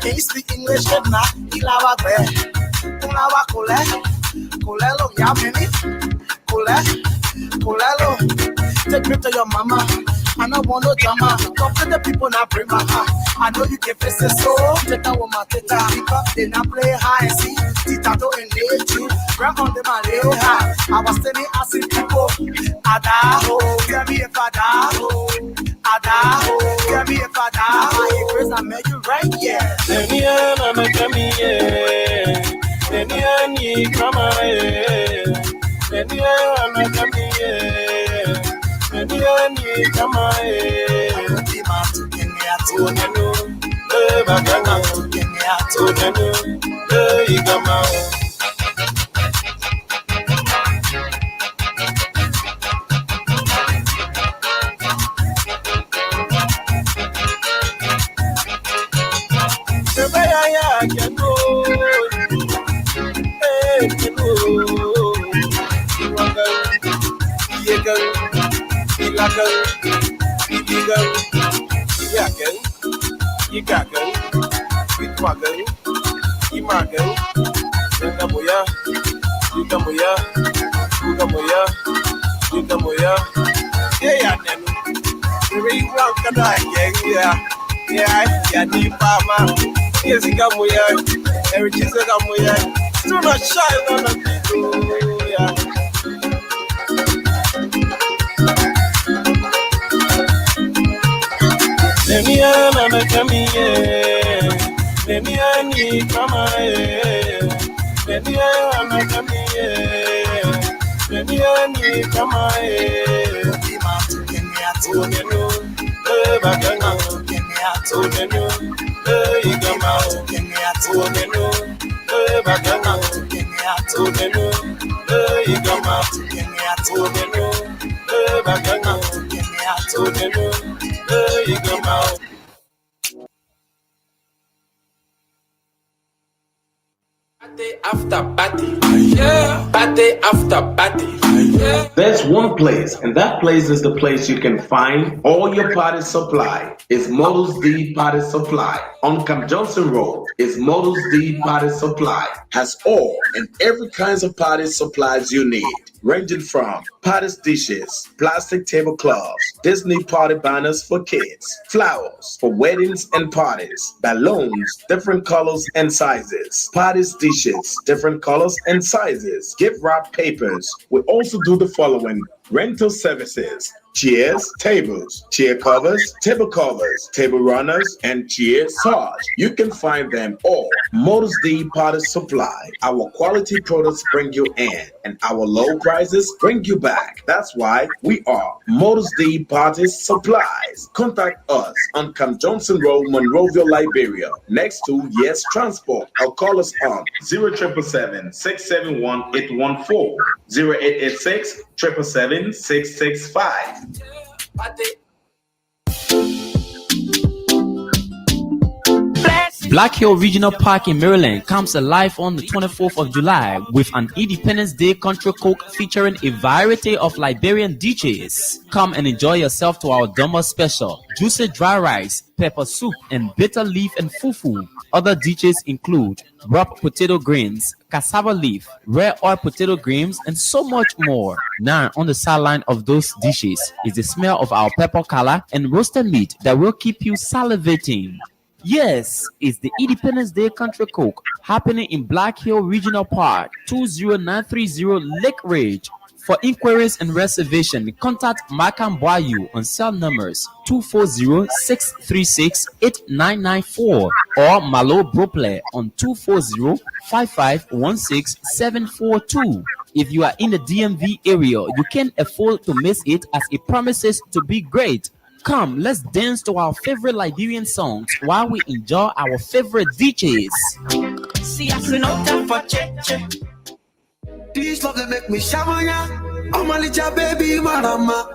Can you speak English? Take me to your mama. I don't want no drama. Talk to the people now bring my heart. I know you can face it so. Teta woman, teta. Because they not play high and see. Tita to engage you. Grab on the man, little high. I was standing asking people. Adaho, tell me if I die. Adaho, tell me if I die. My first I met you right, yeah. After party, party after party. There's one place, and that place is the place you can find all your party supply. It's Models D Party Supply on Camp Johnson Road. It's Models D Party Supply. Has all and every kinds of party supplies you need, ranging from party dishes, plastic tablecloths, Disney party banners for kids, flowers for weddings and parties, balloons, different colors and sizes, party dishes, different colors and sizes, gift wrap papers. We also do the following: rental services, chairs, tables, chair covers, table runners, and chair swords. You can find them all. Models D Party Supply. Our quality products bring you in, and our low prices bring you back. That's why we are Models D Party Supplies. Contact us on Camp Johnson Road, Monrovia, Liberia, next to Yes Transport, or call us on 0777 671 814 0886 777 665. Bless Black Hill Regional Park in Maryland comes alive on the 24th of July with an Independence Day country coke featuring a variety of Liberian DJs. Come and enjoy yourself to our Dummer special, juicy dry rice, pepper soup, and bitter leaf and fufu. Other DJs include wrapped potato grains, cassava leaf, rare oil potato grains, and so much more. Now, on the sideline of those dishes is the smell of our pepper color and roasted meat that will keep you salivating. Yes, it's the Independence Day Country Coke happening in Black Hill Regional Park, 20930 Lake Ridge. For inquiries and reservation, contact Makam Boyu on cell numbers 240-636-8994 or Malo Brople on 240-5516-742. If you are in the DMV area, you can't afford to miss it as it promises to be great. Come, let's dance to our favorite Liberian songs while we enjoy our favorite DJs. See, I see no time for check. This love they make me shamanya. I'm a little baby, mama.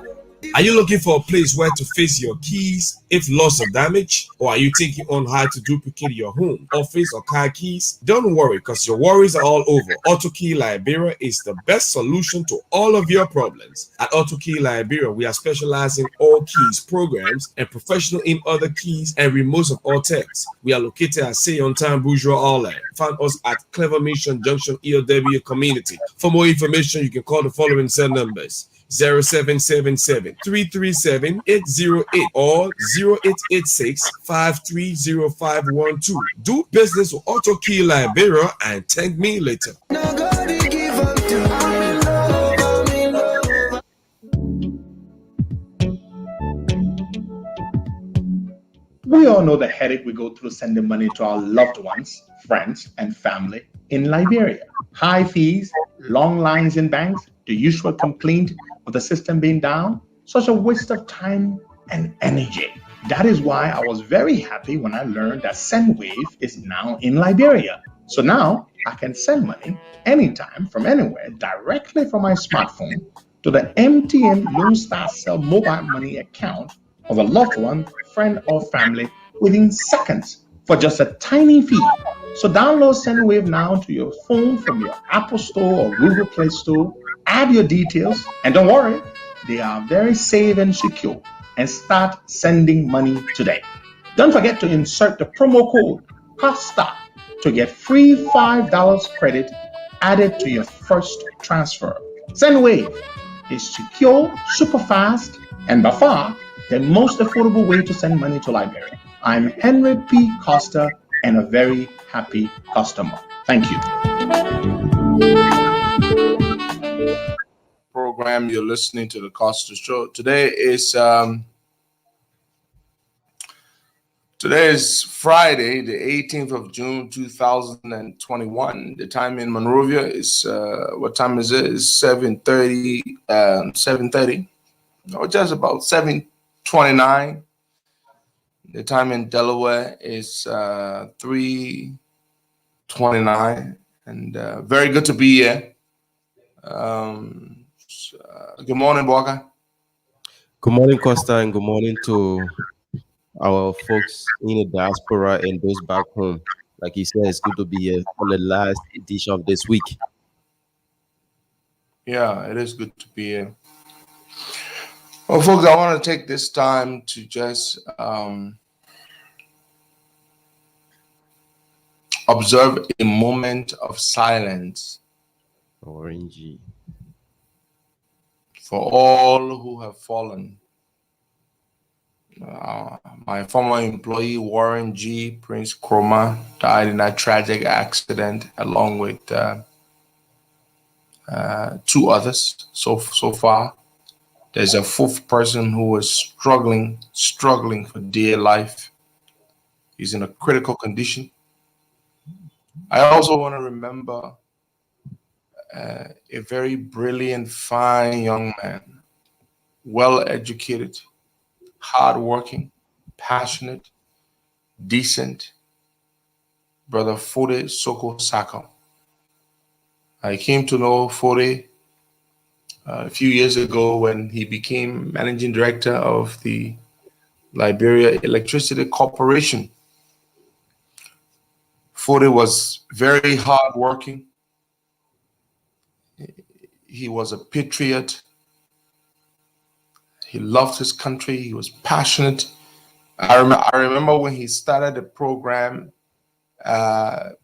Are you looking for a place where to fix your keys if lost or damaged? Or are you thinking on how to duplicate your home, office, or car keys? Don't worry, because your worries are all over. AutoKey Liberia is the best solution to all of your problems. At AutoKey Liberia, we are specialized in all keys programs and professional in other keys and remotes of all techs. We are located at Say on Time Bourgeois Orland. Find us at Clever Mission Junction, EOW Community. For more information, you can call the following cell numbers: 0777-337-808 or 0886-530-512. Do business with AutoKey Liberia and thank me later. We all know the headache we go through sending money to our loved ones, friends, and family in Liberia. High fees, long lines in banks, the usual complaint of the system being down, such a waste of time and energy. That is why I was very happy when I learned that SendWave is now in Liberia. So now I can send money anytime from anywhere directly from my smartphone to the MTN Lone Star Cell mobile money account of a loved one, friend, or family within seconds for just a tiny fee. So download SendWave now to your phone from your Apple Store or Google Play Store. Add your details, and don't worry, they are very safe and secure, and start sending money today. Don't forget to insert the promo code COSTA to get free $5 credit added to your first transfer. SendWave is secure, super fast, and by far the most affordable way to send money to Liberia. I'm Henry P. Costa and a very happy customer. Thank you. Program, you're listening to the Costa Show. Today is Friday, the 18th of June, 2021. The time in Monrovia is what time is it? It's 7:30. 7:30. No, just about 7:29. The time in Delaware is 3:29, and very good to be here. Good morning, Boga. Good morning, Costa, and good morning to our folks in the diaspora and those back home. Like he said, it's good to be here on the last edition of this week. Yeah, it is good to be here. Well, folks, I want to take this time to just observe a moment of silence Orangey. for all who have fallen. My former employee, Warren G. Prince Kroma, died in that tragic accident, along with two others so far. There's a fourth person who is struggling for dear life. He's in a critical condition. I also want to remember a very brilliant, fine young man, well-educated, hardworking, passionate, decent, Brother Fode Soko Sako. I came to know Fode a few years ago when he became managing director of the Liberia Electricity Corporation. Fode was very hardworking. He was a patriot. He loved his country. He was passionate. I remember when he started the program,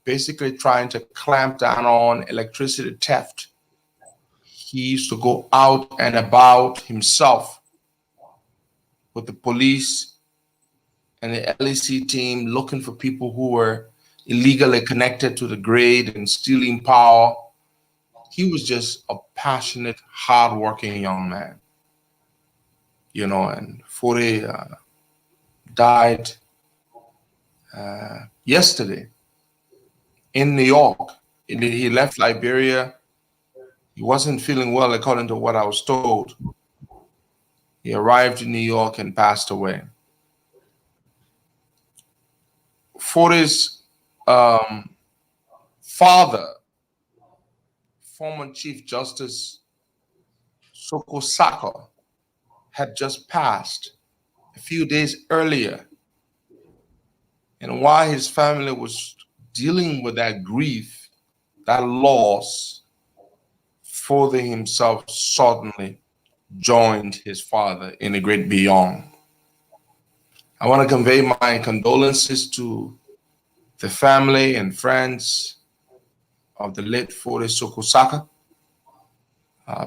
basically trying to clamp down on electricity theft. He used to go out and about himself with the police and the LEC team looking for people who were illegally connected to the grid and stealing power. He was just a passionate, hardworking young man. You know, and Fode died yesterday in New York. He left Liberia. He wasn't feeling well, according to what I was told. He arrived in New York and passed away. Fode's father, former Chief Justice Soko Saka, had just passed a few days earlier. And while his family was dealing with that grief, that loss, Fode himself suddenly joined his father in the great beyond. I want to convey my condolences to the family and friends of the late Fode Soko Saka,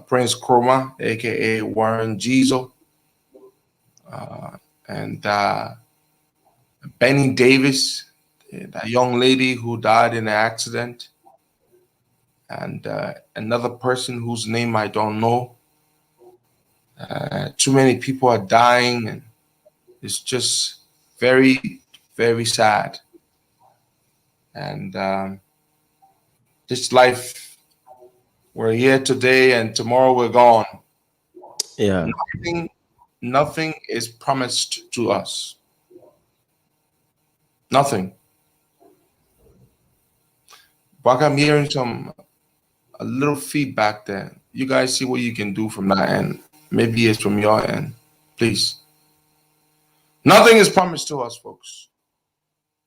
Prince Kroma, aka Warren Jizo, and Benny Davis, that young lady who died in an accident, and another person whose name I don't know. Too many people are dying, and it's just very, very sad. And this life, we're here today and tomorrow we're gone. Yeah. Nothing is promised to us. Nothing. But I'm hearing a little feedback there. You guys see what you can do from that end. Maybe it's from your end. Please. Nothing is promised to us, folks.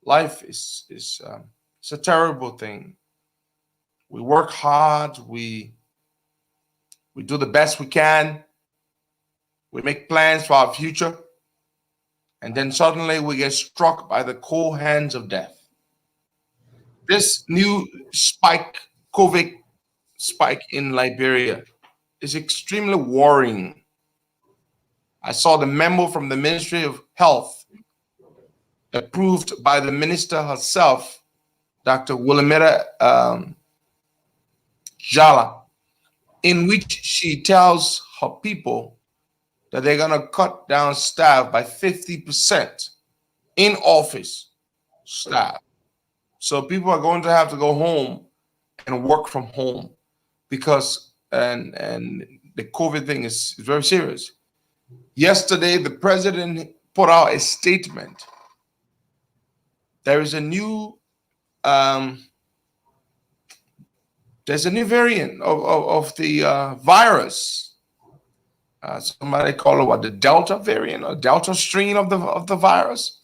Life is it's a terrible thing. We work hard. We do the best we can. We make plans for our future. And then suddenly we get struck by the cold hands of death. This new COVID spike in Liberia is extremely worrying. I saw the memo from the Ministry of Health approved by the minister herself, Dr. Willamette Jala, in which she tells her people that they're going to cut down staff by 50% in office staff. So people are going to have to go home and work from home because and the COVID thing is very serious. Yesterday, the president put out a statement. There is a new variant of the virus. Somebody call it what, the Delta variant or Delta strain of the virus.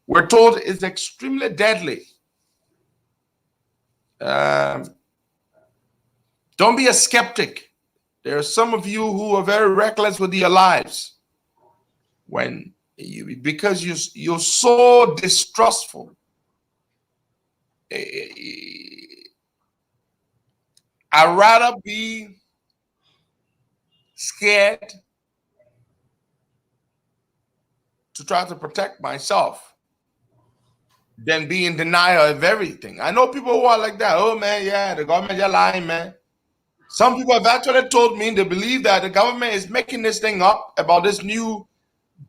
We're told it's extremely deadly. Don't be a skeptic. There are some of you who are very reckless with your lives because you're so distrustful. I'd rather be scared to try to protect myself than be in denial of everything. I know people who are like that. Oh man, yeah, the government is lying, man. Some people have actually told me they believe that the government is making this thing up about this new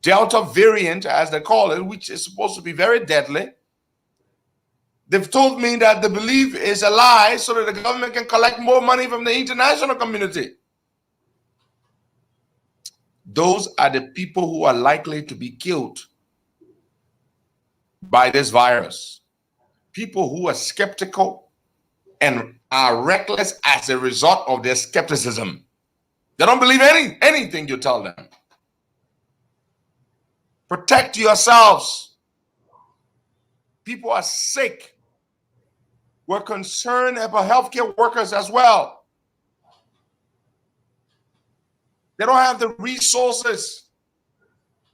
Delta variant, as they call it, which is supposed to be very deadly. They've told me that the belief is a lie so that the government can collect more money from the international community. Those are the people who are likely to be killed by this virus. People who are skeptical and are reckless as a result of their skepticism. They don't believe anything you tell them. Protect yourselves. People are sick. We're concerned about healthcare workers as well. They don't have the resources,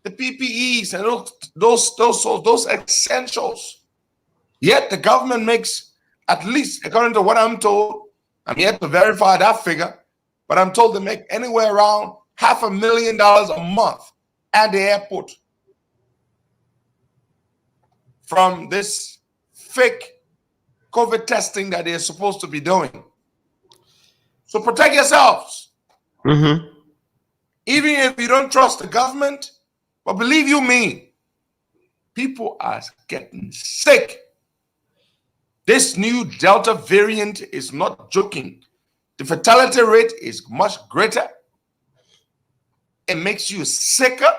the PPEs, and those essentials. Yet the government makes, at least according to what I'm told, I'm yet to verify that figure, but I'm told they make anywhere around $500,000 a month at the airport from this fake COVID testing that they're supposed to be doing. So protect yourselves. Mm-hmm. Even if you don't trust the government, but believe you me, people are getting sick. This new Delta variant is not joking. The fatality rate is much greater. It makes you sicker.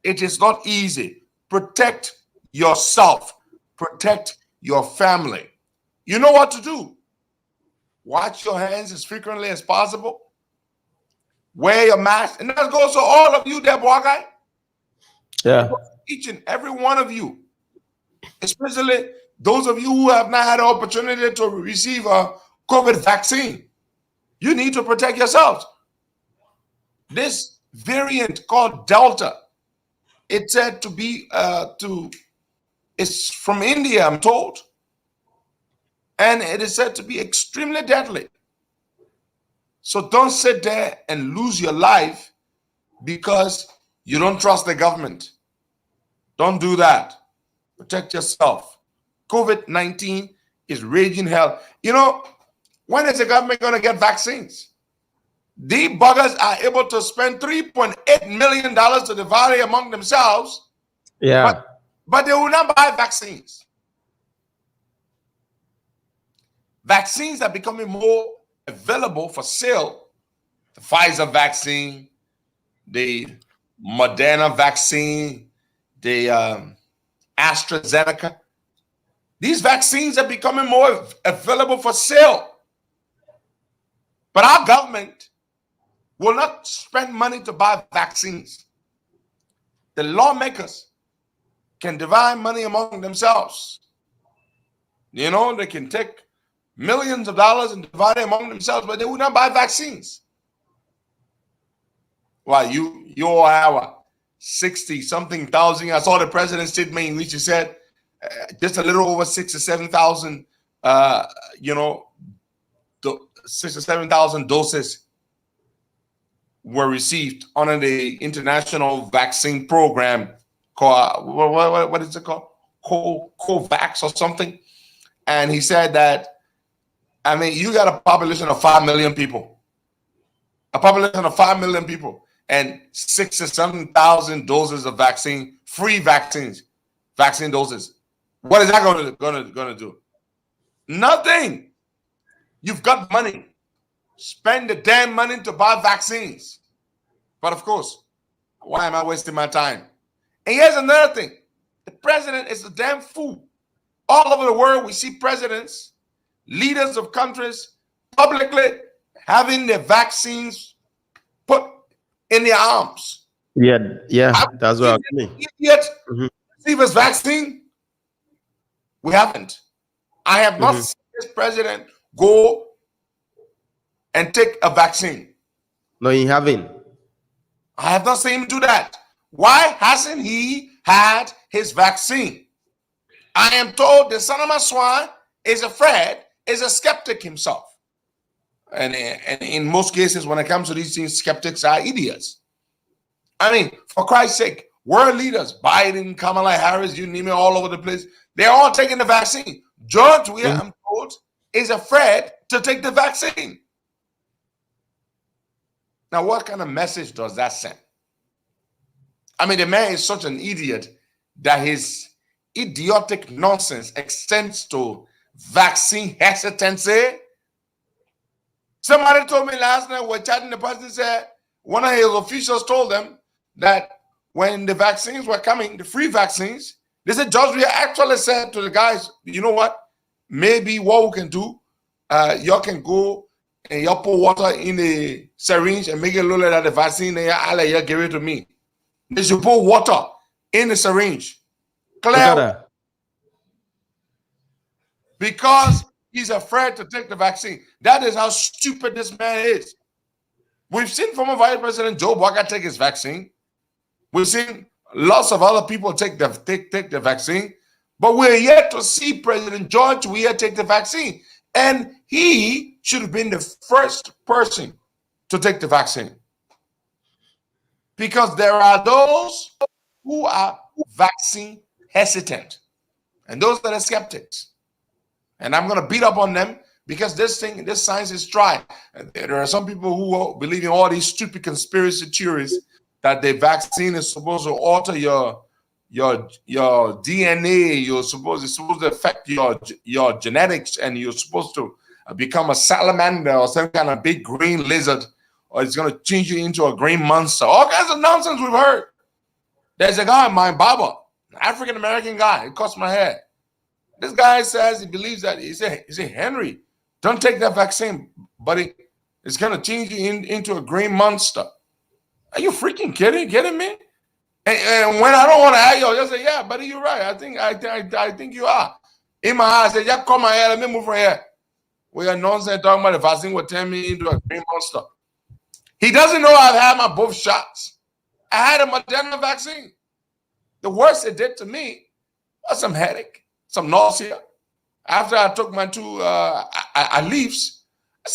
It is not easy. Protect yourself. Protect your family. You know what to do. Wash your hands as frequently as possible. Wear your mask. And that goes to all of you there, boy guy. Yeah. Each and every one of you. Especially those of you who have not had the opportunity to receive a COVID vaccine. You need to protect yourselves. This variant called Delta, it's said to be it's from India, I'm told. And it is said to be extremely deadly. So don't sit there and lose your life because you don't trust the government. Don't do that. Protect yourself. COVID-19 is raging hell. You know, when is the government going to get vaccines? These buggers are able to spend $3.8 million to divide among themselves. Yeah. But they will not buy vaccines. Vaccines are becoming more available for sale. The Pfizer vaccine, the Moderna vaccine, the AstraZeneca. These vaccines are becoming more available for sale. But our government will not spend money to buy vaccines. The lawmakers can divide money among themselves. You know, they can take millions of dollars and divide it among themselves, but they will not buy vaccines. Why, you all have 60-something thousand. I saw the president's statement in which he said just a little over 6 or 7,000, 6 or 7,000 doses were received under the international vaccine program called, what is it called? COVAX or something. And he said that, I mean, you got a population of 5 million people. A population of 5 million people and 6 or 7,000 doses of vaccine, free vaccine doses. What is that going to do? Nothing. You've got money. Spend the damn money to buy vaccines. But of course, why am I wasting my time? And here's another thing. The president is a damn fool. All over the world, we see presidents, leaders of countries, publicly having their vaccines put in their arms. Yeah, that's what I mean. Yet, receive his vaccine? We haven't. I have not seen this president go and take a vaccine. No, you haven't. I have not seen him do that. Why hasn't he had his vaccine? I am told the son of my swine is afraid, is a skeptic himself. And in most cases, when it comes to these things, skeptics are idiots. I mean, for Christ's sake, world leaders, Biden, Kamala Harris, you name it, all over the place, they're all taking the vaccine. George Weah, I'm told, is afraid to take the vaccine. Now, what kind of message does that send? I mean, the man is such an idiot that his idiotic nonsense extends to vaccine hesitancy. Somebody told me last night, we're chatting, the person said, one of his officials told them that when the vaccines were coming, the free vaccines, they said, George Weah actually said to the guys, you know what? Maybe what we can do, y'all can go and y'all put water in the syringe and make it look like the vaccine, and y'all let y'all give it to me. They should put water in the syringe. Clear. Because He's afraid to take the vaccine. That is how stupid this man is. We've seen former Vice President Joe Biden take his vaccine. We've seen lots of other people take the vaccine, but we're yet to see President George Weah take the vaccine. And he should have been the first person to take the vaccine. Because there are those who are vaccine hesitant, and those that are skeptics. And I'm going to beat up on them because this science is dry. There are some people who believe in all these stupid conspiracy theories that the vaccine is supposed to alter your DNA. It's supposed to affect your genetics, and you're supposed to become a salamander or some kind of big green lizard, or it's going to change you into a green monster. All kinds of nonsense we've heard. There's a guy, my barber, an African-American guy. It cuts my hair. This guy says he believes that. He said, Henry, don't take that vaccine, buddy. It's going to change you into a green monster. Are you freaking kidding me? And when I don't want to argue, I'll just say, yeah, buddy, you're right. I think you are. In my eye, I said, yeah, come my hair. Let me move from here. We are nonsense talking about the vaccine will turn me into a green monster. He doesn't know I've had my both shots. I had a Moderna vaccine. The worst it did to me was some headache, some nausea. After I took my 2 leaves,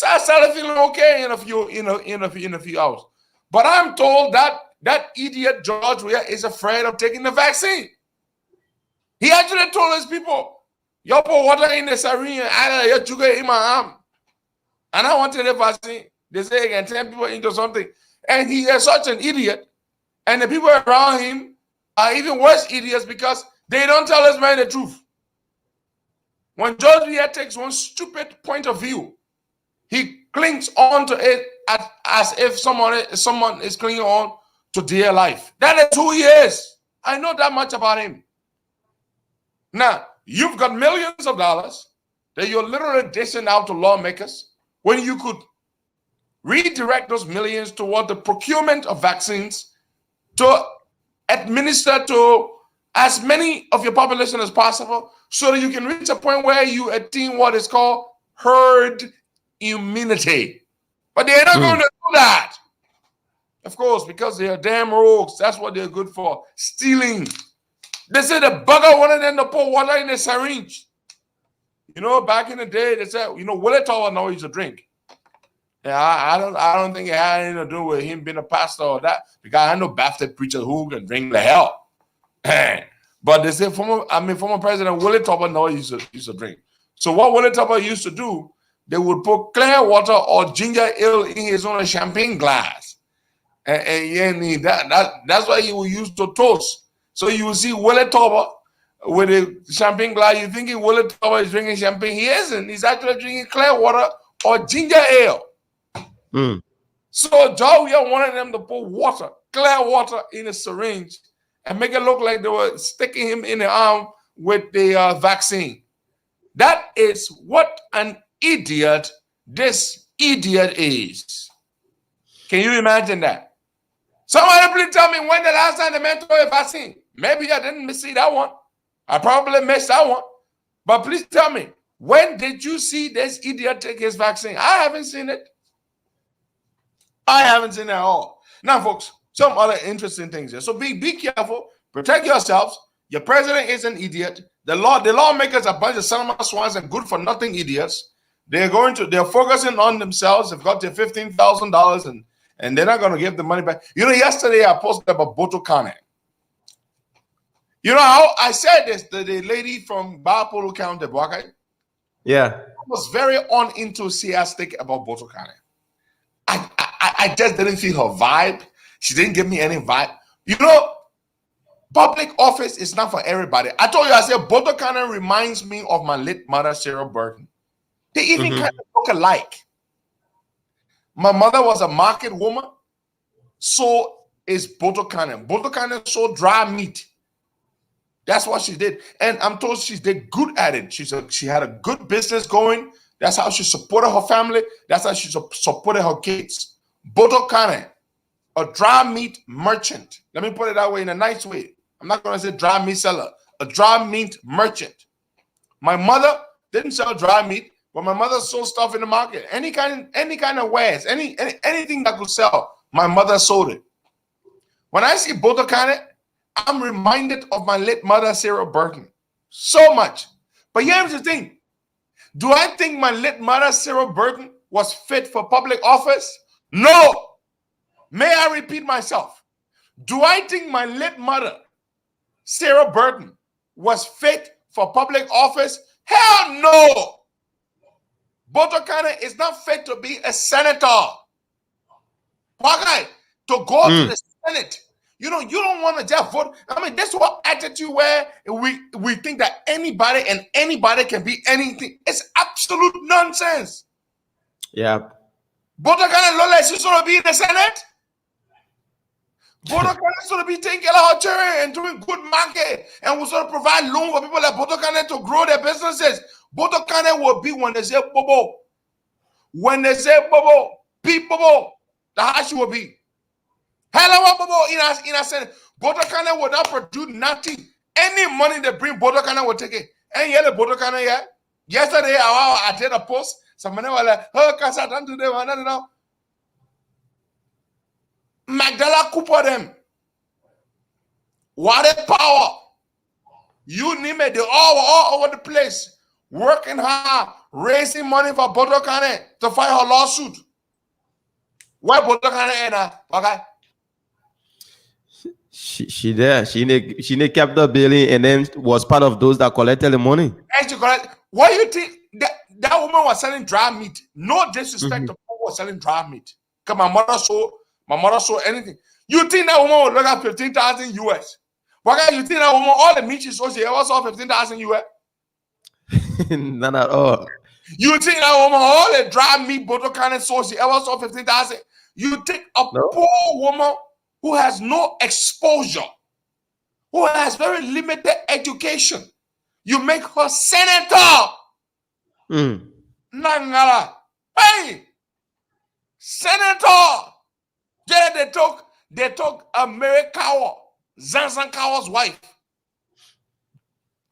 I started feeling okay in a few hours. But I'm told that idiot George Weah is afraid of taking the vaccine. He actually told his people, "You put water in the syringe and add your sugar in my arm, and I wanted the vaccine." They say he can turn people into something, and he is such an idiot. And the people around him are even worse idiots because they don't tell this man the truth. When George Weah takes one stupid point of view, he clings on to it as if someone is clinging on to dear life. That is who he is. I know that much about him. Now, you've got millions of dollars that you're literally dishing out to lawmakers when you could redirect those millions toward the procurement of vaccines to administer to as many of your population as possible so that you can reach a point where you attain what is called herd immunity. But they're not going to do that. Of course, because they are damn rogues. That's what they're good for. Stealing. They said the bugger wanted them to put water in the syringe. You know, back in the day, they said, Willie Tower knows he's a drink. Yeah, I don't think it had anything to do with him being a pastor or that, because I know Baptist preachers who can drink the hell. But they say former President Willie Tupper knows he used to drink. So what Willie Tupper used to do, they would put clear water or ginger ale in his own champagne glass. And that's why he would use to toast. So you will see Willie Tupper with a champagne glass. You thinking Willie Tupper is drinking champagne. He isn't. He's actually drinking clear water or ginger ale. So George Weah wanted them to put clear water in a syringe and make it look like they were sticking him in the arm with the vaccine. That is what an idiot this idiot is. Can you imagine that? Somebody please tell me when the last time the man took a vaccine. Maybe I didn't see that one. I probably missed that one. But please tell me, when did you see this idiot take his vaccine? I haven't seen it. I haven't seen it at all. Now, folks, some other interesting things here. So be careful. Protect yourselves. Your president is an idiot. The lawmakers are a bunch of son of swines and good for nothing idiots. They're focusing on themselves. They've got their $15,000 and they're not going to give the money back. Yesterday I posted about Boto Kane. How I said this, the lady from Bapolo County, Yeah. was very unenthusiastic about Boto Kane. I just didn't feel her vibe. She didn't give me any vibe. Public office is not for everybody. I told you, I said, Boto Kane reminds me of my late mother, Sarah Burton. They even kind of look alike. My mother was a market woman. So is Boto Kane. Boto Kane sold dry meat. That's what she did. And I'm told she did good at it. She had a good business going. That's how she supported her family. That's how she supported her kids. Boto Kane, a dry meat merchant. Let me put it that way in a nice way. I'm not going to say dry meat seller. A dry meat merchant. My mother didn't sell dry meat. But my mother sold stuff in the market. Any kind of wares, anything that could sell, my mother sold it. When I see Botokane, I'm reminded of my late mother, Sarah Burton. So much. But here's the thing. Do I think my late mother, Sarah Burton, was fit for public office? No. May I repeat myself? Do I think my late mother, Sarah Burton, was fit for public office? Hell no. Botokane is not fit to be a senator. Why? To go to the Senate. You don't want to just vote. I mean, that's what attitude where we think that anybody can be anything. It's absolute nonsense. Yeah. Botokane look like she's going to be in the Senate. Botokane is going to be taking care of her children and doing good market, and we're going to provide loan for people like Botokane to grow their businesses. Botokane will be when they say bobo. When they say bobo, beep bobo, that's how she will be. Hello, bobo in a Senate. Botokane will not produce nothing. Any money they bring, Botokane will take it. And yet, Botokane, yeah. Yesterday, I did a post. Somebody was like, "Oh, Kasa, don't do that. No. Magdala Cooper them. What a power. You name it, they all over the place. Working hard, raising money for Botokane to fight her lawsuit. Why Botokane in her? Okay. She there. She in a capital building and then was part of those that collected the money. And she collect. Why you think that woman was selling dry meat? No disrespect to people who was selling dry meat. Because my mother saw anything. You think that woman would look at 15,000 US? Why you think that woman, all the meat she sold, she ever saw 15,000 US? None at all. You think that woman, all the dry meat Botokane sold, she ever saw 15,000? You think a poor woman who has no exposure, who has very limited education, you make her senator. Nangala. Hey! Senator! Yeah, they took Mary Kawa, Zanzan Kawa's wife.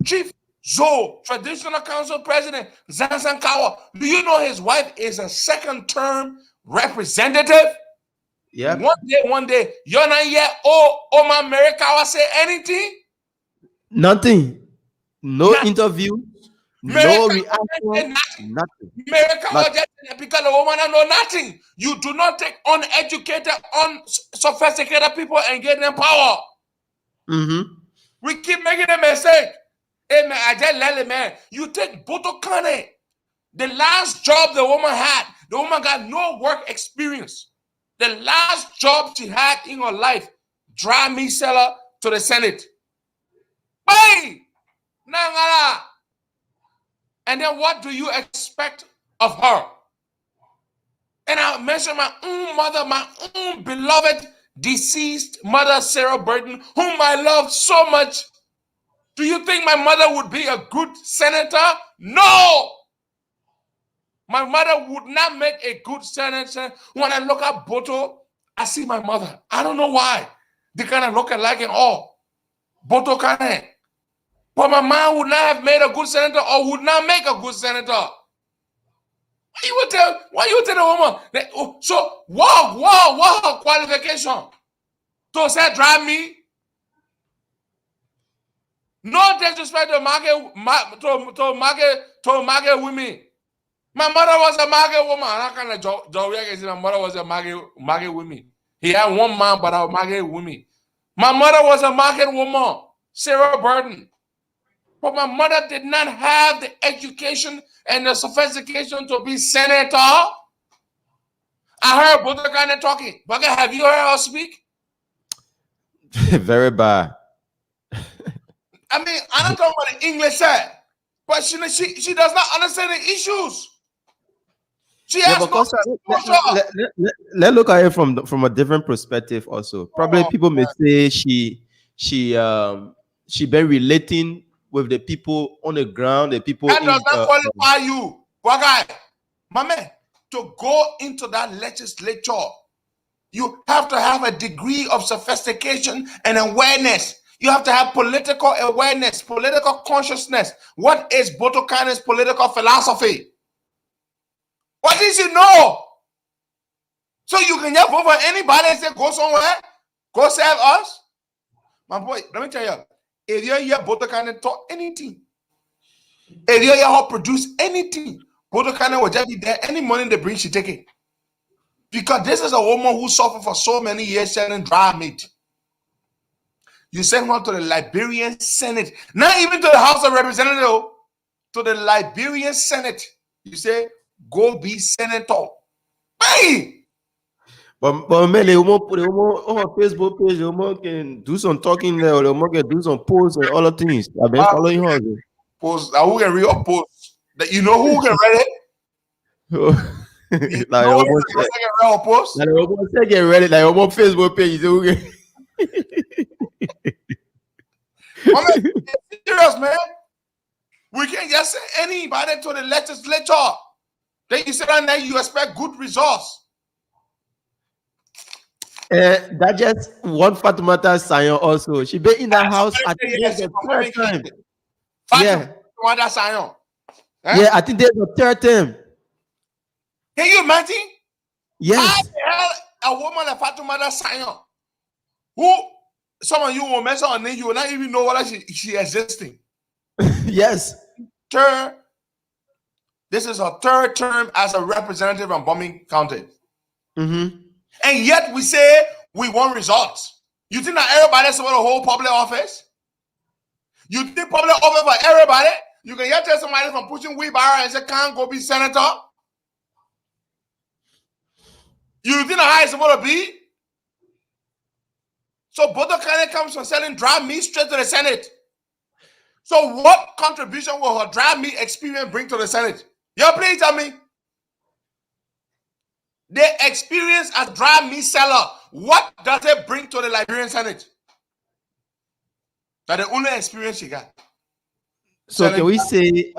Chief Zo, Traditional Council President, Zanzan Kawa. Do you know his wife is a second-term representative? Yeah. One day, you're not yet. My Mary Kawa say anything? Nothing. No interview. No reaction. Nothing. Mary Kawa just because the woman know nothing. You do not take uneducated, unsophisticated people and get them power. We keep making a mistake. Hey man, I just let it, man. You take Botokane. The last job the woman had, the woman got no work experience. The last job she had in her life, dry meat seller to the Senate. Hey! Nangala. And then what do you expect of her? And I mentioned my own mother, my own beloved deceased mother, Sarah Burton, whom I love so much. Do you think my mother would be a good senator? No! My mother would not make a good senator. When I look at Boto, I see my mother. I don't know why. They kind of look alike and all. Botokane. But my mom would not have made a good senator or would not make a good senator. Why you tell a woman that, so what her qualification? To say drive me? No disrespect to market women. My mother was a market woman. I kind of joke my mother was a market woman. He had one man, but a market woman. My mother was a market woman, Sarah Burton. But my mother did not have the education and the sophistication to be senator. I heard Botokane talking. But have you heard her speak? Very bad. I mean, I don't know what the English said, but she does not understand the issues. She has let's look at it from a different perspective also. Probably people may say she been relating with the people on the ground, the people that does not qualify you. My man, to go into that legislature, you have to have a degree of sophistication and awareness. You have to have political awareness, political consciousness. What is Botokane's political philosophy? What did you know? So you can just vote for anybody and say, go somewhere, go serve us. My boy, let me tell you, if you're here, Botokane talk anything. If you're here, produce anything, Botokane will just be there. Any money they bring, she take it. Because this is a woman who suffered for so many years selling dry meat. You send her to the Liberian Senate, not even to the House of Representatives, to the Liberian Senate. You say, go be senator. Hey! But man, they won't put on her Facebook page. They won't can do some talking there, or they won't can do some posts and all the things. I've been following her. Post. Who can read a post? That you know who can read it? You Like know almost who can read a post? like almost get ready. Like almost Facebook page. So I mean, it's serious, man. We can't just send anybody to the legislature. Then you sit down there, you expect good results. that just one Fatumata Sayon also. She been in the house. I think this is the third time. Yeah. Yeah, I think there's the third time. Can you imagine? Yes. How the hell a woman like Fatumata Sayon, who some of you will mention her name, you will not even know whether she existing. Yes. This is her third term as a representative in Bombing County. Mm-hmm. And yet we say we want results. You think that everybody support to hold public office? You think public office for everybody? You can yet tell somebody from pushing wheelbarrow and say, can't go be senator? You think that how it's supposed to be? So Botokane comes from selling dry meat straight to the Senate. So what contribution will her dry meat experience bring to the Senate? Y'all please tell me. The experience as dry meat seller, what does it bring to the Liberian Senate? That the only experience she got. So can we say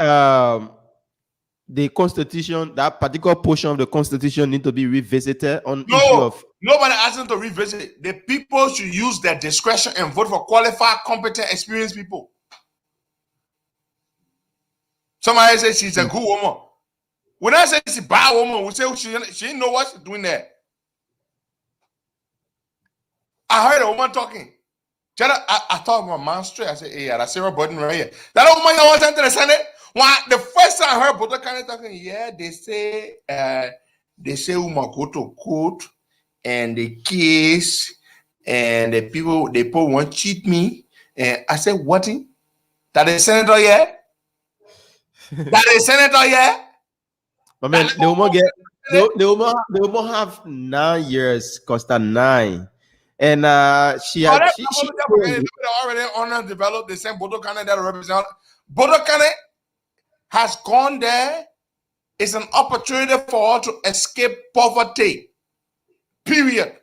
the constitution, that particular portion of the constitution, need to be revisited on issue of? Nobody asked them to revisit it. The people should use their discretion and vote for qualified, competent, experienced people. Somebody says she's a good woman. When I say she's a bad woman, we say she didn't know what she's doing there. I heard a woman talking. I thought my man straight. I said, hey, that's Sarah Button right here. That woman you want to enter the Senate? Well, the first time I heard Botokane talking, yeah, they say we must go to court and the case and the people won't cheat me. And I said, what? That the senator here? That the senator here? But man, they will have 9 years, Costa 9. And she already underdeveloped the same Botokane that represent. Botokane has gone there. It's an opportunity for her to escape poverty. Period.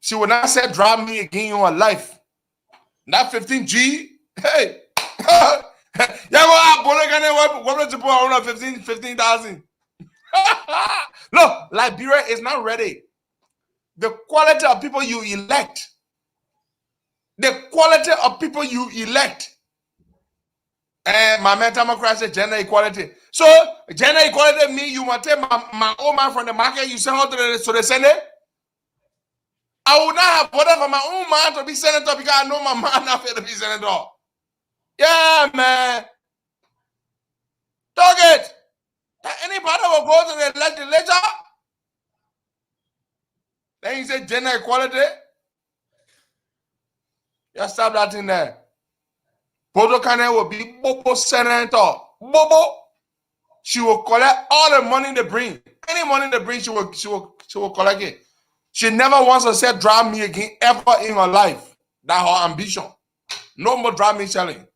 She will not say drive me again in her life. That 15G, hey. What to put on 15,000? Look, Liberia is not ready. The quality of people you elect. The quality of people you elect. And my man Tamakra said gender equality. So gender equality means you want to take my old man from the market, you send her to the Senate. I would not have voted for my own man to be senator because I know my man not fit to be senator. Yeah, man. Target. That anybody will go to the legislature. Then you say gender equality. Just stop that in there. Botokane will be Bobo senator. Bobo. She will collect all the money they bring. Any money they bring, she will collect it. She never wants to say drive me again ever in her life. That's her ambition. No more drive me selling.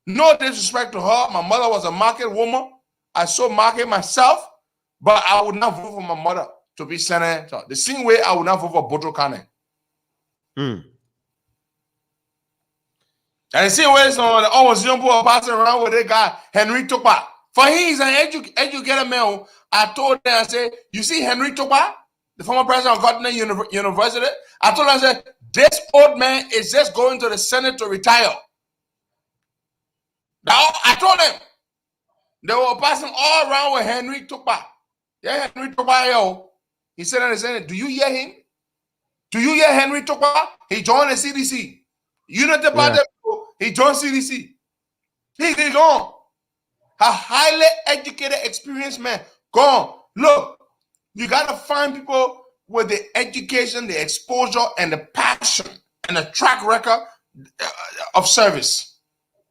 No disrespect to her. My mother was a market woman. I sold market myself, but I would not vote for my mother to be senator. The same way I would not vote for Botokane. And the same way someone almost young people passing around with a guy, Henry Tukpa. For him, he's an educated man. I told them, I said, you see Henry Tukpa, the former president of Cotton University? I told him, I said, this old man is just going to the Senate to retire. Now, I told them, they were passing all around with Henry Tukpa. Yeah, Henry Tokwa, yo. He said in the Senate, do you hear him? Do you hear Henry Tokwa? He joined the CDC. Unity Party, he joined CDC. He gone. A highly educated, experienced man. Gone. Look, you got to find people with the education, the exposure, and the passion, and the track record of service.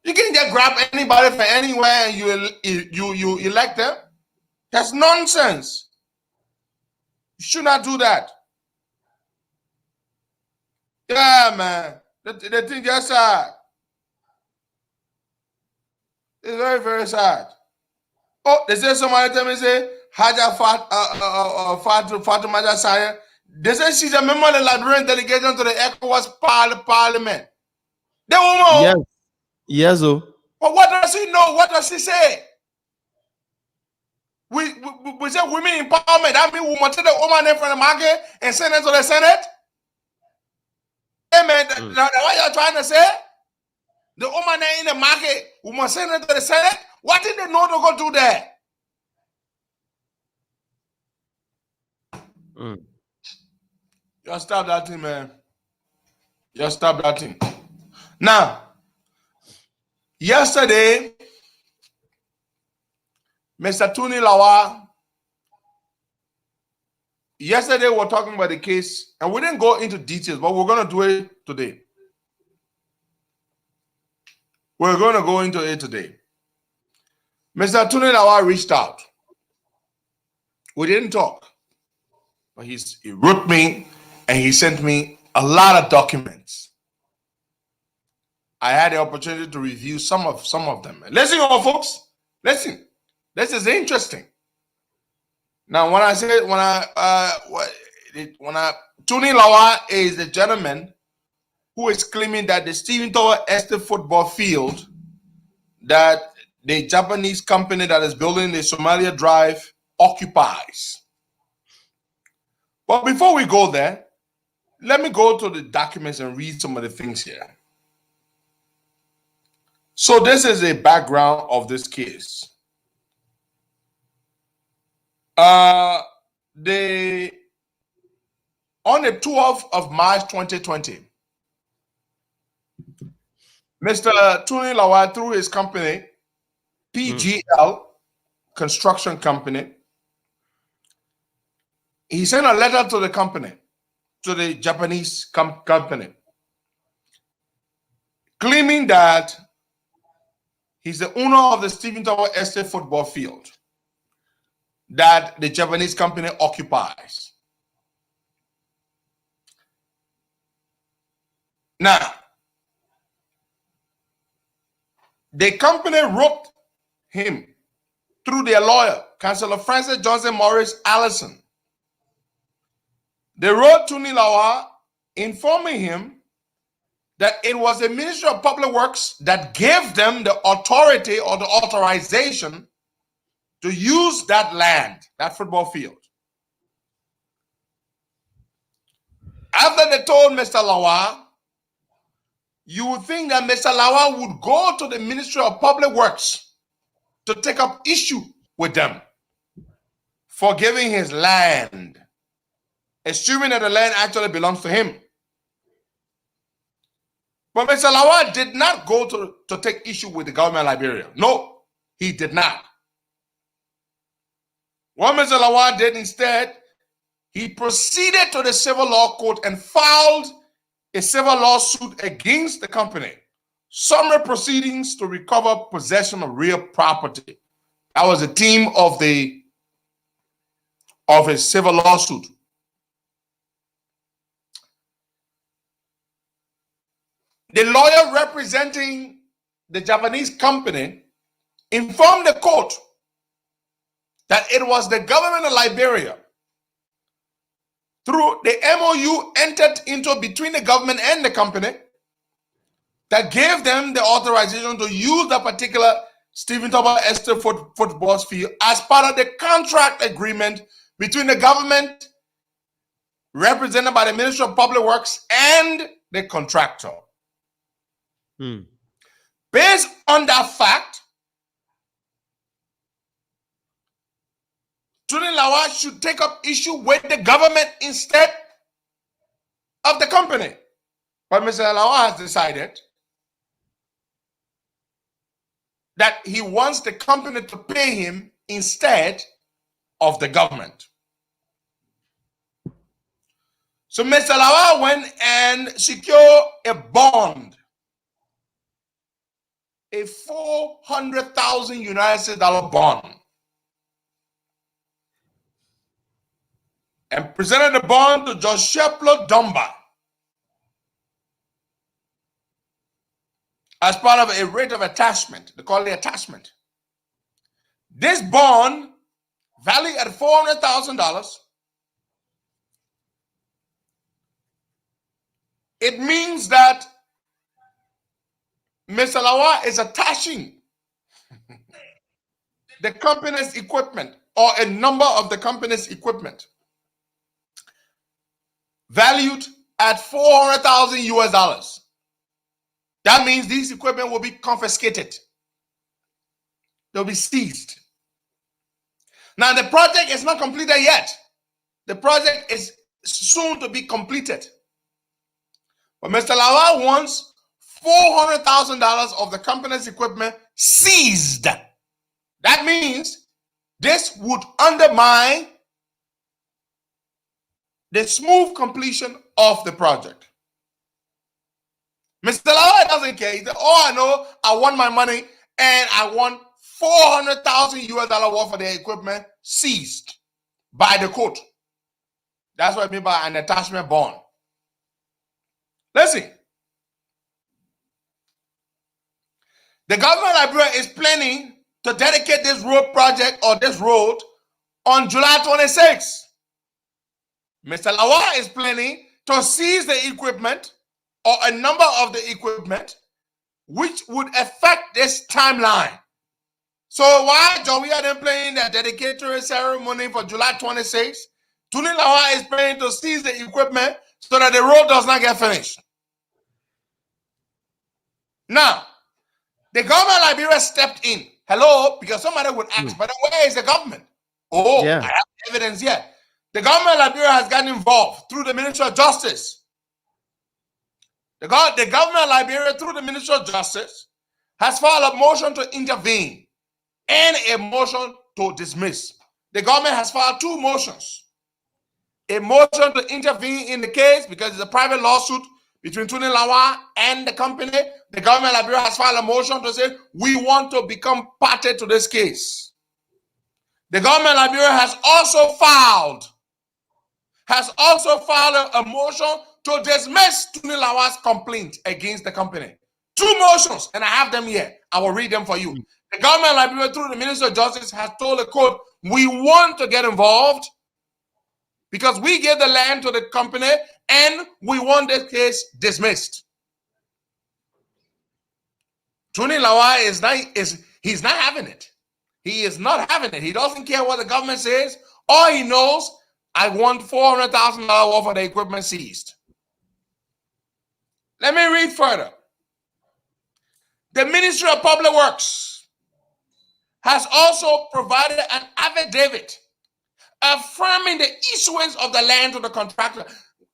You can just grab anybody from anywhere and you elect them. That's nonsense. You should not do that. Yeah, man. The thing just sad. It's very, very sad. Oh, they say somebody tell me say Haja Fatou Saya. They say she's a member of the Liberian delegation to the ECOWAS Parliament. The woman. Yes. Yes, oh. But what does she know? What does she say? We say women empowerment. That means we must take the woman in from the market and send them to the Senate. Hey man, that's what you're trying to say? The woman in the market, we must send them to the Senate. What did they know to go do there? Just stop that thing, man. Just stop that thing. Now, yesterday, Mr. Tuni Lawa, yesterday we were talking about the case, and we didn't go into details, but we're going to do it today. We're going to go into it today. Mr. Tuni Lawa reached out. We didn't talk, but he wrote me and he sent me a lot of documents. I had the opportunity to review some of them. Listen, folks. Listen. This is interesting. Now, when Tuni Lawa is the gentleman who is claiming that the Stephen Tower Estate football field that the Japanese company that is building the Somalia Drive occupies. But before we go there, let me go to the documents and read some of the things here. So this is a background of this case. On the 12th of March 2020, Mr. Tuni Lawa, through his company, PGL Construction Company, he sent a letter to the company, to the Japanese company, claiming that he's the owner of the Stephen Tower Estate football field that the Japanese company occupies. Now, the company wrote him through their lawyer, Councillor Francis Johnson Morris Allison. They wrote to Tuni Lawa informing him that it was the Ministry of Public Works that gave them the authority or the authorization to use that land, that football field. After they told Mr. Lawa, you would think that Mr. Lawa would go to the Ministry of Public Works to take up issue with them for giving his land, assuming that the land actually belongs to him. But Mr. Lawa did not go to take issue with the government of Liberia. No, he did not. What Mr. Lawa did instead, he proceeded to the civil law court and filed a civil lawsuit against the company. Summary proceedings to recover possession of real property. That was the theme of his civil lawsuit. The lawyer representing the Japanese company informed the court that it was the government of Liberia, through the MOU entered into between the government and the company, that gave them the authorization to use that particular Stephen Tower Estate football field as part of the contract agreement between the government, represented by the Ministry of Public Works, and the contractor. Based on that fact, Tuni Lawal should take up issue with the government instead of the company. But Mr. Lawal has decided that he wants the company to pay him instead of the government. So Mr. Lawal went and secured a bond, a $400,000 United States bond, and presented the bond to Judge Sheplo Dumba as part of a rate of attachment. They call it attachment. This bond, valued at $400,000, it means that Mr. Lawal is attaching the company's equipment or a number of the company's equipment valued at $400,000 US. That means these equipment will be confiscated. They'll be seized. Now, the project is not completed yet. The project is soon to be completed. But Mr. Lawal wants $400,000 of the company's equipment seized. That means this would undermine the smooth completion of the project. Mr. Lawal doesn't care. He said, "Oh, I know, I want my money, and I want $400,000 US worth of the equipment seized by the court." That's what I mean by an attachment bond. Listen, the government of Liberia is planning to dedicate this road project or this road on July 26th. Mr. Lawal is planning to seize the equipment or a number of the equipment, which would affect this timeline. So why John we are then planning the dedicatory ceremony for July 26th? Tuni Lawal is planning to seize the equipment so that the road does not get finished. Now, the government of Liberia stepped in. Hello, because somebody would ask, but where is the government? Oh, yeah. I have evidence here. The government of Liberia has gotten involved through the Ministry of Justice. The government of Liberia, through the Ministry of Justice, has filed a motion to intervene and a motion to dismiss. The government has filed two motions. A motion to intervene in the case because it's a private lawsuit between Tuni Lawal and the company. The government of Liberia has filed a motion to say, we want to become party to this case. The government of Liberia has also filed a motion to dismiss Tuni Lawal's complaint against the company. Two motions, and I have them here. I will read them for you. The government of Liberia, through the Minister of Justice, has told the court, we want to get involved because we gave the land to the company and we want this case dismissed. Tuni Lawal he's not having it. He is not having it. He doesn't care what the government says. All he knows, I want $400,000 worth of the equipment seized. Let me read further. The Ministry of Public Works has also provided an affidavit affirming the issuance of the land to the contractor.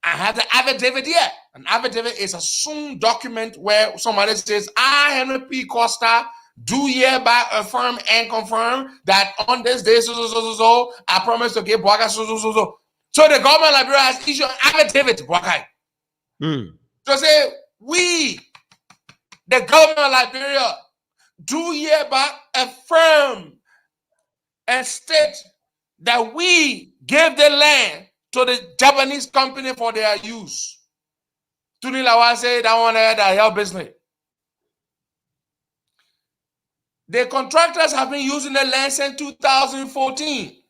I have the affidavit here. An affidavit is a soon document where somebody says, I, Henry P. Costa, do hereby affirm and confirm that on this day, I promise to give Bwaka, So the government of Liberia has issued an affidavit, Bwaka. To say, we, the government of Liberia, do hereby affirm and state that we gave the land to the Japanese company for their use. Tuni Lawal said, I want to have your business. The contractors have been using the land since 2014.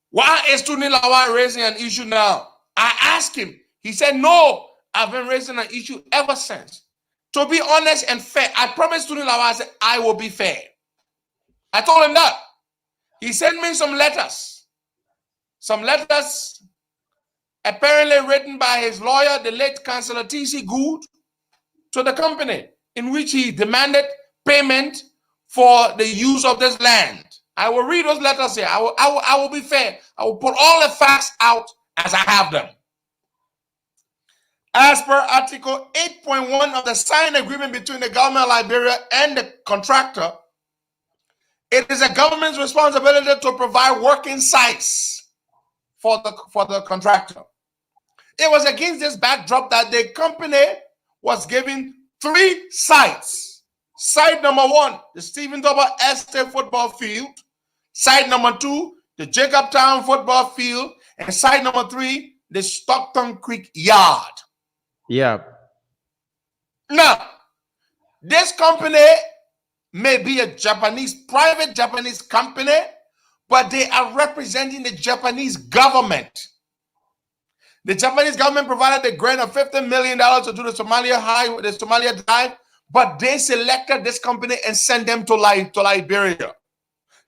Why is Tuni Lawal raising an issue now? I asked him. He said, no, I've been raising an issue ever since. To be honest and fair, I promised Tuni Lawal, I said, I will be fair. I told him that. He sent me some letters. Some letters apparently written by his lawyer, the late Councillor T.C. Good, to the company, in which he demanded payment for the use of this land. I will read those letters here. I will be fair. I will put all the facts out as I have them. As per Article 8.1 of the signed agreement between the government of Liberia and the contractor, it is the government's responsibility to provide working sites for the contractor. It was against this backdrop that the company was given 3 sites. Site number 1, the Stephen Double Estate football field. Site number 2, the Jacobtown football field. And site number 3, the Stockton Creek yard. Yeah. Now, this company may be a private Japanese company, but they are representing the Japanese government. The Japanese government provided a grant of $50 million to do the Somalia Drive, but they selected this company and sent them to Liberia.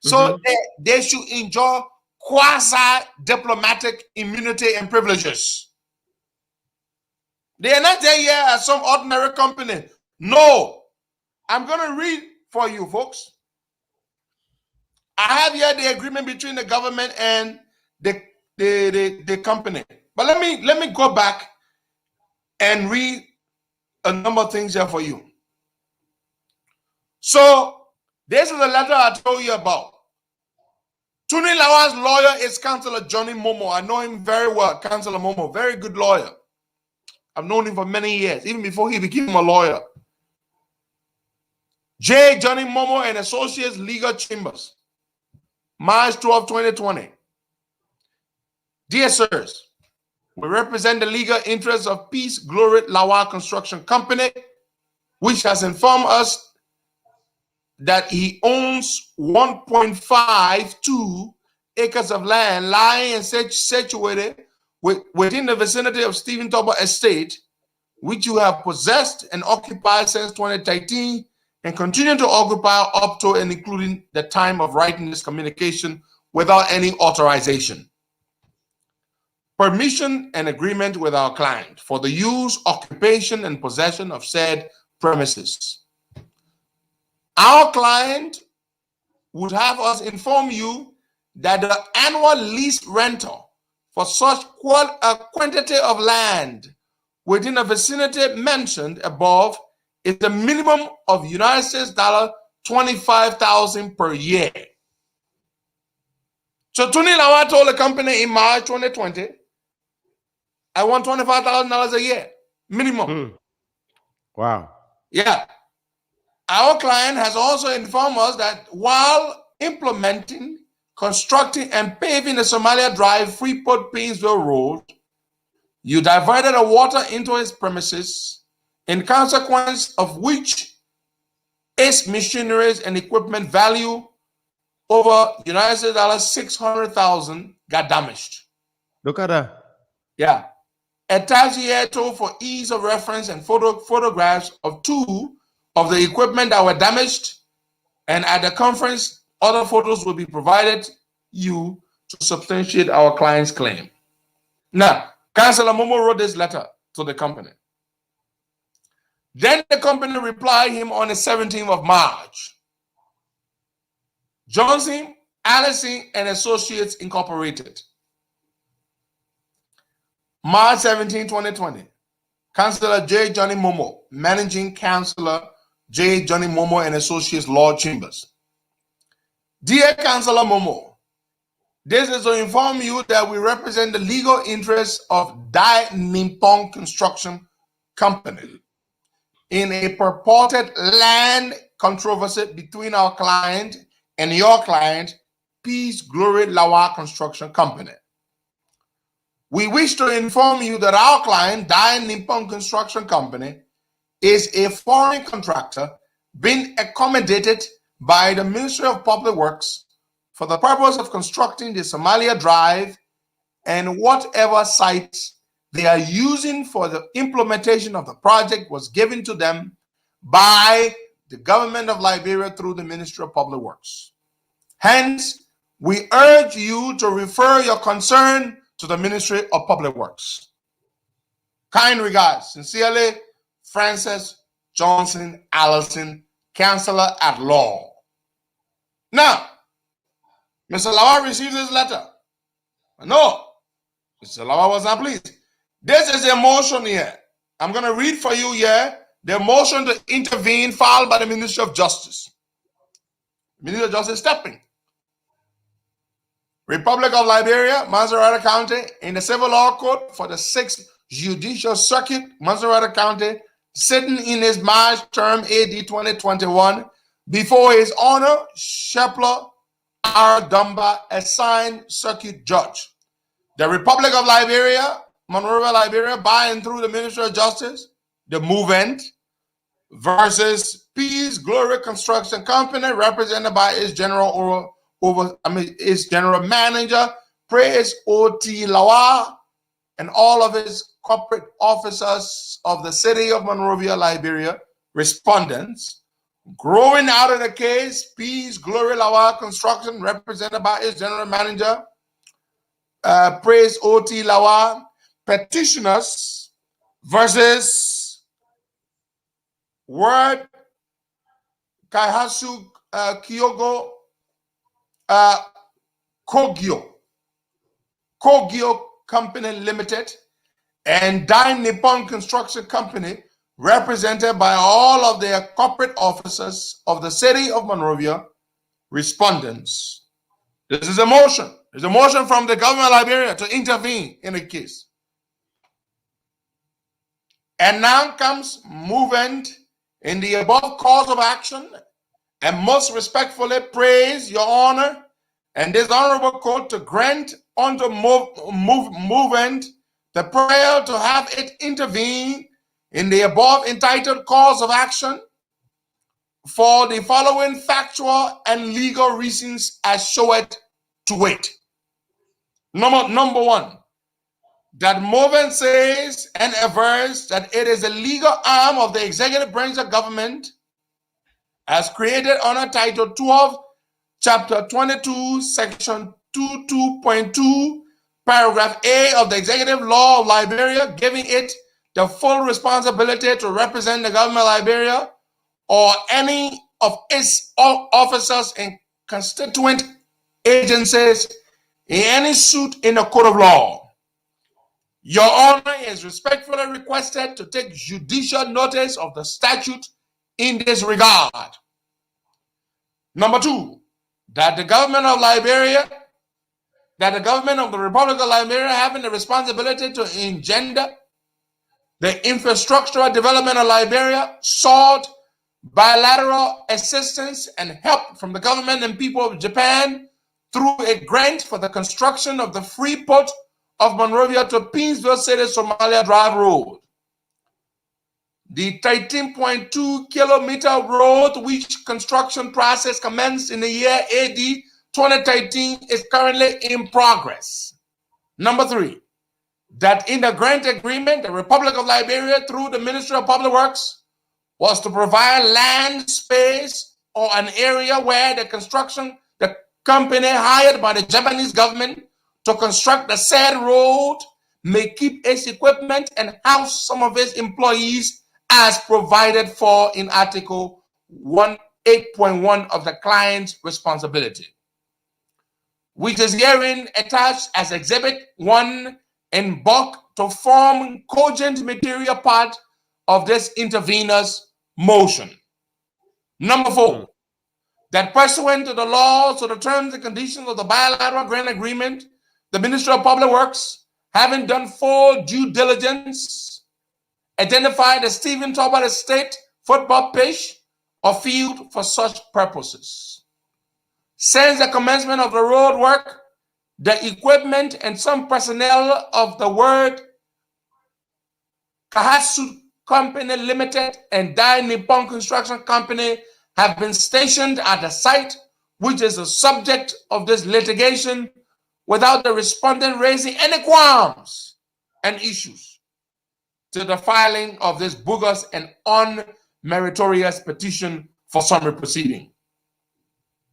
So they should enjoy quasi-diplomatic immunity and privileges. They are not there here as some ordinary company. No. I'm going to read for you, folks. I have here the agreement between the government and the company. But let me go back and read a number of things here for you. So this is the letter I told you about. Tuni Lawa's lawyer is Councillor Johnny Momo. I know him very well, Councillor Momo, very good lawyer. I've known him for many years, even before he became a lawyer. J. Johnny Momo and Associates Legal Chambers, March 12, 2020. Dear sirs, we represent the legal interests of Peace Glory Lawa Construction Company, which has informed us that he owns 1.52 acres of land lying and situated within the vicinity of Stephen Toba Estate, which you have possessed and occupied since 2013 and continue to occupy up to and including the time of writing this communication without any authorization, permission, and agreement with our client for the use, occupation, and possession of said premises. Our client would have us inform you that the annual lease rental for such a quantity of land within the vicinity mentioned above is the minimum of United States dollar $25,000 per year. So Tony Lawa told the company in March 2020, I want $25,000 a year, minimum. Wow. Yeah. Our client has also informed us that while implementing, constructing, and paving the Somalia Drive Freeport Painesville Road, you diverted the water into his premises, in consequence of which its machineries and equipment value over United States dollars $600,000 got damaged. Look at that. Yeah. Attached here for ease of reference and photographs of 2 of the equipment that were damaged, and at the conference, other photos will be provided you to substantiate our client's claim. Now, Councillor Momo wrote this letter to the company. Then the company replied him on the 17th of March. Johnson, Allison, and Associates Incorporated. March 17, 2020. Councillor J. Johnny Momo, Managing Councillor J. Johnny Momo and Associates Law Chambers. Dear Councillor Momo, this is to inform you that we represent the legal interests of Dai Nippon Construction Company in a purported land controversy between our client and your client, Peace Glory Lawa Construction Company. We wish to inform you that our client, Dai Nippon Construction Company, is a foreign contractor being accommodated by the Ministry of Public Works for the purpose of constructing the Somalia Drive and whatever sites they are using for the implementation of the project was given to them by the government of Liberia through the Ministry of Public Works. Hence, we urge you to refer your concern to the Ministry of Public Works. Kind regards, sincerely, Francis Johnson Allison, Counselor at Law. Now, Mr. Lawal received this letter. No, Mr. Lawal was not pleased. This is a motion here. I'm going to read for you here the motion to intervene filed by the Ministry of Justice. Ministry of Justice stepping. Republic of Liberia, Maserati County, in the Civil Law Court for the 6th Judicial Circuit, Maserati County, sitting in his March term AD 2021, before His Honor Shepler R. Dumba, assigned circuit judge. The Republic of Liberia, Monrovia, Liberia, by and through the Ministry of Justice, the movement, versus Peace Glory Construction Company, represented by its general its general manager, Praise O.T. Lawal, and all of his corporate officers of the city of Monrovia, Liberia, respondents. Growing out of the case, Peace Glory Lawal Construction, represented by its general manager, Praise O.T. Lawal, petitioners versus Word Kaihasu Kyogo Kogyo Company Limited, and Dai Nippon Construction Company, represented by all of their corporate officers of the city of Monrovia, respondents. This is a motion. There's a motion from the government of Liberia to intervene in the case. And now comes movement in the above cause of action, and most respectfully praise Your Honor and this honorable court to grant unto movement the prayer to have it intervene in the above entitled cause of action for the following factual and legal reasons as showed to it. Number one, that movement says and avers that it is a legal arm of the executive branch of government as created under Title 12, Chapter 22, Section 22.2, Paragraph A of the Executive Law of Liberia, giving it the full responsibility to represent the government of Liberia or any of its officers and constituent agencies in any suit in a court of law. Your Honor is respectfully requested to take judicial notice of the statute in this regard. Number two, that the government of Liberia, that the government of the Republic of Liberia having the responsibility to engender the infrastructural development of Liberia sought bilateral assistance and help from the government and people of Japan through a grant for the construction of the free port of Monrovia to Pinsville City, Somalia Drive Road. The 13.2 kilometer road, which construction process commenced in the year AD 2013, is currently in progress. Number three, that in the grant agreement, the Republic of Liberia, through the Ministry of Public Works, was to provide land space or an area where the company hired by the Japanese government to construct the said road may keep its equipment and house some of its employees as provided for in Article 8.1 of the client's responsibility, which is herein attached as Exhibit 1 in bulk to form cogent material part of this intervener's motion. Number four, that pursuant to the laws or the terms and conditions of the bilateral grant agreement, the Ministry of Public Works, having done full due diligence, identified the Stephen Talbot Estate football pitch or field for such purposes. Since the commencement of the road work, the equipment and some personnel of the Word Kahatsu Company Limited and Dai Nippon Construction Company have been stationed at the site, which is the subject of this litigation, without the respondent raising any qualms and issues to the filing of this bogus and unmeritorious petition for summary proceeding.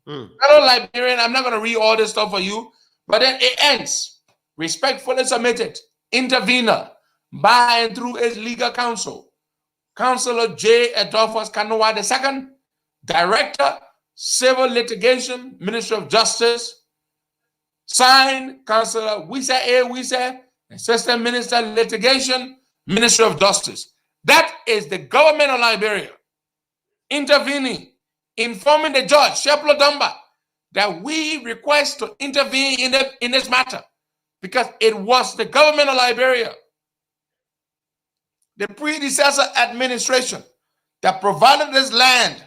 Fellow Liberian, I'm not going to read all this stuff for you, but then it ends. Respectfully submitted, intervener by and through his legal counsel, Councilor J. Adolphus Kanowa II, Director, Civil Litigation, Ministry of Justice, Signed, Councillor Wisa A. Wisa, Assistant Minister Litigation, Ministry of Justice. That is the government of Liberia intervening, informing the judge, Sheplo Dumba, that we request to intervene in this matter because it was the government of Liberia, the predecessor administration, that provided this land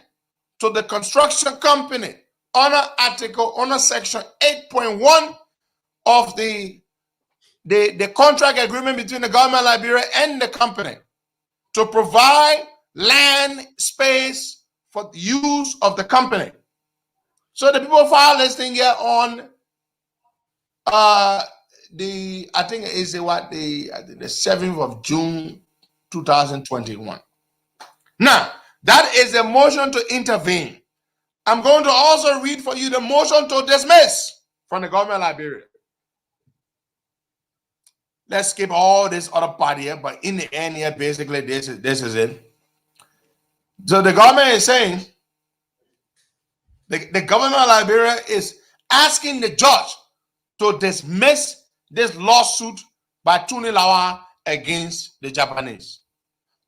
to the construction company under section 8.1 of the contract agreement between the government of Liberia and the company to provide land space for the use of the company. So the people filed this thing here on the 7th of June 2021. Now, that is a motion to intervene. I'm going to also read for you the motion to dismiss from the government of Liberia. Let's skip all this other part here, but in the end here, basically, this is it. So the government is saying, the government of Liberia is asking the judge to dismiss this lawsuit by Tuni Lawa against the Japanese.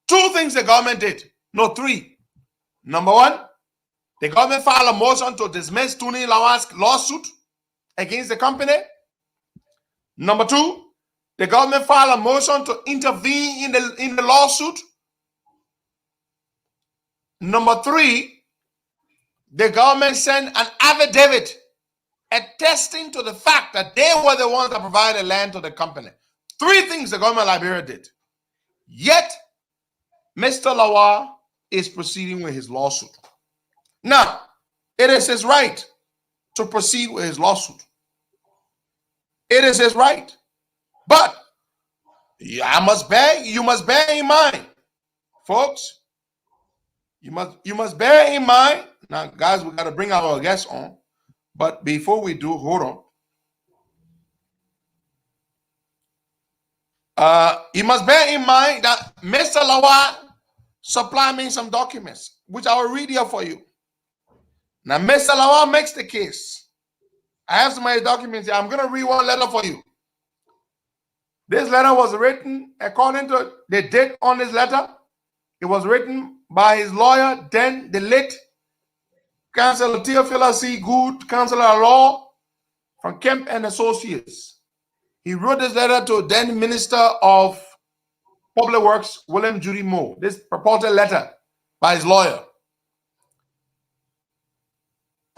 Two things the government did, no, three. Number one, the government filed a motion to dismiss Tuni Lawa's lawsuit against the company. Number two, the government filed a motion to intervene in the lawsuit. Number three, the government sent an affidavit attesting to the fact that they were the ones that provided land to the company. Three things the government of Liberia did. Yet, Mr. Lawa is proceeding with his lawsuit. Now, it is his right to proceed with his lawsuit. It is his right. But you must bear in mind, folks, you must bear in mind. Now, guys, we got to bring our guests on. But before we do, hold on. You must bear in mind that Mr. Lawa supplied me some documents, which I will read here for you. Now, Mr. Lawa makes the case. I have some of my documents here. I'm going to read one letter for you. This letter was written, according to the date on this letter, it was written by his lawyer, then the late Councillor Theophilus C. Good, Councillor of Law from Kemp and Associates. He wrote this letter to then Minister of Public Works, William Judy Moore. This purported letter by his lawyer.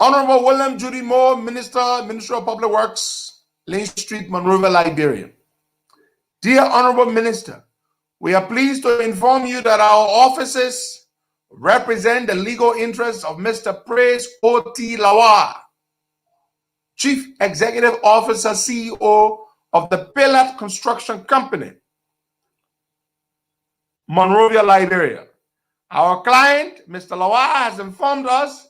Honorable William Judy Moore, Ministry of Public Works, Lane Street, Monrovia, Liberia. Dear Honorable Minister, we are pleased to inform you that our offices represent the legal interests of Mr. Praise O.T. Lawa, Chief Executive Officer, CEO of the Pillar Construction Company, Monrovia, Liberia. Our client, Mr. Lawa, has informed us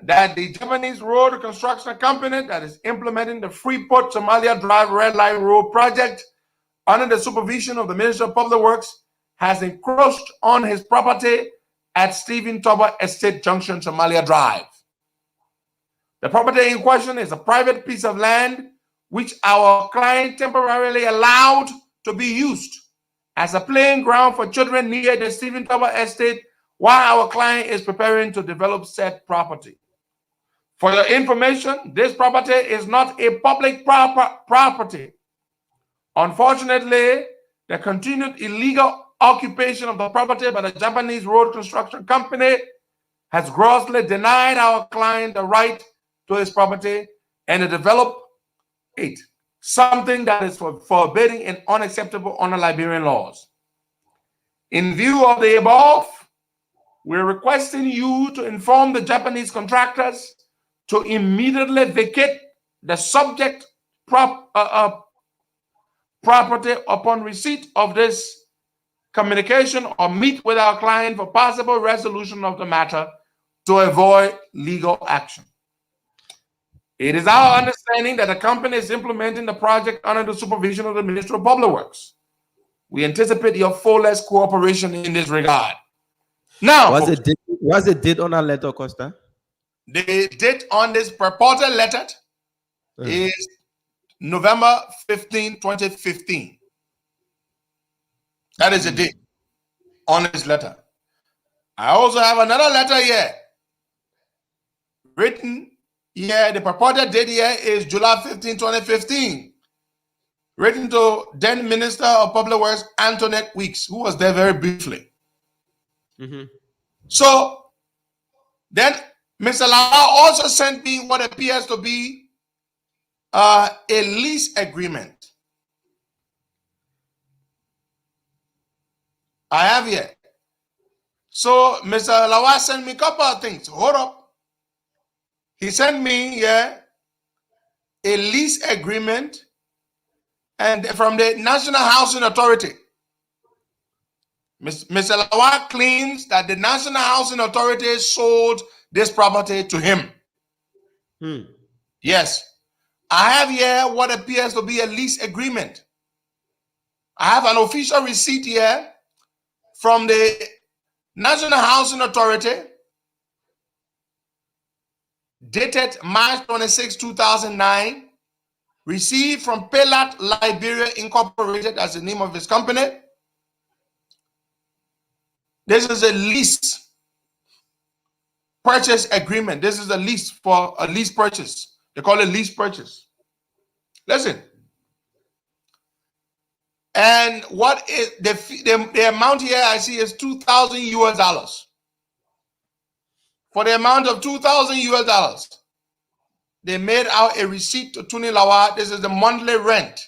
that the Japanese road construction company that is implementing the Freeport Somalia Drive Red Line Road project under the supervision of the Ministry of Public Works has encroached on his property at Stephen Toba Estate Junction, Somalia Drive. The property in question is a private piece of land which our client temporarily allowed to be used as a playing ground for children near the Stephen Toba Estate while our client is preparing to develop said property. For your information, this property is not a public property. Unfortunately, the continued illegal occupation of the property by the Japanese road construction company has grossly denied our client the right to his property and to develop it, something that is forbidding and unacceptable under Liberian laws. In view of the above, we're requesting you to inform the Japanese contractors to immediately vacate the subject property upon receipt of this communication or meet with our client for possible resolution of the matter to avoid legal action. It is our understanding that the company is implementing the project under the supervision of the Ministry of Public Works. We anticipate your fullest cooperation in this regard. Now, what's the date on that letter, Costa? The date on this purported letter is November 15, 2015. That is the date on his letter. I also have another letter here written here. The purported date here is July 15, 2015. Written to then Minister of Public Works, Antoinette Weeks, who was there very briefly. So then Mr. Lawa also sent me what appears to be a lease agreement. I have here. So Mr. Lawa sent me a couple of things. Hold up. He sent me a lease agreement and from the National Housing Authority. Mr. Lawa claims that the National Housing Authority sold this property to him. Yes. I have here what appears to be a lease agreement. I have an official receipt here from the National Housing Authority dated March 26, 2009, received from Pelat Liberia Incorporated, as the name of his company. This is a lease purchase agreement. This is a lease for a lease purchase. They call it lease purchase. Listen. And what is the amount here I see is $2,000 For the amount of $2,000 they made out a receipt to Tony Lawa. This is the monthly rent.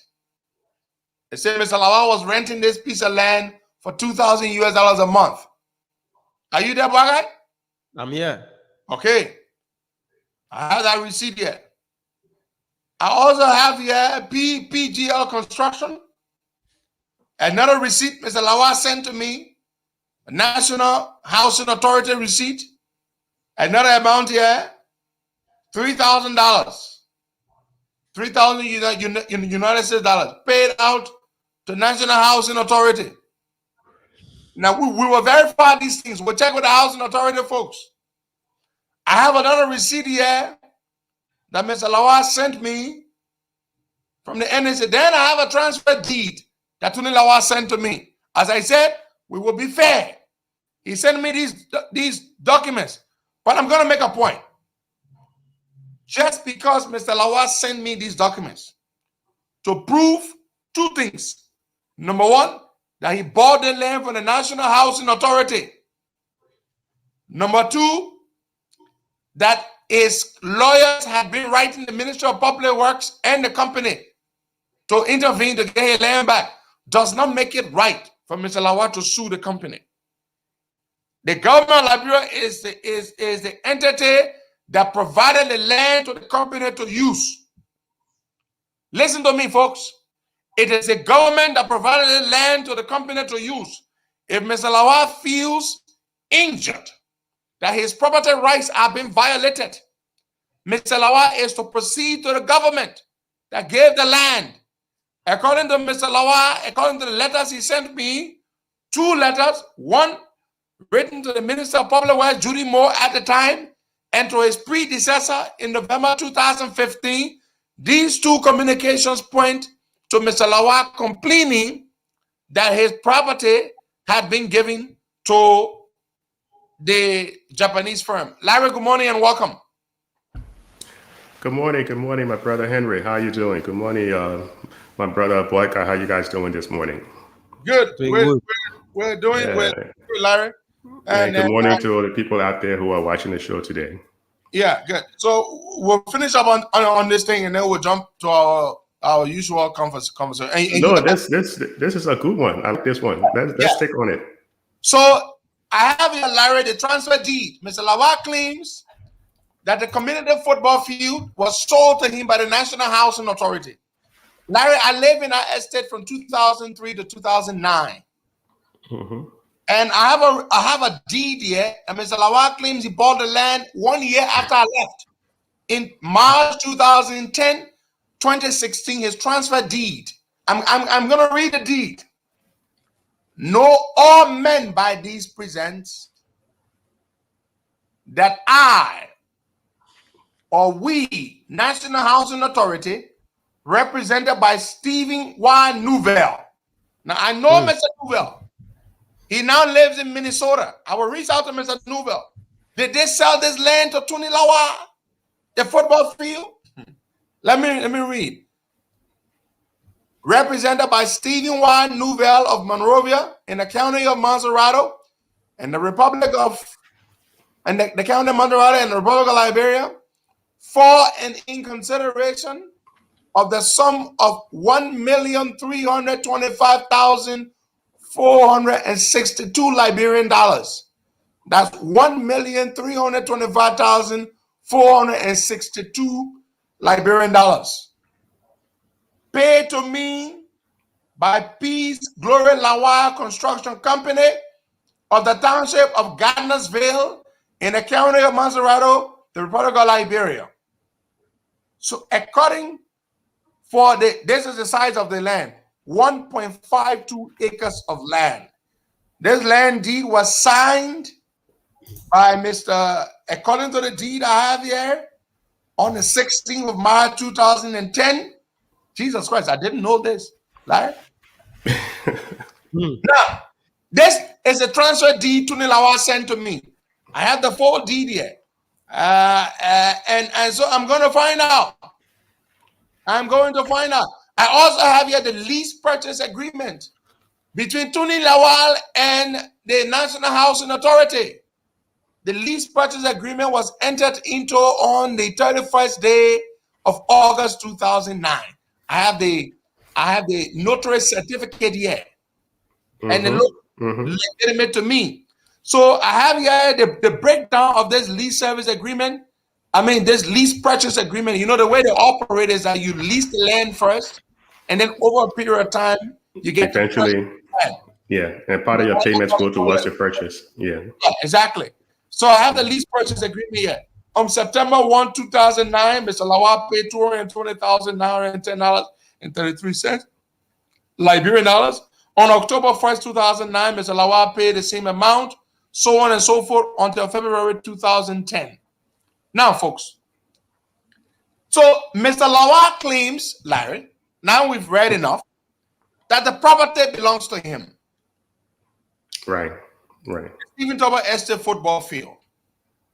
They said Mr. Lawa was renting this piece of land for $2,000 a month. Are you there, Bagay? I'm here. Okay. I have that receipt here. I also have here PGL Construction. Another receipt Mr. Lawa sent to me. A National Housing Authority receipt. Another amount here. $3,000. $3,000 United States dollars paid out to National Housing Authority. Now, we will verify these things. We'll check with the Housing Authority folks. I have another receipt here that Mr. Lawa sent me from the NSA. Then I have a transfer deed that Tony Lawa sent to me. As I said, we will be fair. He sent me these documents. But I'm going to make a point. Just because Mr. Lawa sent me these documents to prove two things. Number one, that he bought the land from the National Housing Authority. Number two, that his lawyers had been writing the Ministry of Public Works and the company to intervene to get his land back, does not make it right for Mr. Lawa to sue the company. The government of Liberia is the entity that provided the land to the company to use. Listen to me, folks. It is the government that provided the land to the company to use. If Mr. Lawa feels injured, that his property rights are being violated, Mr. Lawa is to proceed to the government that gave the land. According to Mr. Lawa, according to the letters he sent me, two letters, one written to the Minister of Public Works, Judy Moore, at the time, and to his predecessor in November 2015. These two communications point to Mr. Lawa complaining that his property had been given to the Japanese firm. Larry, good morning and welcome. Good morning, my brother Henry. How you doing? Good morning, my brother Boyka. How you guys doing this morning? Good. We're doing good, Larry. And good morning to all the people out there who are watching the show today. Yeah, good. So we'll finish up on this thing, and then we'll jump to our usual conversation. No, this is a good one. I like this one. Let's stick on it. So I have here, Larry, the transfer deed. Mr. Lawa claims that the community football field was sold to him by the National Housing Authority. Larry, I live in that estate from 2003 to 2009. Mm-hmm. And I have a deed here, and Mr. Lawa claims he bought the land 1 year after I left. In March 2016, his transfer deed. I'm going to read the deed. Know all men by these presents that I or we, National Housing Authority, represented by Stephen Y. Newville. Now, I know Mr. Newville. He now lives in Minnesota. I will reach out to Mr. Newville. Did they sell this land to Tony Lawa, the football field? Let me read. Represented by Stephen Y. Newville of Monrovia in the county of Montserrat and the Republic of the county of Montserrat and the Republic of Liberia, for and in consideration of the sum of $1,325,462 Liberian dollars. That's $1,325,462 Liberian dollars. Paid to me by Peace Glory Lawa Construction Company of the township of Gardnersville in the county of Montserrat, the Republic of Liberia. So according this is the size of the land, 1.52 acres of land. This land deed was signed by according to the deed I have here, on the 16th of March, 2010. Jesus Christ, I didn't know this. Right? Now, this is a transfer deed Tony Lawa sent to me. I have the full deed here. And so I'm going to find out. I also have here the lease purchase agreement between Tony Lawal and the National Housing Authority. The lease purchase agreement was entered into on the 31st day of August 2009. I have the notary certificate here, and it looks legitimate to me. So I have here the breakdown of this lease service agreement. This lease purchase agreement. You know, the way they operate is that you lease the land first, and then over a period of time, you get eventually. Yeah, and part of your payments go towards the purchase. Yeah, exactly. So I have the lease purchase agreement here. On September 1, 2009, Mr. Lawa paid $220,910.33 Liberian dollars. On October 1st, 2009, Mr. Lawa paid the same amount, so on and so forth, until February 2010. Now, folks, so Mr. Lawa claims, Larry, now we've read enough, that the property belongs to him. Right. Stephen Toba Estate football field.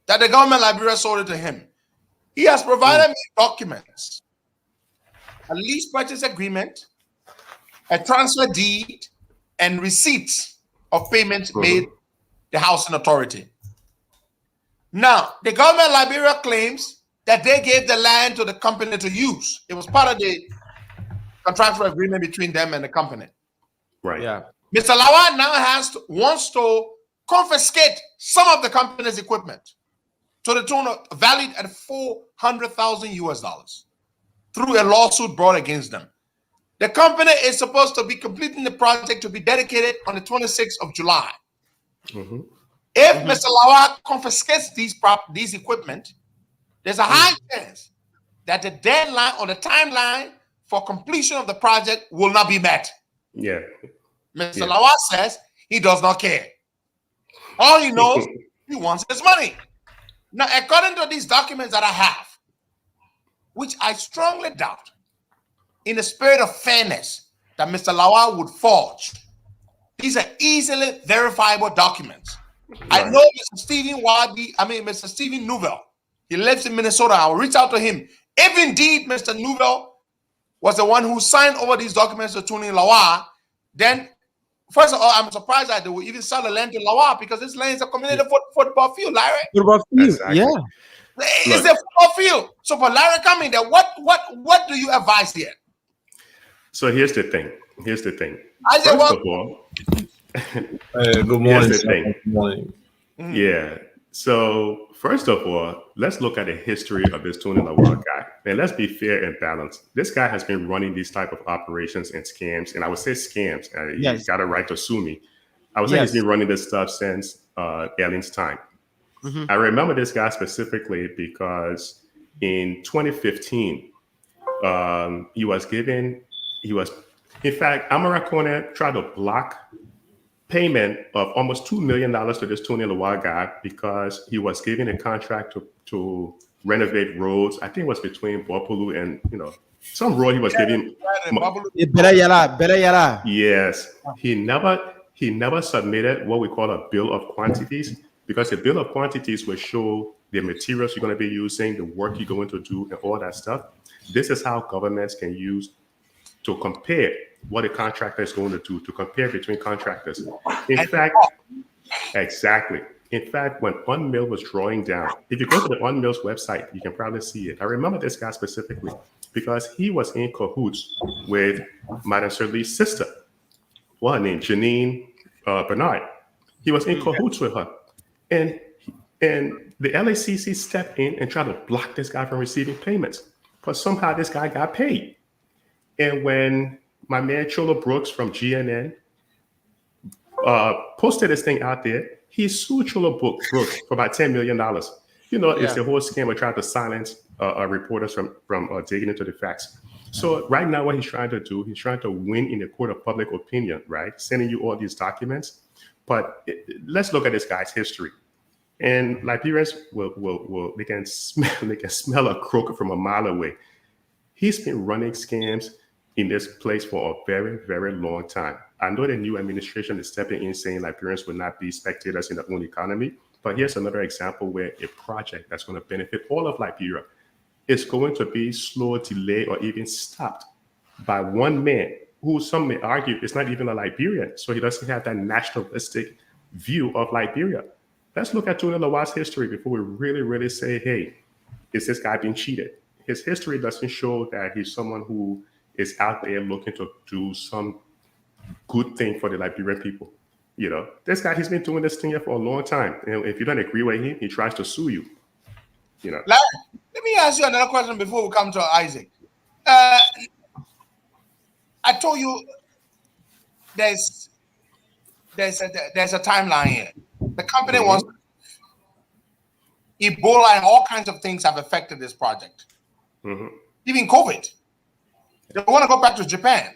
That the government of Liberia sold it to him. He has provided me documents, a lease purchase agreement, a transfer deed, and receipts of payments made the housing authority. Now, the government of Liberia claims that they gave the land to the company to use. It was part of the contractual agreement between them and the company. Right. Yeah. Mr. Lawa now wants to confiscate some of the company's equipment to the tune of valued at $400,000 through a lawsuit brought against them. The company is supposed to be completing the project to be dedicated on the 26th of July. If Mr. Lawa confiscates these equipment, there's a high chance that the deadline or the timeline for completion of the project will not be met. Yeah. Mr. Lawa says he does not care. All he knows, he wants his money. Now, according to these documents that I have, which I strongly doubt, in the spirit of fairness, that Mr. Lawa would forge, these are easily verifiable documents. I know Mr. Mr. Stephen Newville. He lives in Minnesota. I'll reach out to him. If indeed Mr. Newville was the one who signed over these documents to Tony Lawa, then first of all, I'm surprised that they will even sell the land to Lawa, because this land is a community football field, Larry. Football field, Exactly. yeah. It's a football field. So for Larry coming there, what do you advise here? So here's the thing. I said, First of all, Good morning. here's the thing. Good morning. Yeah. So first of all, let's look at the history of this Tony Lawa guy, and let's be fair and balanced. This guy has been running these type of operations and scams, and I would say scams. He's got a right to sue me. I would say he's been running this stuff since Ellen's time. I remember this guy specifically because in 2015, in fact, Amarakone tried to block payment of almost $2 million to this Tony Lawa guy because he was given a contract to renovate roads. I think it was between Bopulu and some role he was giving. Better yara. Yes, he never submitted what we call a bill of quantities, because the bill of quantities will show the materials you're going to be using, the work you're going to do, and all that stuff. This is how governments can use to compare what a contractor is going to do, to compare between contractors. In fact, exactly. In fact, when Unmill was drawing down, if you go to the Unmill's website, you can probably see it. I remember this guy specifically because he was in cahoots with Madame Sirleaf's sister, what her name, Janine Bernard. He was in cahoots with her. And the LACC stepped in and tried to block this guy from receiving payments. But somehow this guy got paid. And when my man Cholo Brooks from GNN posted this thing out there, he sued Cholo Brooks for about $10 million. You know, it's the whole scam of trying to silence reporters from digging into the facts. So right now what he's trying to do, he's trying to win in the court of public opinion, right? Sending you all these documents. But let's look at this guy's history. And Liberians they can smell a crook from a mile away. He's been running scams in this place for a very, very long time. I know the new administration is stepping in saying Liberians will not be spectators in their own economy, but here's another example where a project that's going to benefit all of Liberia is going to be slow, delayed, or even stopped by one man who some may argue is not even a Liberian, so he doesn't have that nationalistic view of Liberia. Let's look at Tony Lawa's history before we really, really say, hey, is this guy being cheated? His history doesn't show that he's someone who is out there looking to do some good thing for the Liberian people. You know, this guy, he's been doing this thing here for a long time. And if you don't agree with him, he tries to sue you. You know. Let me ask you another question before we come to Isaac. I told you there's a timeline here. The company wants Ebola and all kinds of things have affected this project. Even COVID. They want to go back to Japan.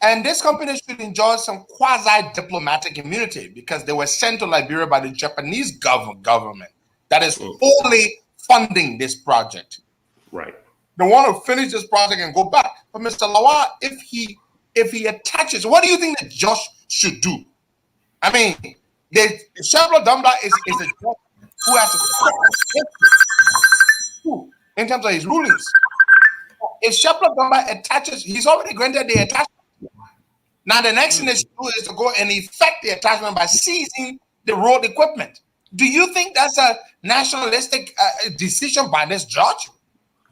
And this company should enjoy some quasi-diplomatic immunity because they were sent to Liberia by the Japanese government that is fully funding this project. Right. They want to finish this project and go back. But Mr. Lawa, if he attaches, what do you think that Josh should do? I mean, the Shabla Dumbla is a judge who has to in terms of his rulings. If Shabla Dumbla attaches, he's already granted the attachment. Now the next thing they should do is to go and effect the attachment by seizing the road equipment. Do you think that's a nationalistic decision by this judge?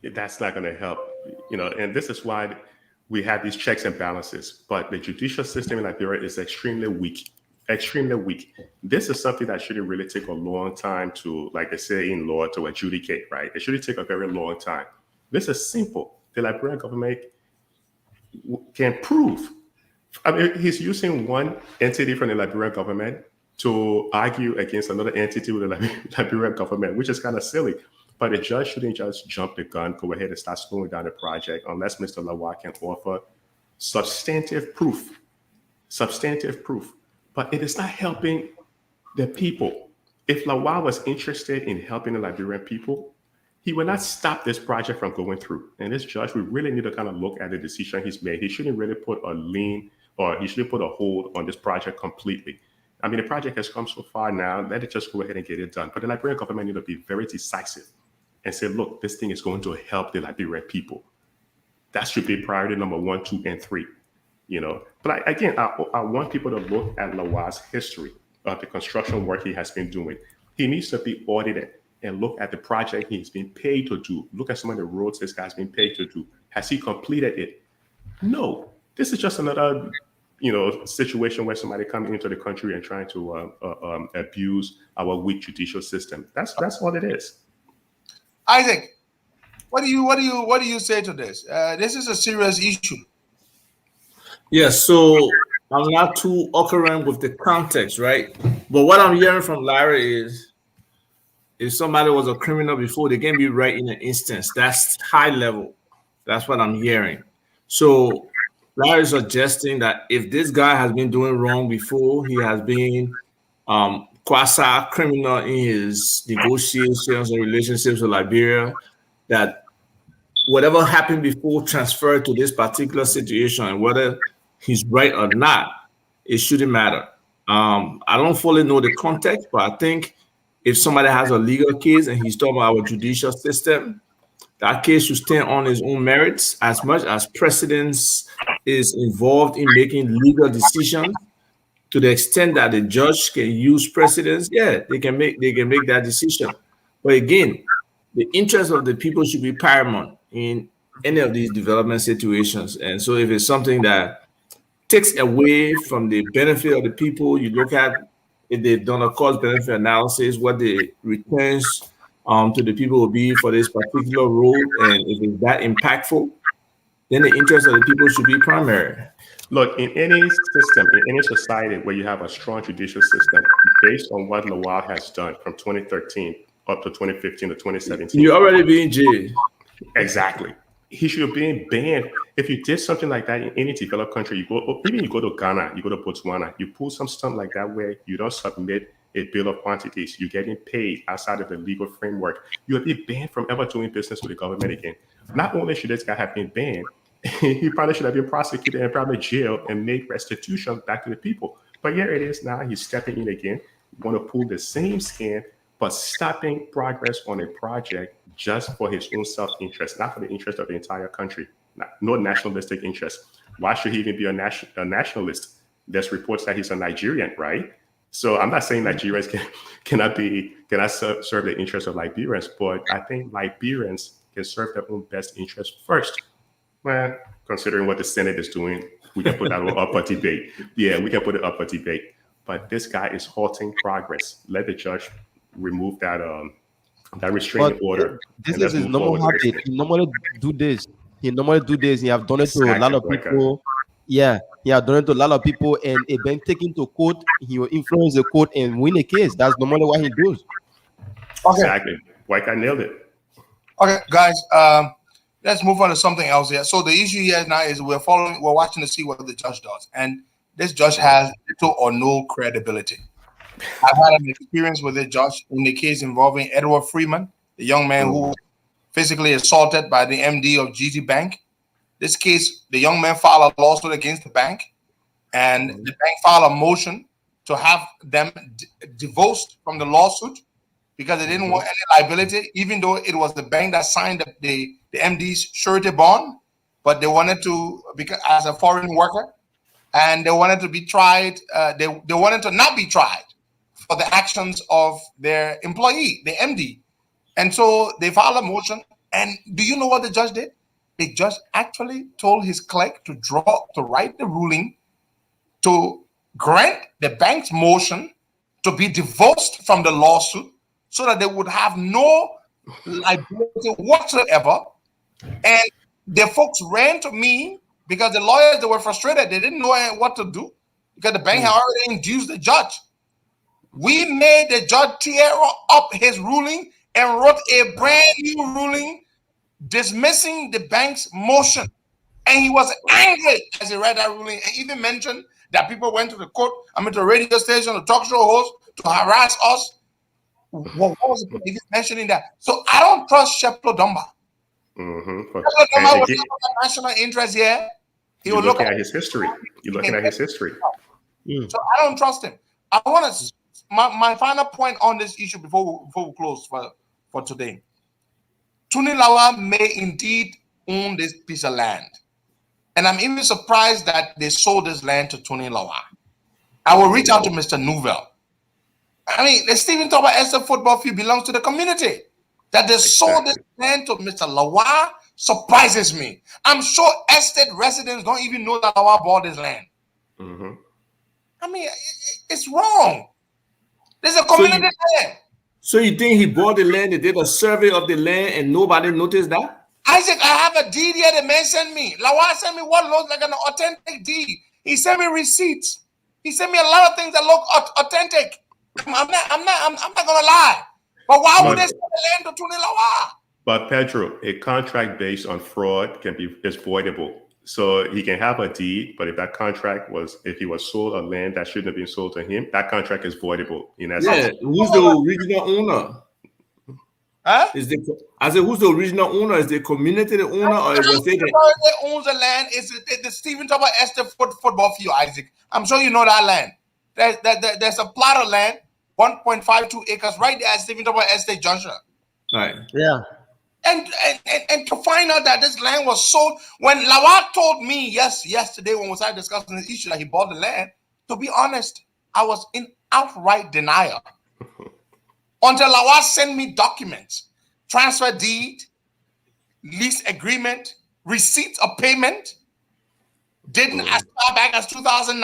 That's not going to help, you know, and this is why we have these checks and balances. But the judicial system in Liberia is extremely weak. Extremely weak. This is something that shouldn't really take a long time to, like they say in law, to adjudicate, right? It shouldn't take a very long time. This is simple. The Liberian government can prove. I mean, he's using one entity from the Liberian government to argue against another entity with the Liberian government, which is kind of silly. But the judge shouldn't just jump the gun, go ahead and start slowing down the project unless Mr. Lawa can offer substantive proof. Substantive proof. But it is not helping the people. If Lawa was interested in helping the Liberian people, he would not stop this project from going through. And this judge, we really need to kind of look at the decision he's made. He shouldn't really put a lien or he shouldn't put a hold on this project completely. I mean, the project has come so far now, let it just go ahead and get it done. But the Liberian government need to be very decisive and say, look, this thing is going to help the Liberian people. That should be priority number 1, 2, and 3. You know, but I want people to look at Lawa's history of the construction work he has been doing. He needs to be audited and look at the project he's been paid to do. Look at some of the roads this guy's been paid to do. Has he completed it? No. This is just another, you know, situation where somebody coming into the country and trying to abuse our weak judicial system. That's all it is. Isaac, what do you say to this? This is a serious issue. Yes, so I'm not too occurrent with the context, right? But what I'm hearing from Larry is if somebody was a criminal before, they can be right in an instance. That's high level. That's what I'm hearing. So Larry is suggesting that if this guy has been doing wrong before, he has been quasi-criminal in his negotiations and relationships with Liberia, that whatever happened before transferred to this particular situation, and whether he's right or not, it shouldn't matter. I don't fully know the context, but I think if somebody has a legal case and he's talking about our judicial system, that case should stand on its own merits. As much as precedence is involved in making legal decisions, to the extent that the judge can use precedence, yeah, they can make that decision. But again, the interest of the people should be paramount in any of these development situations. And so if it's something that takes away from the benefit of the people, you look at if they've done a cost benefit analysis, what the returns to the people will be for this particular role, and if it's that impactful, then the interest of the people should be primary. Look, in any system, in any society where you have a strong judicial system, based on what Lawal has done from 2013 up to 2015 to 2017. You're already being jailed. Exactly. He should have been banned. If you did something like that in any developed country, you go to Ghana, you go to Botswana, you pull some stuff like that where you don't submit a bill of quantities, you're getting paid outside of the legal framework, you'll be banned from ever doing business with the government again. Not only should this guy have been banned, he probably should have been prosecuted and probably jailed and made restitution back to the people. But here it is now, he's stepping in again, want to pull the same scam, but stopping progress on a project just for his own self-interest, not for the interest of the entire country, no nationalistic interest. Why should he even be a nationalist? There's reports that he's a Nigerian, right? So I'm not saying Nigerians cannot serve the interest of Liberians, but I think Liberians can serve their own best interest first. Well, considering what the Senate is doing, we can put that up for debate. Yeah, we can put it up for debate. But this guy is halting progress. Let the judge remove that restraining order. This is his normal habit. He normally do this. He have done it to a lot of people. Yeah, he have done it to a lot of people, and it been taken to court. He will influence the court and win a case. That's normally what he does. Okay. Exactly. White guy nailed it. Okay, guys. Let's move on to something else here. So the issue here now is we're watching to see what the judge does, and this judge has little or no credibility. I've had an experience with this judge in the case involving Edward Freeman, the young man who was physically assaulted by the MD of GT Bank. This case, the young man filed a lawsuit against the bank, and the bank filed a motion to have them divorced from the lawsuit because they didn't want any liability, even though it was the bank that signed the MD's surety bond, but they wanted to, because as a foreign worker, and they wanted to be tried. They wanted to not be tried for the actions of their employee, the MD. And so they filed a motion. And do you know what the judge did? The judge actually told his clerk to write the ruling to grant the bank's motion to be divorced from the lawsuit so that they would have no liability whatsoever. And the folks ran to me because the lawyers, they were frustrated. They didn't know what to do because the bank had already induced the judge. We made the judge tear up his ruling and wrote a brand new ruling dismissing the bank's motion. And he was angry as he read that ruling, and even mentioned that people went to the court, to the radio station, the talk show host to harass us. What was the point? Even mentioning that? So I don't trust Sheplo Dumba. Sheplo Dumba was a national interest here. He will look at his history. You're looking at his history. So I don't trust him. I want to my final point on this issue before we close for today. Tony Lawa may indeed own this piece of land. And I'm even surprised that they sold this land to Tony Lawa. I will reach out to Mr. Nouvel. I mean, the Stephen Toba Esther football field belongs to the community. That they sold this land to Mr. Lawa surprises me. I'm sure estate residents don't even know that Lawa bought this land. I mean, it's wrong. There's a community land. So you think he bought the land, they did a survey of the land, and nobody noticed that? Isaac, I have a deed here the man sent me. Lawa sent me what looks like an authentic deed. He sent me receipts. He sent me a lot of things that look authentic. I'm not gonna lie. But why would they sell the land to Tony Lawa? But Pedro, a contract based on fraud is voidable. So he can have a deed, but if that contract if he was sold a land that shouldn't have been sold to him, that contract is voidable. In essence. Yeah, who's the original owner? Huh? I said, who's the original owner? Is the community the owner, or is the state? That owns the land is the Stephen Tupper Estate football field, Isaac. I'm sure you know that land. There's a plot of land, 1.52 acres, right there at Stephen Tupper Estate Junction. Right. Yeah. And to find out that this land was sold, when Lawal told me yesterday when we started discussing this issue that he bought the land, to be honest, I was in outright denial until Lawal sent me documents, transfer deed, lease agreement, receipt of payment, didn't as far back as 2009.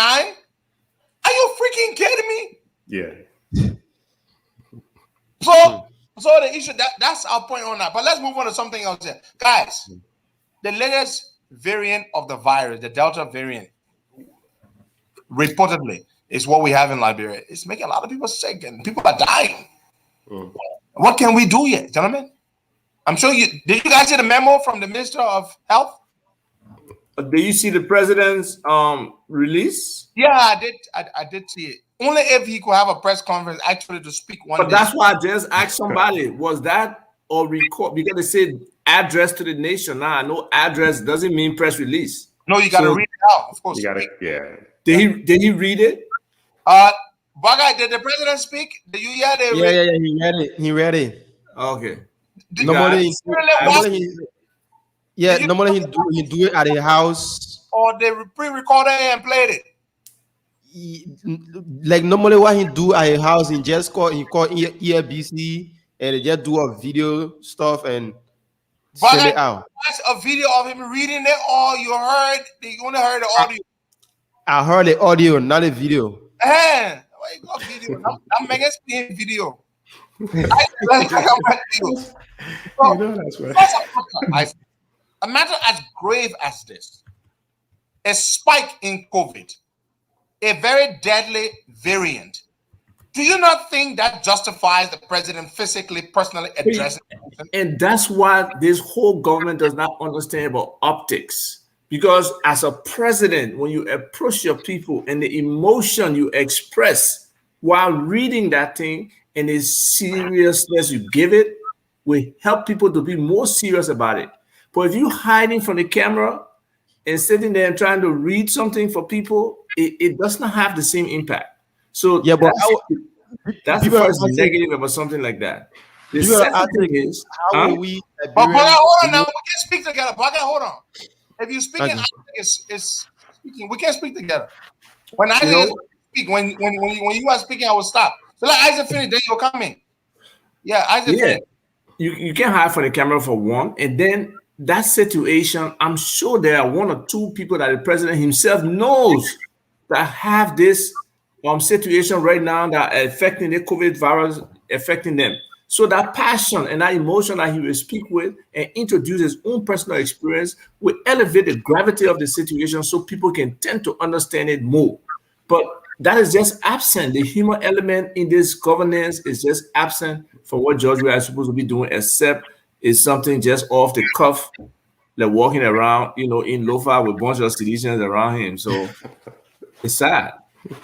Are you freaking kidding me? Yeah. So the issue that's our point on that. But let's move on to something else here, guys. The latest variant of the virus, the Delta variant, reportedly is what we have in Liberia. It's making a lot of people sick and people are dying. What can we do yet, gentlemen? I'm sure did you guys see the memo from the Minister of Health? Did you see the president's release? Yeah, I did. I did see it. Only if he could have a press conference actually to speak one But day. that's why I just asked somebody, was that or record? Because they said address to the nation. Now I know address doesn't mean press release. No, you got to read it out, of course. You gotta, yeah. Did he read it? Bagay, did the president speak? Did you hear the Yeah. He read it. Okay. Normally he do it at a house. Or they pre-recorded it and played it. Like normally what he do at a house, he call ELBC and they just do a video stuff and send it out. Watch a video of him reading it, or you only heard the audio. I heard the audio, not the video. Why you got video? I'm making speaking video. A matter as grave as this, a spike in COVID, a very deadly variant. Do you not think that justifies the president physically, personally addressing it? And that's why this whole government does not understand about optics. Because as a president, when you approach your people and the emotion you express while reading that thing and the seriousness you give it will help people to be more serious about it. But if you're hiding from the camera and sitting there and trying to read something for people, it does not have the same impact. So yeah, but that's the first negative about something like that. The second thing is, how will we? But hold on now, we can speak together. But hold on. If you speak, okay. It's speaking. We can't speak together. When I speak, when you are speaking, I will stop. So let Isaac finish, then you'll come in. Yeah, Isaac finish. You can't hide from the camera for one, and then that situation, I'm sure there are one or two people that the president himself knows that have this situation right now that are affecting the COVID virus, affecting them. So that passion and that emotion that he will speak with and introduce his own personal experience will elevate the gravity of the situation so people can tend to understand it more. But that is just absent. The human element in this governance is just absent from what George we are supposed to be doing, except it's something just off the cuff, like walking around, in Lofa with a bunch of citizens around him. So it's sad.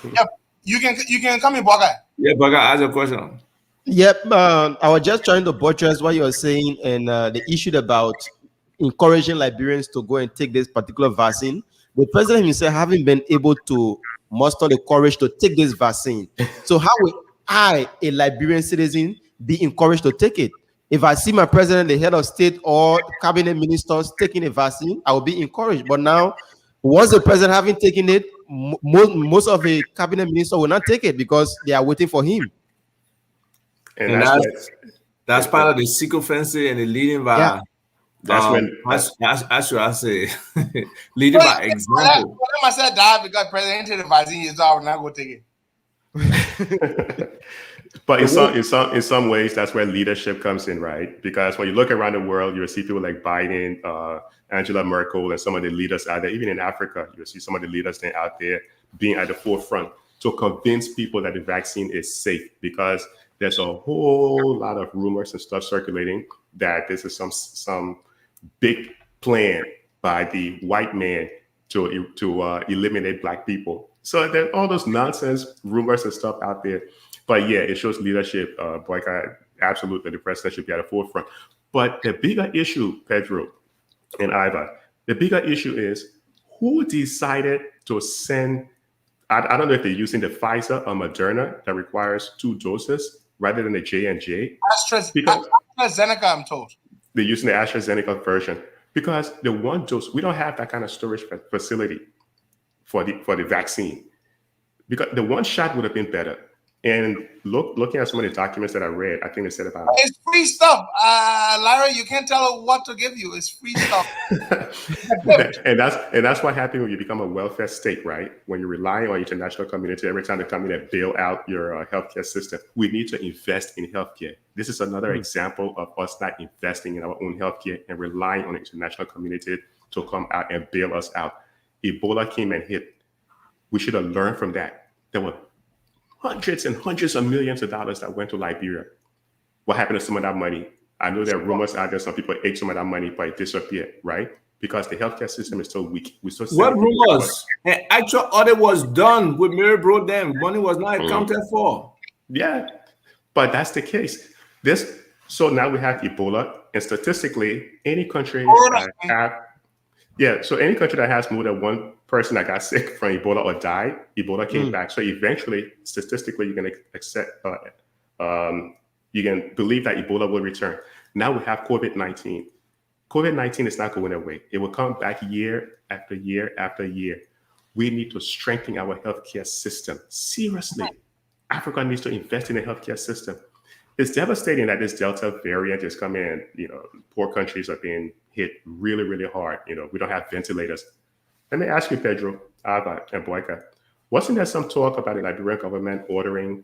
Yeah, you can come in, Baga. Yeah, Baga, ask a question. Yep, I was just trying to buttress what you were saying and the issue about encouraging Liberians to go and take this particular vaccine. The president himself haven't been able to muster the courage to take this vaccine. So how will I, a Liberian citizen, be encouraged to take it? If I see my president, the head of state, or cabinet ministers taking a vaccine, I will be encouraged. But now, once the president having taken it, most of the cabinet ministers will not take it because they are waiting for him. And that's part of the sycophancy and the leading by. Yeah. That's what I say. Leading by example. I said die because president the vaccine is out, not going to take it. But in some ways, that's where leadership comes in, right? Because when you look around the world, you'll see people like Biden, Angela Merkel, and some of the leaders out there. Even in Africa, you'll see some of the leaders out there being at the forefront to convince people that the vaccine is safe, because there's a whole lot of rumors and stuff circulating that this is some big plan by the white man to eliminate Black people. So there's all those nonsense rumors and stuff out there. But yeah, it shows leadership, Boycott, absolutely, the president should be at the forefront. But the bigger issue, Pedro and Iva, the bigger issue is who decided to send. I don't know if they're using the Pfizer or Moderna that requires 2 doses rather than the J&J. Because AstraZeneca, I'm told. they're using the AstraZeneca version. Because the 1 dose, we don't have that kind of storage facility for the vaccine. Because the 1 shot would have been better. And looking at some of the documents that I read, I think they said about it's free stuff. Lyra, you can't tell her what to give you. It's free stuff. and that's what happens when you become a welfare state, right? When you rely on international community every time they come in and bail out your healthcare system. We need to invest in healthcare. This is another example of us not investing in our own healthcare and relying on the international community to come out and bail us out. Ebola came and hit. We should have learned from that. There were hundreds and hundreds of millions of dollars that went to Liberia. What happened to some of that money? I know there are rumors out there. Some people ate some of that money, but it disappeared, right? Because the healthcare system is so weak. We still what rumors? An actual audit was done with Mirabro. Then money was not accounted for. Yeah, but that's the case. So now we have Ebola, and statistically, any country so any country that has more than 1 person that got sick from Ebola or died, Ebola came back. So eventually, statistically, you can you can believe that Ebola will return. Now we have COVID-19. COVID-19 is not going away. It will come back year after year after year. We need to strengthen our healthcare system. Seriously, Africa needs to invest in the healthcare system. It's devastating that this Delta variant is coming in. Poor countries are being hit really, really hard. We don't have ventilators. Let me ask you, Pedro, Ava, and Boyka, wasn't there some talk about the Liberian government ordering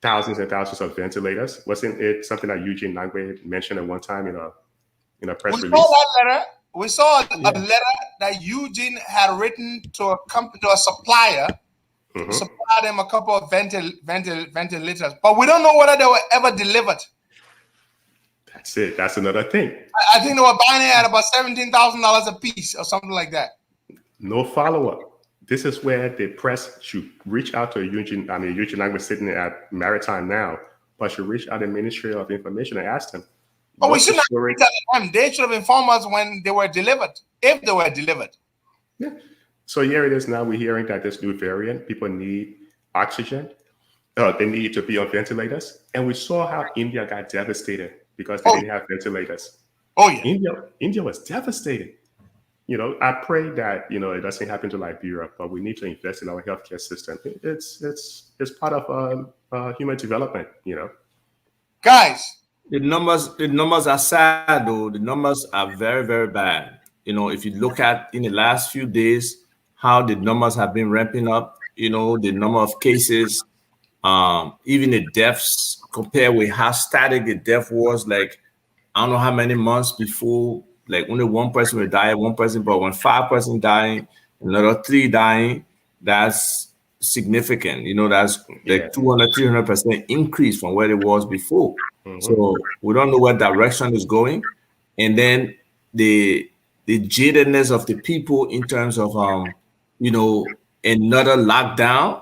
thousands and thousands of ventilators? Wasn't it something that Eugene Nangwe mentioned at one time in a press release? Saw that letter. We saw a letter that Eugene had written to a company, to a supplier, supply them a couple of ventilators, but we don't know whether they were ever delivered. That's it. That's another thing. I think they were buying it at about $17,000 a piece or something like that. No follow-up. This is where the press should reach out to Eugene. Eugene Lang was sitting at Maritime now, but should reach out to the Ministry of Information and ask them. But we should not tell them. They should have informed us when they were delivered, if they were delivered. Yeah. So here it is now. We're hearing that this new variant, people need oxygen. They need to be on ventilators. And we saw how India got devastated because they didn't have ventilators. Oh, yeah. India was devastated. I pray that, it doesn't happen to Liberia, but we need to invest in our healthcare system. It's part of human development, Guys. The numbers are sad, though. The numbers are very, very bad. If you look at in the last few days, how the numbers have been ramping up, the number of cases, even the deaths, compared with how static the death was, like, I don't know how many months before, like only 1 person will die, 1 person, but when 5 person dying, another 3 dying, that's significant. That's like 200-300% increase from where it was before. So we don't know what direction is going. And then the jadedness of the people in terms of another lockdown,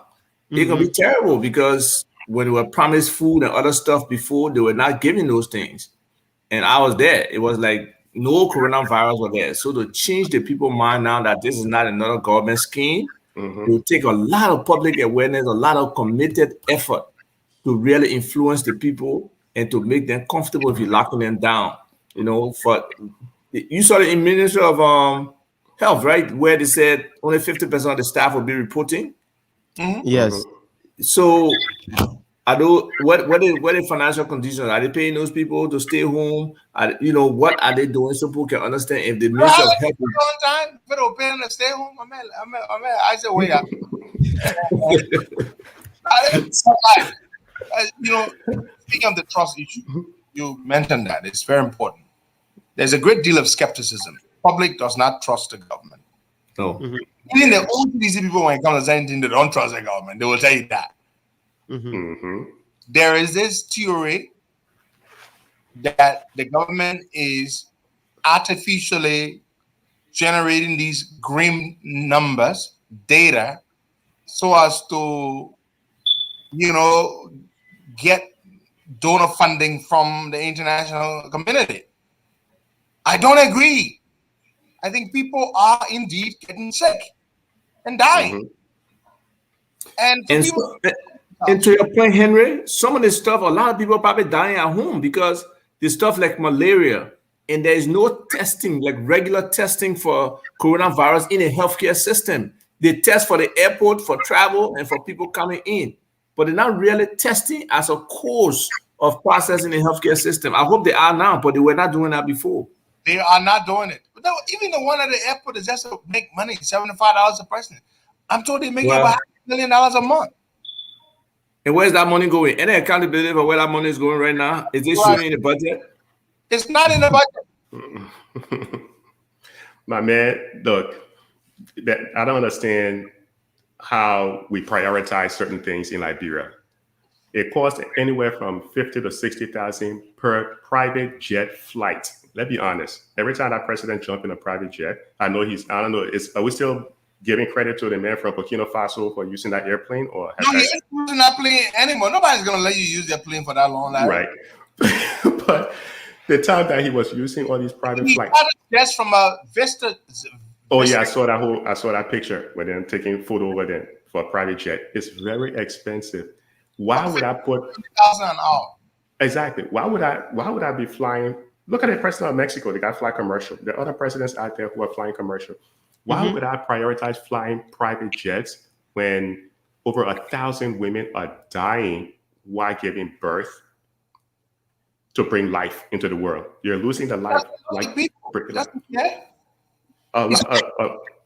it can be terrible, because when they were promised food and other stuff before, they were not giving those things. And I was there. It was like no coronavirus was there. So to change the people's mind now that this is not another government scheme, it will take a lot of public awareness, a lot of committed effort to really influence the people and to make them comfortable if you're locking them down. You saw the Ministry of Health, right, where they said only 50% of the staff will be reporting. Yes. So, what are the financial conditions? Are they paying those people to stay home? What are they doing so people can understand if the Ministry of Health time for the paying to stay home? I said, wait up. Speaking of the trust issue, you mentioned that it's very important. There's a great deal of skepticism. Public does not trust the government. No. Even the OCDC people, when it comes to anything, they don't trust the government. They will tell you that. There is this theory that the government is artificially generating these grim numbers, data, so as to, get donor funding from the international community. I don't agree. I think people are indeed getting sick and dying. And for people, and to your point, Henry, some of this stuff, a lot of people are probably dying at home because the stuff like malaria, and there is no testing, like regular testing for coronavirus in a healthcare system. They test for the airport, for travel, and for people coming in, but they're not really testing as a cause of process in the healthcare system. I hope they are now, but they were not doing that before. They are not doing it. But no, even the one at the airport is just to make money, $75 a person. I'm told they make about $500 million a month. And where's that money going? Any accountability for where that money is going right now? Is it showing in the budget? It's not in the budget. My man, look, I don't understand how we prioritize certain things in Liberia. It costs anywhere from 50 to 60,000 per private jet flight. Let's be honest. Every time that president jumps in a private jet, I don't know. Are we still giving credit to the man from Burkina Faso for using that airplane? Or no, he ain't using that plane anymore. Nobody's gonna let you use that plane for that long. Right. But the time that he was using all these private flights. That's from a Vista. Oh yeah, I saw that picture where they're taking photo over there for a private jet. It's very expensive. Why would I put $50,000 an hour? Exactly. Why would I be flying? Look at the president of Mexico. They got fly commercial. There are other presidents out there who are flying commercial. Why would I prioritize flying private jets when over 1,000 women are dying while giving birth to bring life into the world? You're losing the life.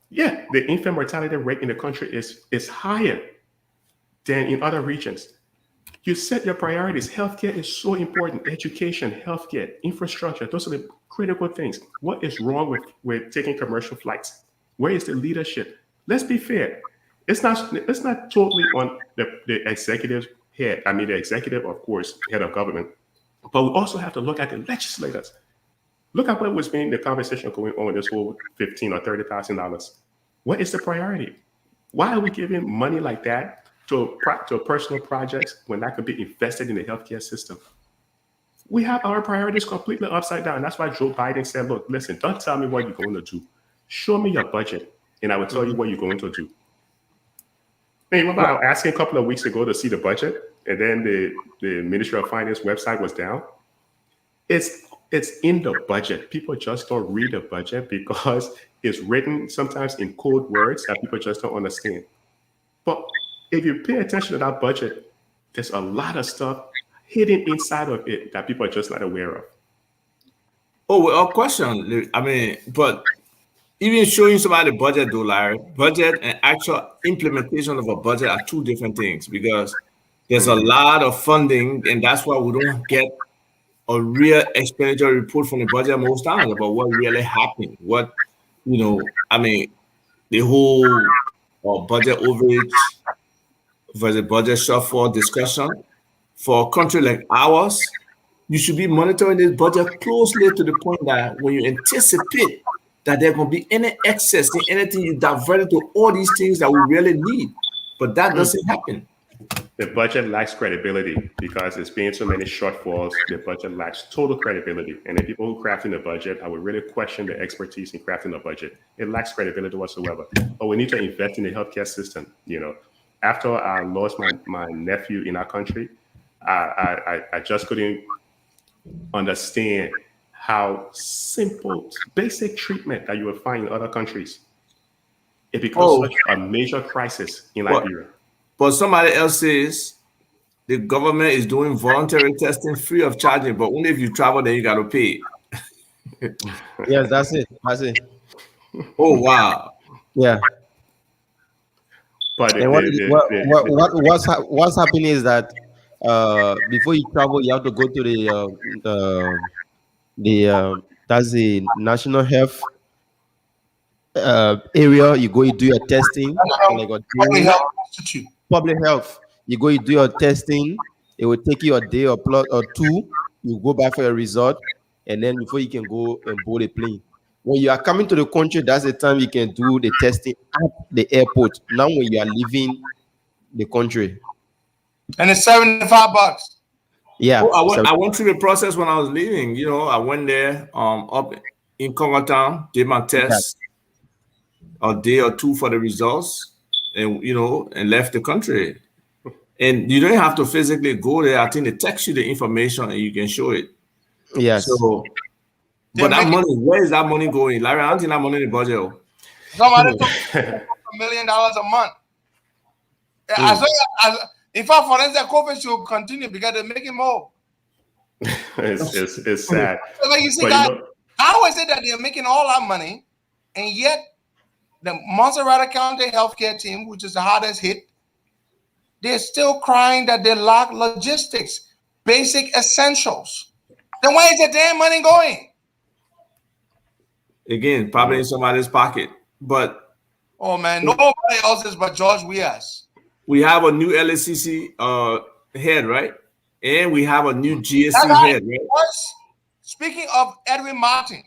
Yeah, the infant mortality rate in the country is higher than in other regions. You set your priorities. Healthcare is so important. Education, healthcare, infrastructure, those are the critical things. What is wrong with taking commercial flights? Where is the leadership? Let's be fair. It's not totally on the executive head. I mean, the executive, of course, head of government. But we also have to look at the legislators. Look at what was being the conversation going on with this whole $15,000 or $30,000. What is the priority? Why are we giving money like that to personal projects when that could be invested in the healthcare system? We have our priorities completely upside down. That's why Joe Biden said, look, listen, don't tell me what you're going to do. Show me your budget, and I will tell you what you're going to do. Hey, remember I was asking a couple of weeks ago to see the budget, and then the Ministry of Finance website was down. It's in the budget. People just don't read the budget because it's written sometimes in code words that people just don't understand. But if you pay attention to that budget, there's a lot of stuff hidden inside of it that people are just not aware of. Oh, well, a question. I mean, but even showing somebody the budget, though, Larry, budget and actual implementation of a budget are two different things, because there's a lot of funding, and that's why we don't get a real expenditure report from the budget most times about what really happened. What, I mean, the whole budget overage versus budget shortfall discussion. For a country like ours, you should be monitoring this budget closely to the point that when you anticipate that there will be any excess in anything, you divert it to all these things that we really need. But that doesn't happen. The budget lacks credibility because there's been so many shortfalls. The budget lacks total credibility. And the people who crafting the budget, I would really question the expertise in crafting the budget. It lacks credibility whatsoever. But we need to invest in the healthcare system. After I lost my nephew in our country, I just couldn't understand how simple, basic treatment that you would find in other countries. It becomes such a major crisis in Liberia. But somebody else says the government is doing voluntary testing free of charge, but only if you travel, then you got to pay. Yes, that's it. Oh, wow. Yeah. But what's happening is that before you travel, you have to go to that's the national health area. You go, you do your testing. Public health. You go, you do your testing. It will take you a day or two. You go back for your result, and then before you can go and board a plane. When you are coming to the country, that's the time you can do the testing at the airport. Now, when you are leaving the country, and it's $75. Yeah. I went through the process when I was leaving. You know, I went there up in Congo Town, did my test a day or two for the results, and and left the country. And you don't have to physically go there. I think they text you the information and you can show it. Yes. So, but that money, where is that money going? Larry, I don't think that money in the budget. Somebody took $1 million a month. In fact, for instance, COVID should continue because they're making more. It's sad. So like you see, guys, I always say that they're making all our money, and yet the Montserrat County healthcare team, which is the hardest hit, they're still crying that they lack logistics, basic essentials. Then where is the damn money going? Again, probably in somebody's pocket. But oh man, nobody else's but George Weahs. We have a new LACC head, right? And we have a new GSC head, right? Speaking of Edwin Martin,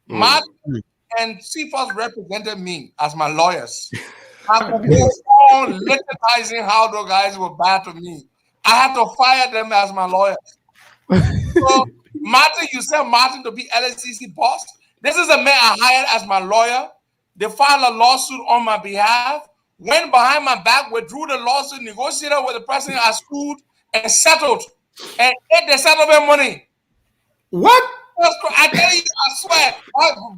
Martin and CFOS represented me as my lawyers. I could go on legitimizing how those guys were bad to me. I had to fire them as my lawyers. So, Martin, you sent Martin to be LACC boss. This is a man I hired as my lawyer. They filed a lawsuit on my behalf, went behind my back, withdrew the lawsuit, negotiated with the person I sued, and settled, and ate the settlement money. What? I tell you, I swear,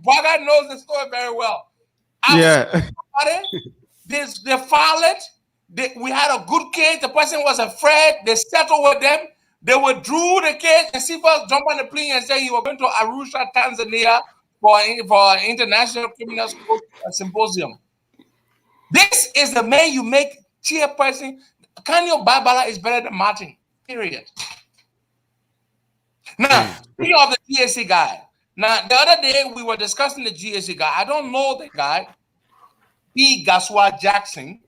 Baga knows the story very well. They filed it. We had a good case. The person was afraid. They settled with them. They withdrew the case, and CFOS jumped on the plane and said he was going to Arusha, Tanzania for International Criminal Court Symposium. This is the man you make chairperson. Kanyo Babala is better than Martin, period. Now, speaking of the GSC guy, now the other day we were discussing the GSC guy. I don't know the guy, P. Gaswa Jackson,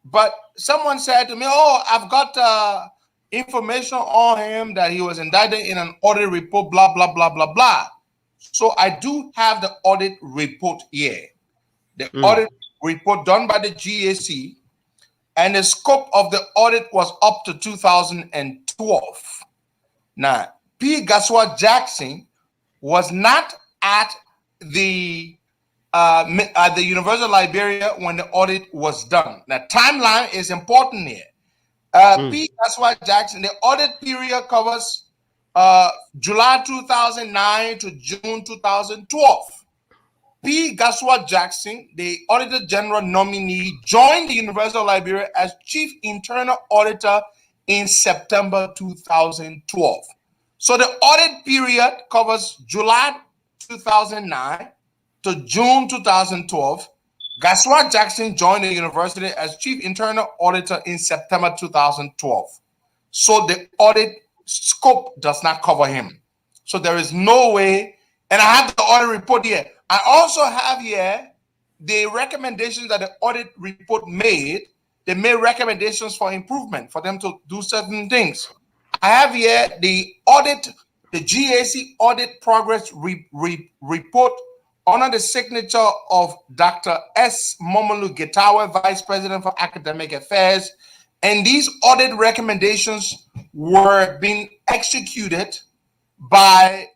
but someone said to me, oh, I've got information on him that he was indicted in an audit report, blah, blah, blah, blah, blah. So I do have the audit report here. The audit report done by the GAC, and the scope of the audit was up to 2012. Now, P. Gaswa Jackson was not at the University of Liberia when the audit was done. Now, timeline is important here. P. Gaswa Jackson, the audit period covers July 2009 to June 2012. P. Gaswa Jackson, the Auditor General nominee, joined the University of Liberia as Chief Internal Auditor in September 2012. So the audit period covers July 2009 to June 2012. Gaswa Jackson joined the university as Chief Internal Auditor in September 2012. So the audit scope does not cover him. So there is no way, and I have the audit report here. I also have here the recommendations that the audit report made. They made recommendations for improvement, for them to do certain things. I have here the audit, the GAC audit progress report under the signature of Dr. S. Momolu Getawe, Vice President for Academic Affairs. And these audit recommendations were being executed by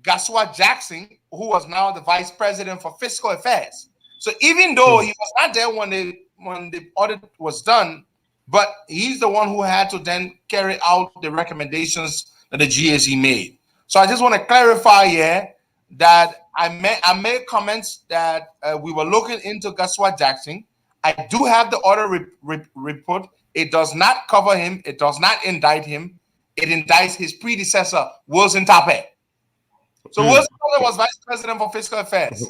Gaswa Jackson, who was now the Vice President for Fiscal Affairs. So even though he was not there when the audit was done, but he's the one who had to then carry out the recommendations that the GAC made. So I just want to clarify here that I made comments that we were looking into Gaswa Jackson. I do have the audit report. It does not cover him. It does not indict him. It indicts his predecessor, Wilson Tape. So Wilson Tape was Vice President for Fiscal Affairs.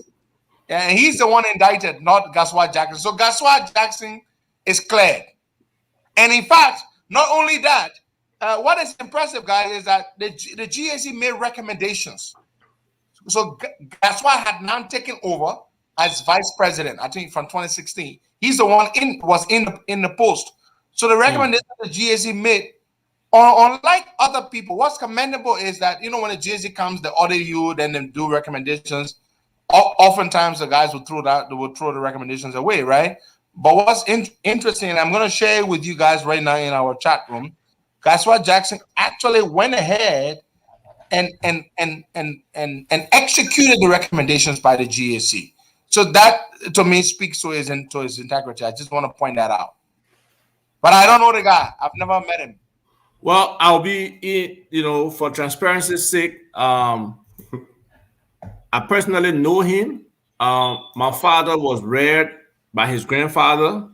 And he's the one indicted, not Gaswa Jackson. So Gaswa Jackson is cleared. And in fact, not only that, what is impressive, guys, is that the GAC made recommendations. So Gaswa had now taken over as Vice President, I think from 2016. He's the one was in the post. So the recommendation the GAC made, unlike other people, what's commendable is that, when the GAC comes, they audit you, then they do recommendations. Oftentimes the guys will throw the recommendations away, right? But what's interesting, and I'm going to share it with you guys right now in our chat room. Joshua Jackson actually went ahead and executed the recommendations by the GAC. So that to me speaks to his integrity. I just want to point that out. But I don't know the guy. I've never met him. Well, I'll be for transparency's sake. I personally know him. My father was reared by his grandfather.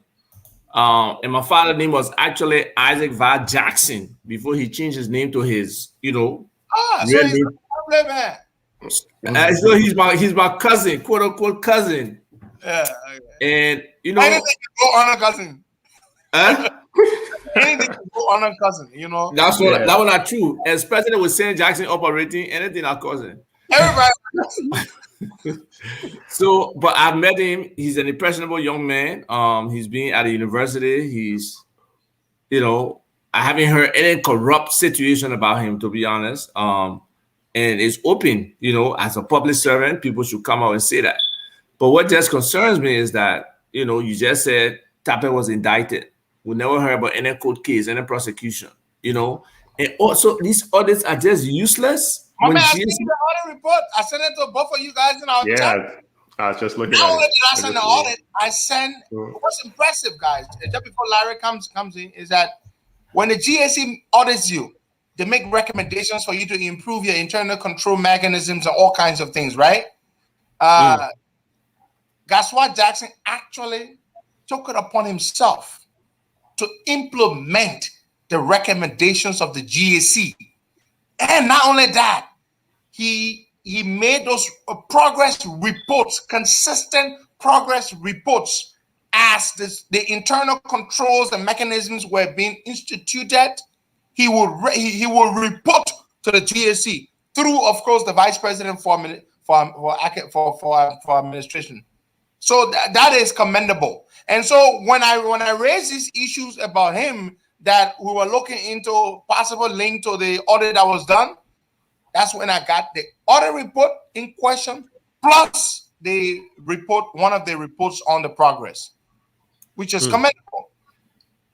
And my father's name was actually Isaac Va Jackson before he changed his name to his, so he's a man. So he's my cousin, quote unquote cousin. Yeah. And anything can go on a cousin. Huh? Anything can go on a cousin. That's what that was not true. Especially with Saint Jackson operating, anything our cousin. Everybody. So, but I've met him. He's an impressionable young man. He's been at a university. He's, I haven't heard any corrupt situation about him, to be honest. And it's open, as a public servant, people should come out and say that. But what just concerns me is that, you just said Tappe was indicted. We never heard about any court case, any prosecution, And also, these audits are just useless. I sent the audit report. I sent it to both of you guys in our chat. I was just looking at it. Not only did I send the audit, what's impressive, guys, just before Larry comes in, is that when the GAC audits you, they make recommendations for you to improve your internal control mechanisms and all kinds of things, right? Joshua Jackson actually took it upon himself to implement the recommendations of the GAC. And not only that, he made those progress reports, consistent progress reports, as the internal controls and mechanisms were being instituted. He will report to the GAC through, of course, the vice president for administration. So that is commendable. And so when I raised these issues about him, that we were looking into possible link to the audit that was done, that's when I got the audit report in question, plus the report, one of the reports on the progress, which is commendable.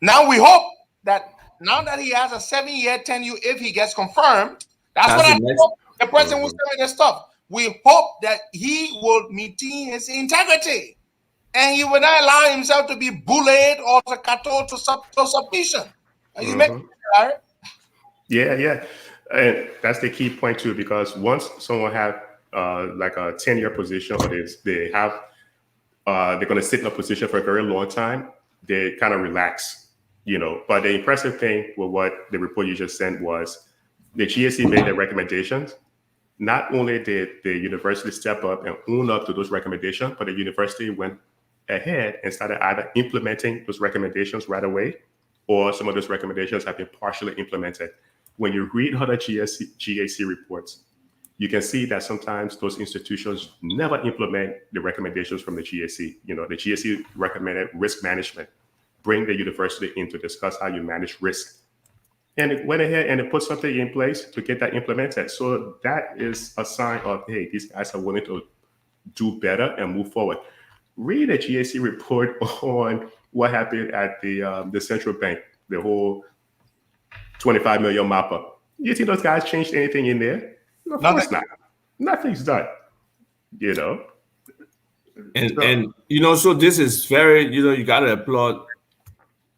Now we hope that now that he has a 7-year tenure, if he gets confirmed, that's what I hope the president will say this stuff. We hope that he will maintain his integrity and he will not allow himself to be bullied or to cattle to submission. You make it, Larry? Yeah. And that's the key point too, because once someone have like a 10-year position, or they're going to sit in a position for a very long time, they kind of relax, But the impressive thing with what the report you just sent was the GAC made their recommendations. Not only did the university step up and own up to those recommendations, but the university went ahead and started either implementing those recommendations right away, or some of those recommendations have been partially implemented. When you read other GAC reports, you can see that sometimes those institutions never implement the recommendations from the GAC. The GAC recommended risk management, bring the university in to discuss how you manage risk. And it went ahead and it put something in place to get that implemented. So that is a sign of, hey, these guys are willing to do better and move forward. Read a GAC report on what happened at the central bank, the whole 25 million mapper. You think those guys changed anything in there? Of course not. Nothing's done. And so this is very, you got to applaud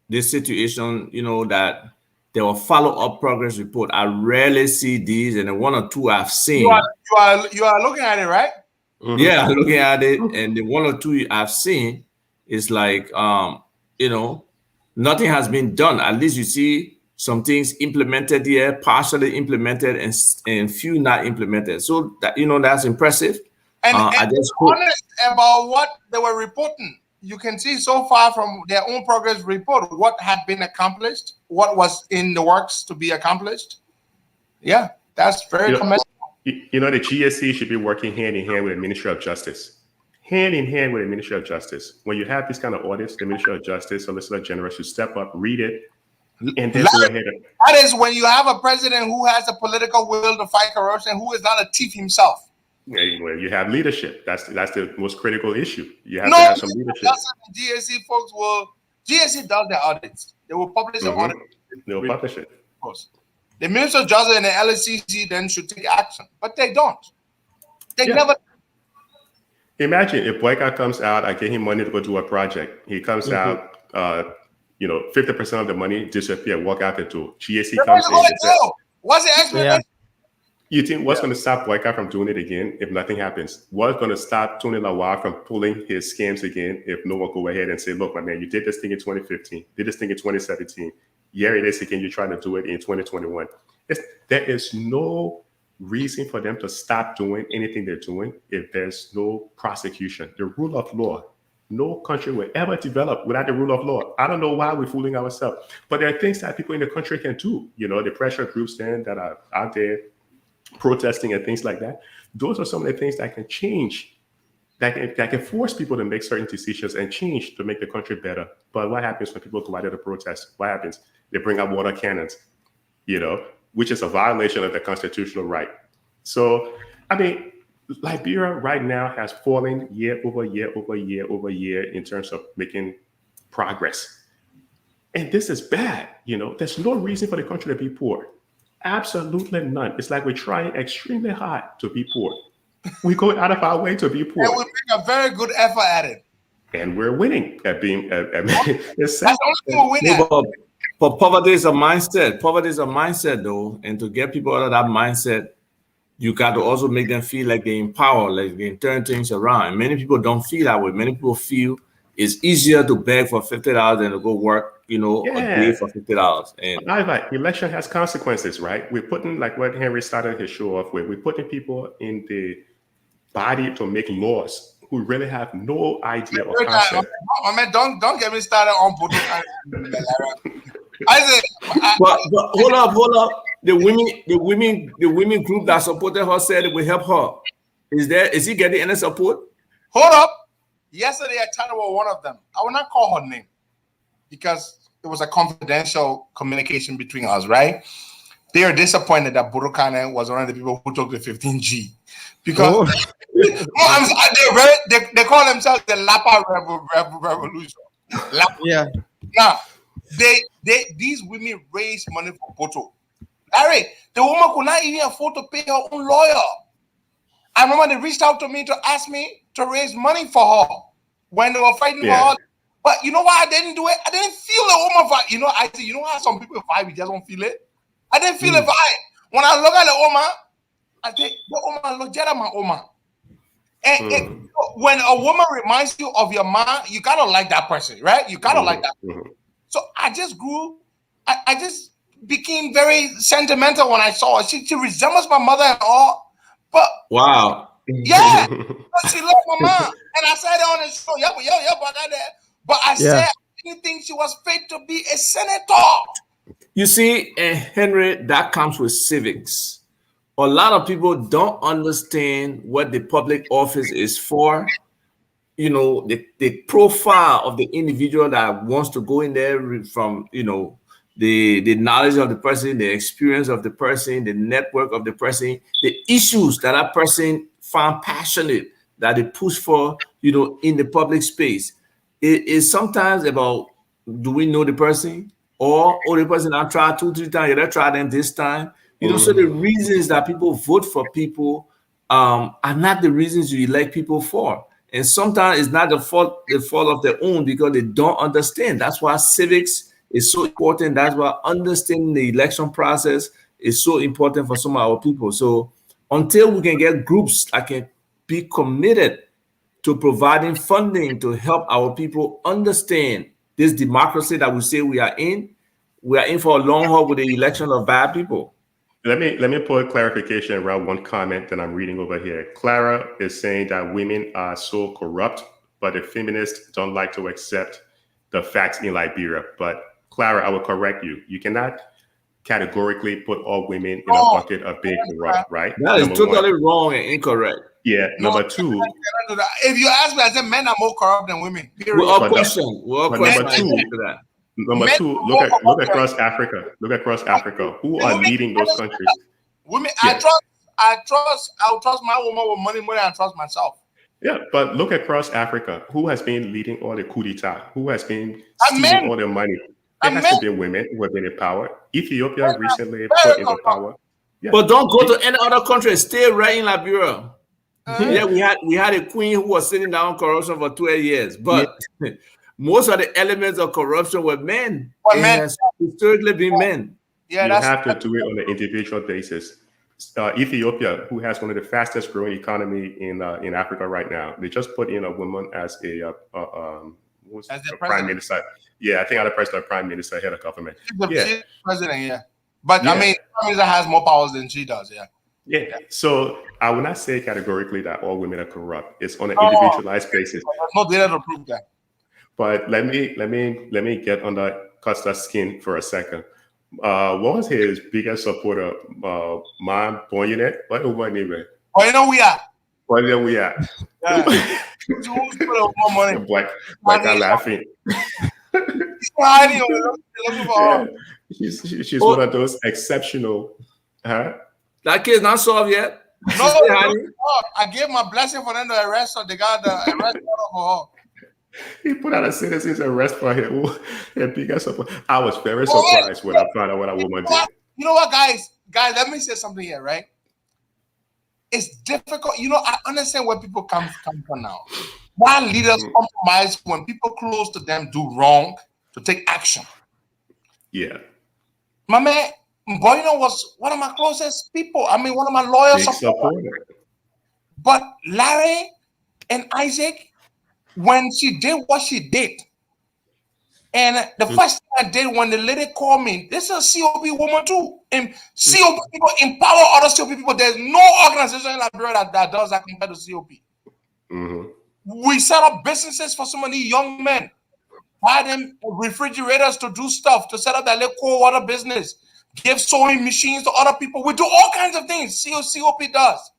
this situation, that there were follow-up progress report. I rarely see these, and the one or two I've seen. You are looking at it, right? Mm-hmm. Yeah, I'm looking at it, and the one or two I've seen is like, nothing has been done. At least you see some things implemented here, partially implemented, and few not implemented. So that that's impressive. And I just honest about what they were reporting. You can see so far from their own progress report what had been accomplished, what was in the works to be accomplished. Yeah, that's very commendable. The GSC should be working hand in hand with the Ministry of Justice. Hand in hand with the Ministry of Justice. When you have these kind of audits, the Ministry of Justice, Solicitor General should step up, read it, and then go ahead. That is when you have a president who has the political will to fight corruption, who is not a thief himself. Well, you have leadership. That's the most critical issue. You have to have some leadership. GSC folks GSC does their audits. They will publish the audit. They will publish it. course. The Minister of Justice and the LSCC then should take action, but they don't. They never. Imagine if Boyka comes out, I give him money to go do a project. He comes out, 50% of the money disappear, walk out the door. GAC comes in. What's the explanation? You think what's going to stop Boyka from doing it again if nothing happens? What's going to stop Tony Lawal from pulling his scams again if no one go ahead and say, look, my man, you did this thing in 2015, did this thing in 2017. Here it is again, you're trying to do it in 2021. There is no reason for them to stop doing anything they're doing if there's no prosecution. The rule of law, no country will ever develop without the rule of law. I don't know why we're fooling ourselves, but there are things that people in the country can do. The pressure groups then that are out there protesting and things like that. Those are some of the things that can change, that can force people to make certain decisions and change to make the country better. But what happens when people go out there to protest? What happens? They bring out water cannons, which is a violation of the constitutional right. So, Liberia right now has fallen year over year over year over year in terms of making progress. And this is bad. There's no reason for the country to be poor. Absolutely none. It's like we're trying extremely hard to be poor. We go out of our way to be poor. And we make a very good effort at it. And we're winning at being. It's sad. But poverty is a mindset. Poverty is a mindset, though. And to get people out of that mindset, you got to also make them feel like they're empowered, like they can turn things around. And many people don't feel that way. Many people feel it's easier to beg for $50 than to go work, a day for $50. And election has consequences, right? We're putting, like what Henry started his show off with, we're putting people in the body to make laws who really have no idea or concept. Don't get me started on Putin. But hold up. The women group that supported her said it will help her. Is he getting any support? Hold up. Yesterday I chatted with one of them. I will not call her name because it was a confidential communication between us, right? They are disappointed that Burukane was one of the people who took the 15G because they call themselves the Lapa Revolution. Yeah. Now, these women raise money for Poto. Larry, the woman could not even afford to pay her own lawyer. I remember they reached out to me to ask me to raise money for her when they were fighting for her. But you know why I didn't do it? I didn't feel the woman vibe. I say, how some people vibe, you just don't feel it? I didn't feel the vibe. When I look at the woman, I think, the woman, look at my woman. And when a woman reminds you of your mom, you gotta like that person, right? You gotta like that person. So I just grew, I just became very sentimental when I saw her. She resembles my mother and all, but wow. Yeah, but she loved my mom. And I said on the show, but I said I didn't think she was fit to be a senator. You see, Henry, that comes with civics. A lot of people don't understand what the public office is for. The profile of the individual that wants to go in there from, the knowledge of the person, the experience of the person, the network of the person, the issues that person found passionate that they push for, in the public space. It is sometimes about, do we know the person? Or the person I tried 2-3 times, let's try them this time. So the reasons that people vote for people are not the reasons you elect people for. And sometimes it's not the fault of their own because they don't understand. That's why civics is so important. That's why understanding the election process is so important for some of our people. So until we can get groups that can be committed to providing funding to help our people understand this democracy that we say we are in for a long haul with the election of bad people. Let me put clarification around one comment that I'm reading over here. Clara is saying that women are so corrupt, but the feminists don't like to accept the facts in Liberia. But Clara, I will correct you. You cannot categorically put all women in a bucket of being corrupt, right? That is totally wrong and incorrect. Yeah. Number two. If you ask me, I said men are more corrupt than women. We're all questioning. Number two, look across Africa. Look across Africa. Who are leading those countries? Women, yeah. I'll trust my woman with money more than I trust myself. Yeah, but look across Africa. Who has been leading all the coup d'etat? Who has been stealing all the money? It has to be women who have been in power. Ethiopia recently very put into corrupt. power. Yeah. But don't go to any other country. Stay right in Liberia. Yeah, we had a queen who was sitting down corruption for 12 years, but most of the elements of corruption were men. Well, It men. has historically been men. Yeah, You that's have to do it on an individual basis. Ethiopia, who has one of the fastest growing economy in Africa right now, they just put in a woman as a prime minister. Yeah, I think the president or prime minister, head of government. She's the president, yeah. But I mean, prime minister has more powers than she does, yeah. Yeah. So I would not say categorically that all women are corrupt. It's on an individualized basis. There's no data to prove that. But let me get under Costa's skin for a second. What was his biggest supporter? Man, Boynet? What was her name? Oh, you know we are. What are we at? Yeah. Who's put up more money? Black guy laughing. He's hiding over there. She's one of those exceptional. That case not solved yet. No, I gave my blessing for them to arrest her. They got the arrest warrant for her. He put out a citizen's arrest for him. I was very surprised when I found out what a woman did. You know what, guys? Guys, let me say something here, right? It's difficult. You know, I understand where people come from now. Why leaders compromise when people close to them do wrong to take action? Yeah. My man, Boyno was one of my closest people. I mean, one of my loyal supporters. But Larry and Isaac, when she did what she did, and the first thing I did when the lady called me, this is a COP woman too. And COP people empower other COP people. There's no organization in Liberia that does that compared to COP. We set up businesses for so many young men. Buy them refrigerators to do stuff, to set up that little cold water business. Give sewing machines to other people. We do all kinds of things. COP does.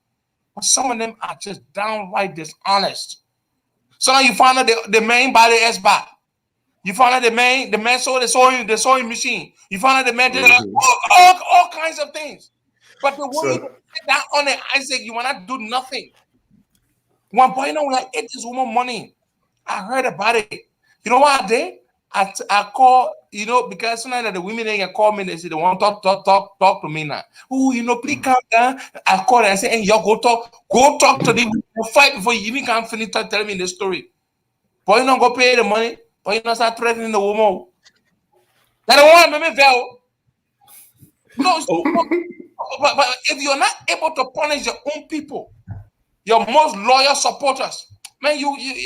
But some of them are just downright dishonest. So now you find out the man buy the S-Back. You find out the man sold the sewing machine. You find out the man did all kinds of things. But the way you sit down on the Isaac, you will not do nothing. One point, like, it is woman money. I heard about it. You know what I did? I call, because sometimes the women they can call me, they say they want to talk to me now. Oh, please calm down. I call and I say, hey, y'all go talk to them. Fight before you even can finish telling me the story. But you don't go pay the money. But you don't start threatening the woman. That don't want me veil. No, but if you're not able to punish your own people, your most loyal supporters, man,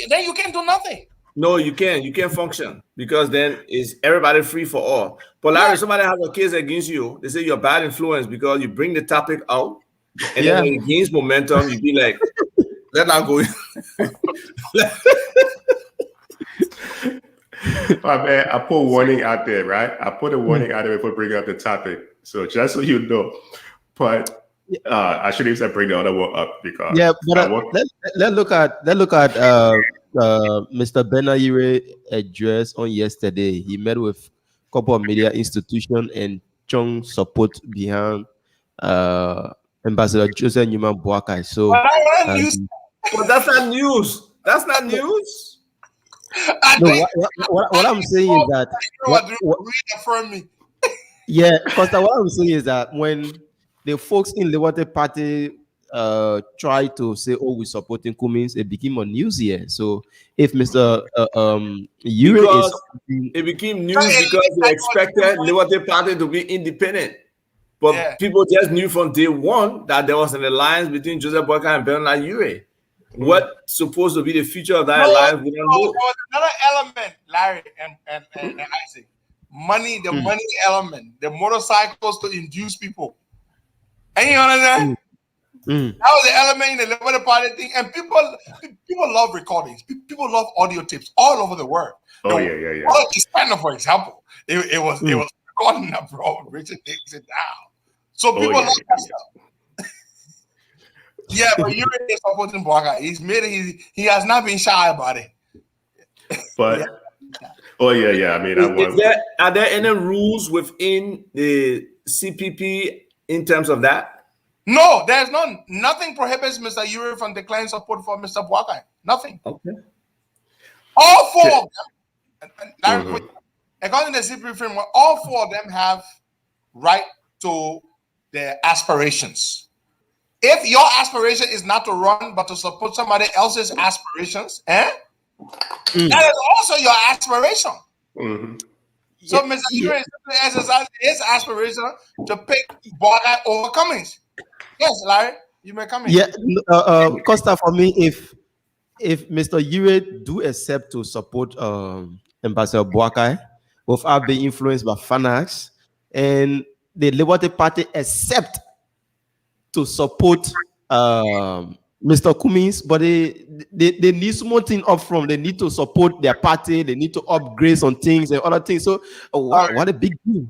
then you can't do nothing. No, you can't. You can't function because then it's everybody free for all. But Larry, somebody has a case against you. They say you're bad influence because you bring the topic out, and then when it gains momentum, you be like, "Let that go." Man, I put a warning out there, right? I put a warning out there before bringing up the topic. So just so you know, but I should even bring the other one up because let's look at Mr. Benayire address on yesterday. He met with a couple of media institutions and strong support behind Ambassador Joseph Newman Boakai. So but that's not news. That's not news. No, what I'm saying is that because what I'm saying is that when the folks in the Water Party try to say, "Oh, we're supporting Cummins," it became a news here. So if Mr. Yuri it became news because they expected the Water Party to be independent, but people just knew from day one that there was an alliance between Joseph Boakai and Bernard Yuri. What supposed to be the future of that alliance? We don't know. There was another element, Larry and Isaac. Money, the money element, the motorcycles to induce people. And you understand? That was the element in the Liberty Party thing. And people love recordings. People love audio tapes all over the world. Yeah. China, for example, it was recording abroad. Richard Nixon down. So people love that stuff. Yeah, but you're supporting Boakai. He has not been shy about it. But I mean, are there any rules within the CPP in terms of that? No, there's none. Nothing prohibits Mr. Yuri from declaring support for Mr. Boakai. Nothing. Okay. All four of them. according to the CP framework, all four of them have right to their aspirations. If your aspiration is not to run, but to support somebody else's aspirations, that is also your aspiration. Mm-hmm. So Mr. Ure is exercising his aspiration to pick Boga over Cummings. Yes, Larry, you may come in. Yeah, Costa, for me, if Mr. Ure do accept to support Ambassador Boakai without being influenced by fanatics, and the Liberty Party accept to support Mr. Cummings, but they need something up from. They need to support their party. They need to upgrade some things and other things. So what a big deal.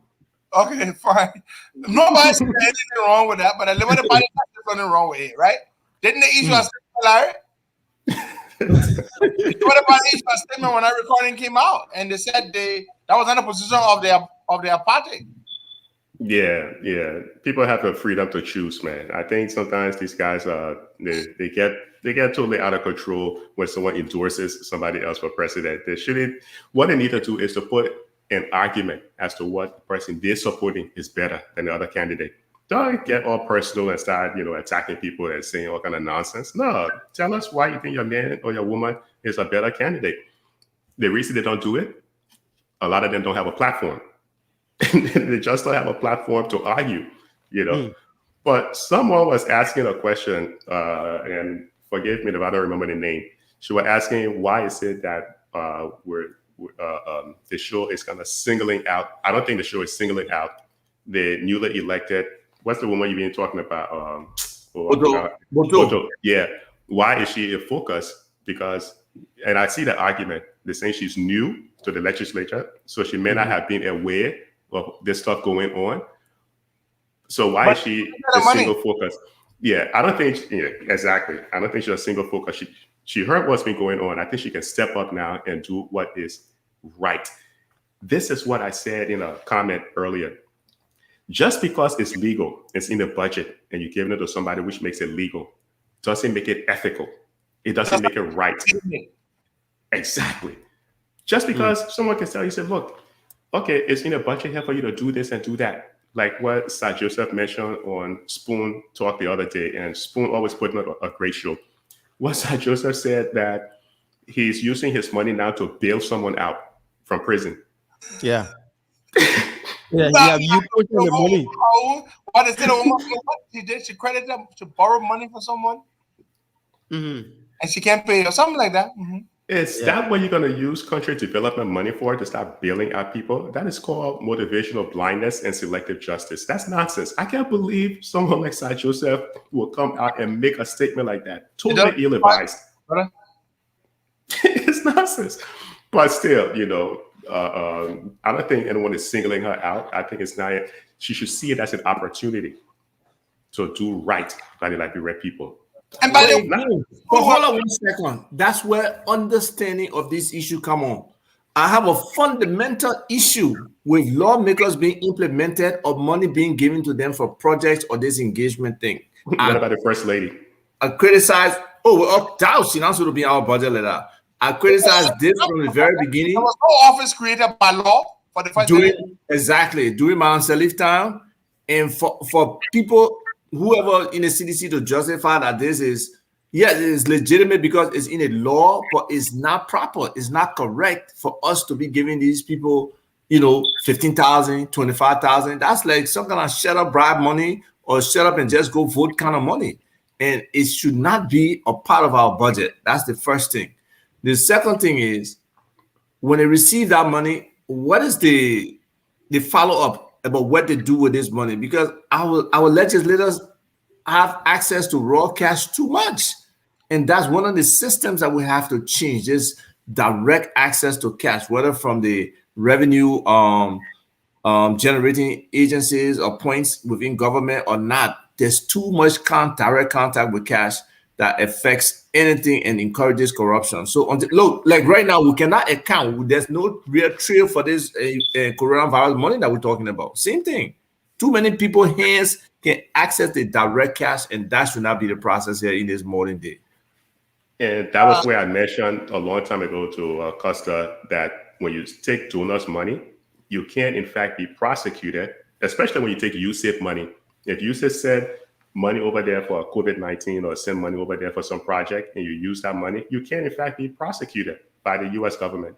Okay, fine. Nobody said anything wrong with that, but the Liberty Party said something wrong with it, right? Didn't they issue a statement, Larry? The Liberty Party issued a statement when that recording came out, and they said that was in the position of their party. Yeah. People have the freedom to choose, man. I think sometimes these guys they get totally out of control when someone endorses somebody else for president. What they need to do is to put an argument as to what the person they're supporting is better than the other candidate. Don't get all personal and start, attacking people and saying all kind of nonsense. No, tell us why you think your man or your woman is a better candidate. The reason they don't do it, a lot of them don't have a platform. They just don't have a platform to argue, But someone was asking a question, and forgive me if I don't remember the name. She was asking why is it that the show is kind of singling out. I don't think the show is singling out the newly elected. What's the woman you've been talking about? Boto. Yeah. Why is she a focus? Because, and I see the argument. They're saying she's new to the legislature, so she may not have been aware of this stuff going on. So why is she a single focus? Yeah, I don't think. Exactly. I don't think she's a single focus. She heard what's been going on. I think she can step up now and do what is right. This is what I said in a comment earlier. Just because it's legal, it's in the budget, and you're giving it to somebody which makes it legal, doesn't make it ethical. It doesn't make it right. Exactly. Just because someone can tell you, say, look, okay, it's in a budget here for you to do this and do that. Like what Sir Joseph mentioned on Spoon Talk the other day, and Spoon always putting on a great show. What Sir Joseph said that he's using his money now to bail someone out from prison. Yeah. Yeah, you put in the money. What is it? She credited them to borrow money for someone, and she can't pay or something like that. Is that what you're going to use country development money for, to start bailing out people? That is called motivational blindness and selective justice. That's nonsense. I can't believe someone like Sir Joseph will come out and make a statement like that. Totally ill-advised. It's nonsense. But still, I don't think anyone is singling her out. I think it's not. She should see it as an opportunity to do right by the Liberian people. And by the way, hold on 1 second. That's where understanding of this issue come on. I have a fundamental issue with lawmakers being implemented or money being given to them for projects or this engagement thing. What about the first lady? I criticize. That was announced to be our budget letter. I criticized this from the very beginning. There was no office created by law for the first lady. Exactly during my own lifetime, and for people. Whoever in the CDC to justify that this is, it is legitimate because it's in a law, but it's not proper. It's not correct for us to be giving these people, 15,000, 25,000. That's like some kind of shut up bribe money or shut up and just go vote kind of money. And it should not be a part of our budget. That's the first thing. The second thing is when they receive that money, what is the follow-up about what they do with this money? Because our legislators have access to raw cash too much. And that's one of the systems that we have to change, is direct access to cash, whether from the revenue generating agencies or points within government or not. There's too much direct contact with cash that affects anything and encourages corruption. So look, like right now, we cannot account. There's no real trail for this coronavirus money that we're talking about. Same thing. Too many people's hands can access the direct cash, and that should not be the process here in this modern day. And that was where I mentioned a long time ago to Costa that when you take donors' money, you can in fact be prosecuted, especially when you take USAID money. If USAID send money over there for COVID-19 or send money over there for some project and you use that money, you can in fact be prosecuted by the US government.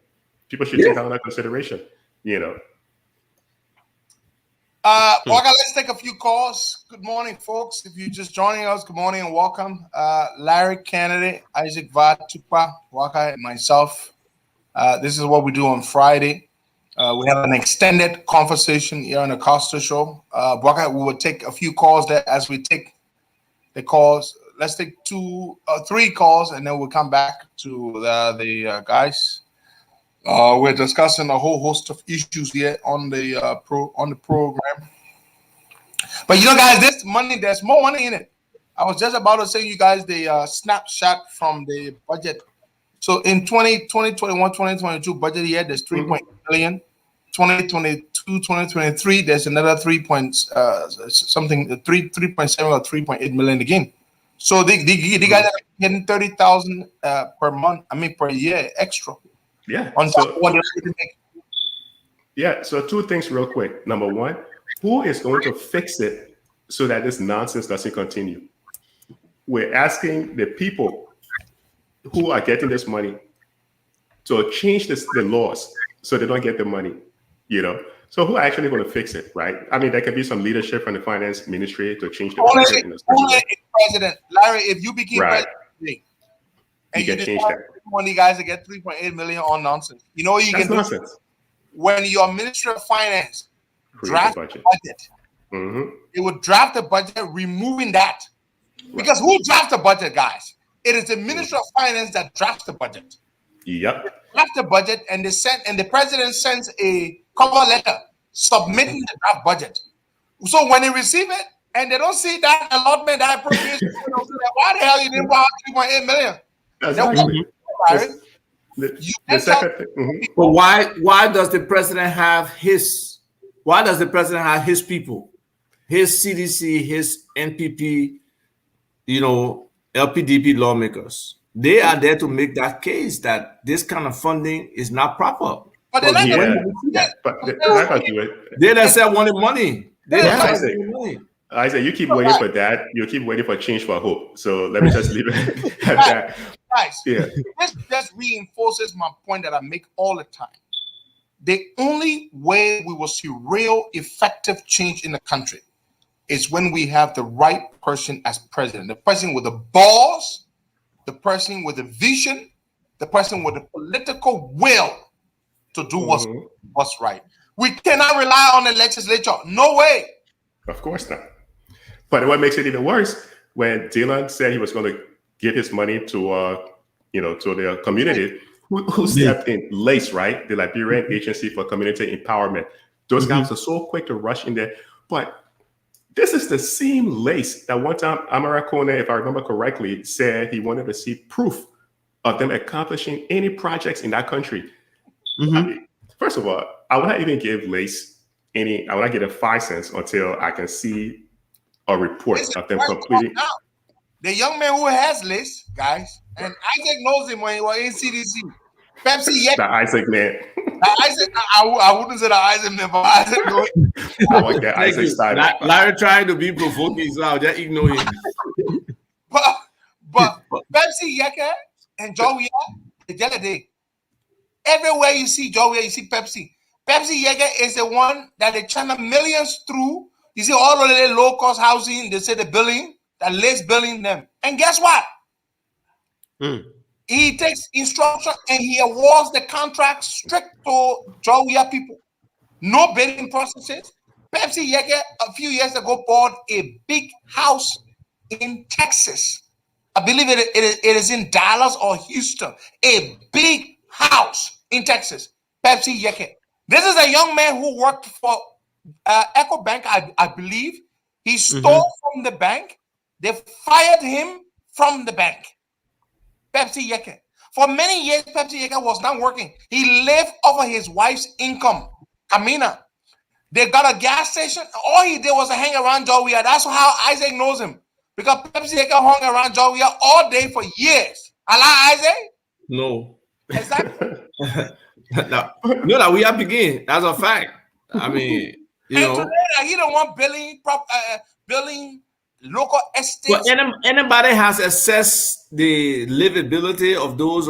People should take that under consideration, you know. Waka, let's take a few calls. Good morning, folks. If you're just joining us, good morning and welcome. Larry Kennedy, Isaac Vatupa, Waka, and myself. This is what we do on Friday. We have an extended conversation here on the Costa Show. Waka, we will take a few calls there as we take the calls. Let's take 3 calls, and then we'll come back to the guys. We're discussing a whole host of issues here on the program. But you know, guys, there's more money in it. I was just about to say you guys the snapshot from the budget. So in 2022 budget year, there's 3.8 million. 2022, 2023, there's another 3.7 or 3.8 million again. So the guys are getting 30,000 per month. Per year extra. Yeah. On So 2 things real quick. Number 1, who is going to fix it so that this nonsense doesn't continue? We're asking the people who are getting this money to change the laws so they don't get the money, you know? So who are actually going to fix it, right? There could be some leadership from the finance ministry to change the budget. Only president. Larry, if you became president and you can change that. One of you guys to get 3.8 million on nonsense. You know what you can do? Nonsense. When your Minister of Finance draft the budget, it would draft the budget removing that. Because who drafts the budget, guys? It is the Minister of Finance that drafts the budget. Yep. They draft the budget and the president sends a cover letter submitting the draft budget. So when they receive it and they don't see that allotment, that appropriation, why the hell you didn't buy 3.8 million? But why does the president have his people, his CDC, his NPP, LPDP lawmakers? They are there to make that case that this kind of funding is not proper. But they're not going to do it. They themselves wanted money. Isaac, you keep waiting for that. You keep waiting for change for hope. So let me just leave it at that. Guys, this just reinforces my point that I make all the time. The only way we will see real effective change in the country is when we have the right person as president. The person with the balls, the person with the vision, the person with the political will to do what's right. We cannot rely on the legislature. No way. Of course not. But what makes it even worse, when Dylan said he was going to give his money to the community, who stepped in? LACE, right? The Liberian Agency for Community Empowerment. Those guys are so quick to rush in there. But this is the same LACE that one time Amara Kone, if I remember correctly, said he wanted to see proof of them accomplishing any projects in that country. First of all, I would not even give LACE I would not give them 5 cents until I can see a report of them completing. The young man who has LACE, guys, and Isaac knows him when he was in CDC. Pepsi, The Isaac man. I wouldn't say the Isaac man, but Isaac knows him. I want that Isaac style. Larry trying to be provoking, so I'll just ignore him. But Pepsi, Yeka, and Joey, the other day, everywhere you see Joey, you see Pepsi. Pepsi Yeka is the one that they channel millions through. You see all of the low-cost housing, they say the billing, that LACE billing them. And guess what? He takes instruction and he awards the contract strict to Jowia people. No bidding processes. Pepsi Yeke a few years ago bought a big house in Texas. I believe it is in Dallas or Houston. A big house in Texas. Pepsi Yeke. This is a young man who worked for Echo Bank, I believe. He stole from the bank. They fired him from the bank. Pepsi Yeke. For many years, Pepsi Yeke was not working. He lived off of his wife's income. Camina. They got a gas station. All he did was hang around Jowia. That's how Isaac knows him. Because Pepsi Yeke hung around Jowia all day for years. Allah Isaac? No. Exactly. No, no, that we are beginning. That's a fact. I mean, you And know. today, he don't want building local But estates. anybody has assessed the livability of those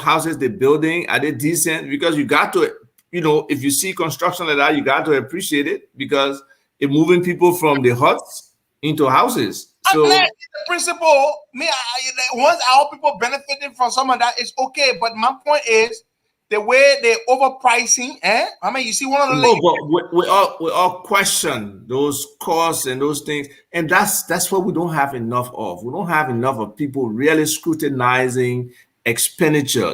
houses they're building. Are they decent? Because you got to, if you see construction like that, you got to appreciate it because it's moving people from the huts into houses. So The principle, once our people benefiting from some of that is okay. But my point is the way they're overpricing. I mean, you see one of the but we all question those costs and those things, and that's what we don't have enough of. We don't have enough of people really scrutinizing expenditure.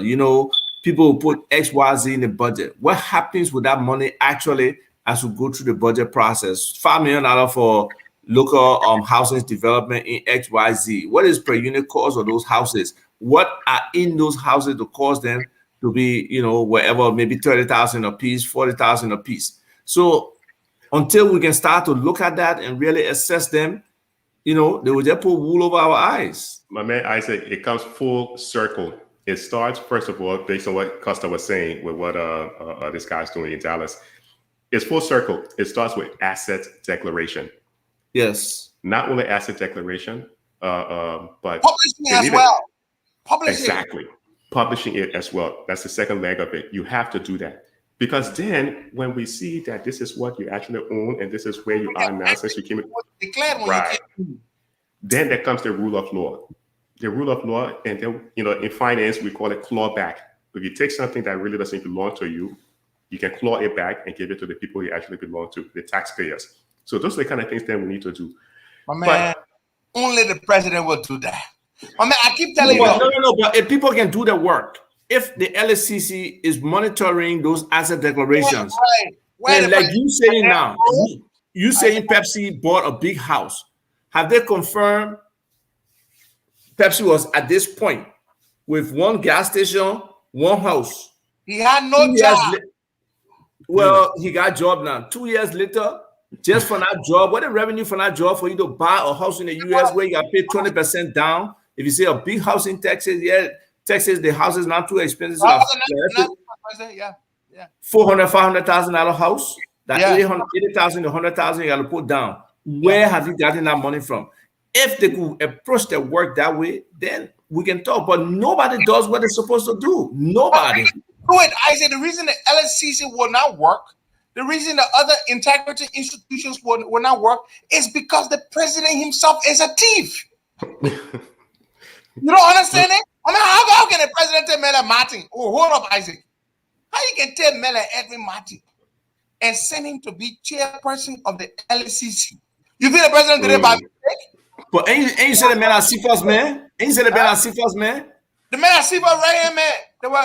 People who put XYZ in the budget. What happens with that money actually as we go through the budget process? $5 million for local housing development in XYZ. What is per unit cost of those houses? What are in those houses to cause them to be, wherever, maybe 30,000 a piece, 40,000 a piece. So until we can start to look at that and really assess them, they will just put wool over our eyes. My man Isaac, it comes full circle. It starts, first of all, based on what Costa was saying with what this guy's doing in Dallas. It's full circle. It starts with asset declaration. Yes. Not only asset declaration, but publishing as well. Exactly. Publishing it as well. That's the second leg of it. You have to do that. Because then when we see that this is what you actually own and this is where you are now since you came in, right, then there comes the rule of law. The rule of law, and then, in finance, we call it clawback. If you take something that really doesn't belong to you, you can claw it back and give it to the people you actually belong to, the taxpayers. So those are the kind of things that we need to do. My man, only the president will do that. I mean, I keep telling you. No. But if people can do the work, if the LSCC is monitoring those asset declarations, and like you saying now, you saying Pepsi bought a big house, have they confirmed Pepsi was at this point with one gas station, one house? He had no job. He got job now. 2 years later, just for that job, what the revenue for that job for you to buy a house in the US where you got to pay 20% down? If you say a big house in Texas, Texas, the house is not too expensive. Yeah. $400,000-$500,000 house, that 80,000 to 100,000 you got to put down. Where have you gotten that money from? If they could approach the work that way, then we can talk. But nobody does what they're supposed to do. Nobody. I said the reason the LSCC will not work, the reason the other integrity institutions will not work is because the president himself is a thief. You don't understand it? I mean, how can the president tell Mela Martin, hold up, Isaac. How you can tell Mela Edwin Martin and send him to be chairperson of the LSCC? You think the president did it by mistake? But ain't you said the man at CFAS, man? Ain't you said the man at CFAS, man? The man at CFAS right here, man.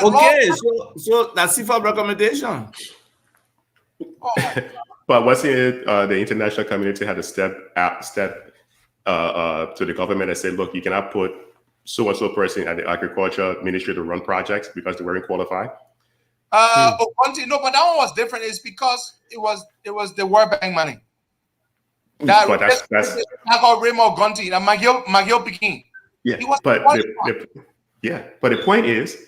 Okay, so that's CFAS recommendation. But what's it? The international community had to step to the government and say, look, you cannot put so-and-so person at the agriculture ministry to run projects because they weren't qualified. No, but that one was different. It's because it was the World Bank money. That's I call Raymond Gunty, and Magio Peking. Yeah, but the point is,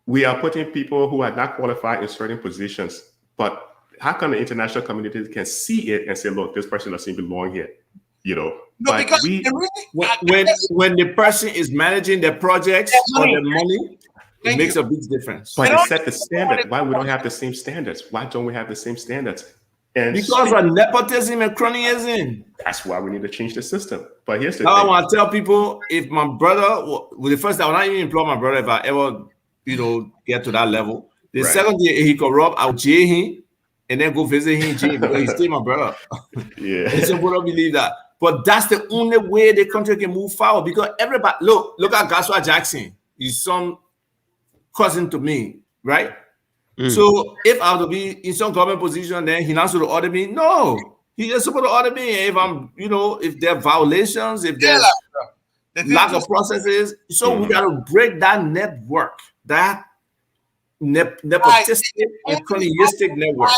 we are putting people who are not qualified in certain positions. But how come the international community can see it and say, look, this person doesn't belong here? No, but because when the person is managing the projects or the money, it makes a big difference. But it set the standard. Why we don't have the same standards? Why don't we have the same standards? And because of nepotism and cronyism. That's why we need to change the system. But here's the thing. I want to tell people, if my brother, the first time, I will not even employ my brother if I ever, get to that level. The second day he corrupt, I'll jail him and then go visit him in jail because he's still my brother. Yeah. And some people don't believe that. But that's the only way the country can move forward because everybody, look at Joshua Jackson. He's some cousin to me, right? So if I have to be in some government position, then he not supposed to order me. No, he just supposed to order me. If I'm, if there are violations, if there's lack of processes. So we got to break that network, that nepotistic and cronyistic network.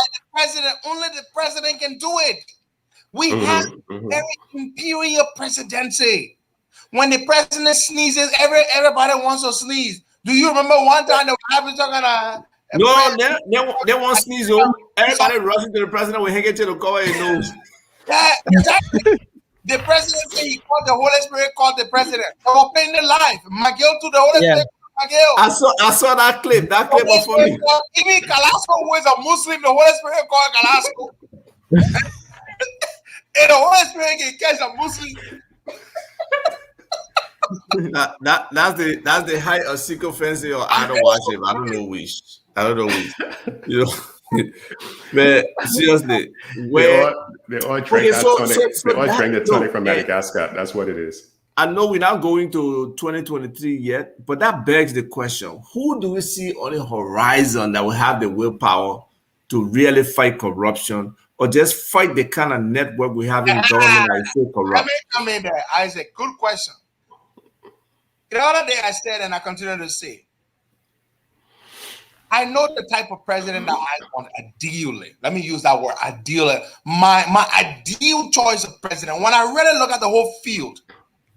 Only the president can do it. We have very imperial presidency. When the president sneezes, everybody wants to sneeze. Do you remember one time that happened talking No, they won't sneeze. Oh. Everybody rushing to the president with handkerchief to cover his nose. Yeah, exactly. The president said he called the Holy Spirit, called the president. They were playing the live. Miguel to the Holy Spirit. Miguel. I saw that clip. That clip was funny. Even Calasco, who is a Muslim, the Holy Spirit called Calasco. And the Holy Spirit can catch a Muslim. That's the height of sycophancy or idol worship. I don't know which. You know, man. Seriously, where they all drank the tonic from Madagascar. That's what it is. I know we're not going to 2023 yet, but that begs the question: who do we see on the horizon that will have the willpower to really fight corruption, or just fight the kind of network we have in government that is so corrupt? Let me come in there, Isaac. Good question. The other day I said, and I continue to say, I know the type of president that I want ideally. Let me use that word, ideally. My ideal choice of president, when I really look at the whole field,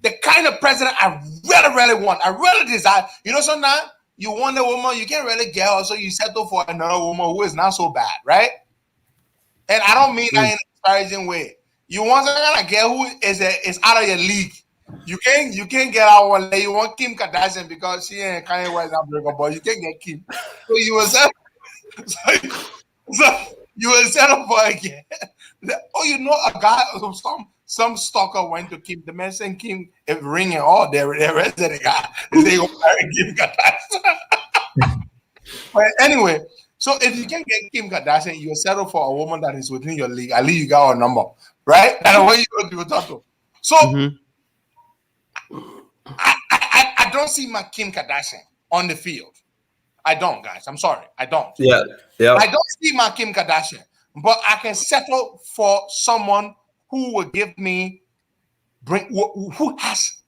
the kind of president I really want, I really desire. You know, sometimes you want a woman, you can't really get her, so you settle for another woman who is not so bad, right? And I don't mean that in a disparaging way. You want some kind of girl who is out of your league. You can't get out one day. You want Kim Kardashian because she ain't Kanye West and breakup, but you can't get Kim. So you will settle. So you will settle for a girl. Oh, you know, a guy, some stalker went to Kim. The man sent Kim a ring and all. They arrested the guy. They go marry Kim Kardashian. But anyway, so if you can't get Kim Kardashian, you will settle for a woman that is within your league. At least you got her number, right? And when you go to talk to. So. I don't see my Kim Kardashian on the field. I don't, guys. I'm sorry. I don't. Yeah. I don't see my Kim Kardashian, but I can settle for someone who will give me, who has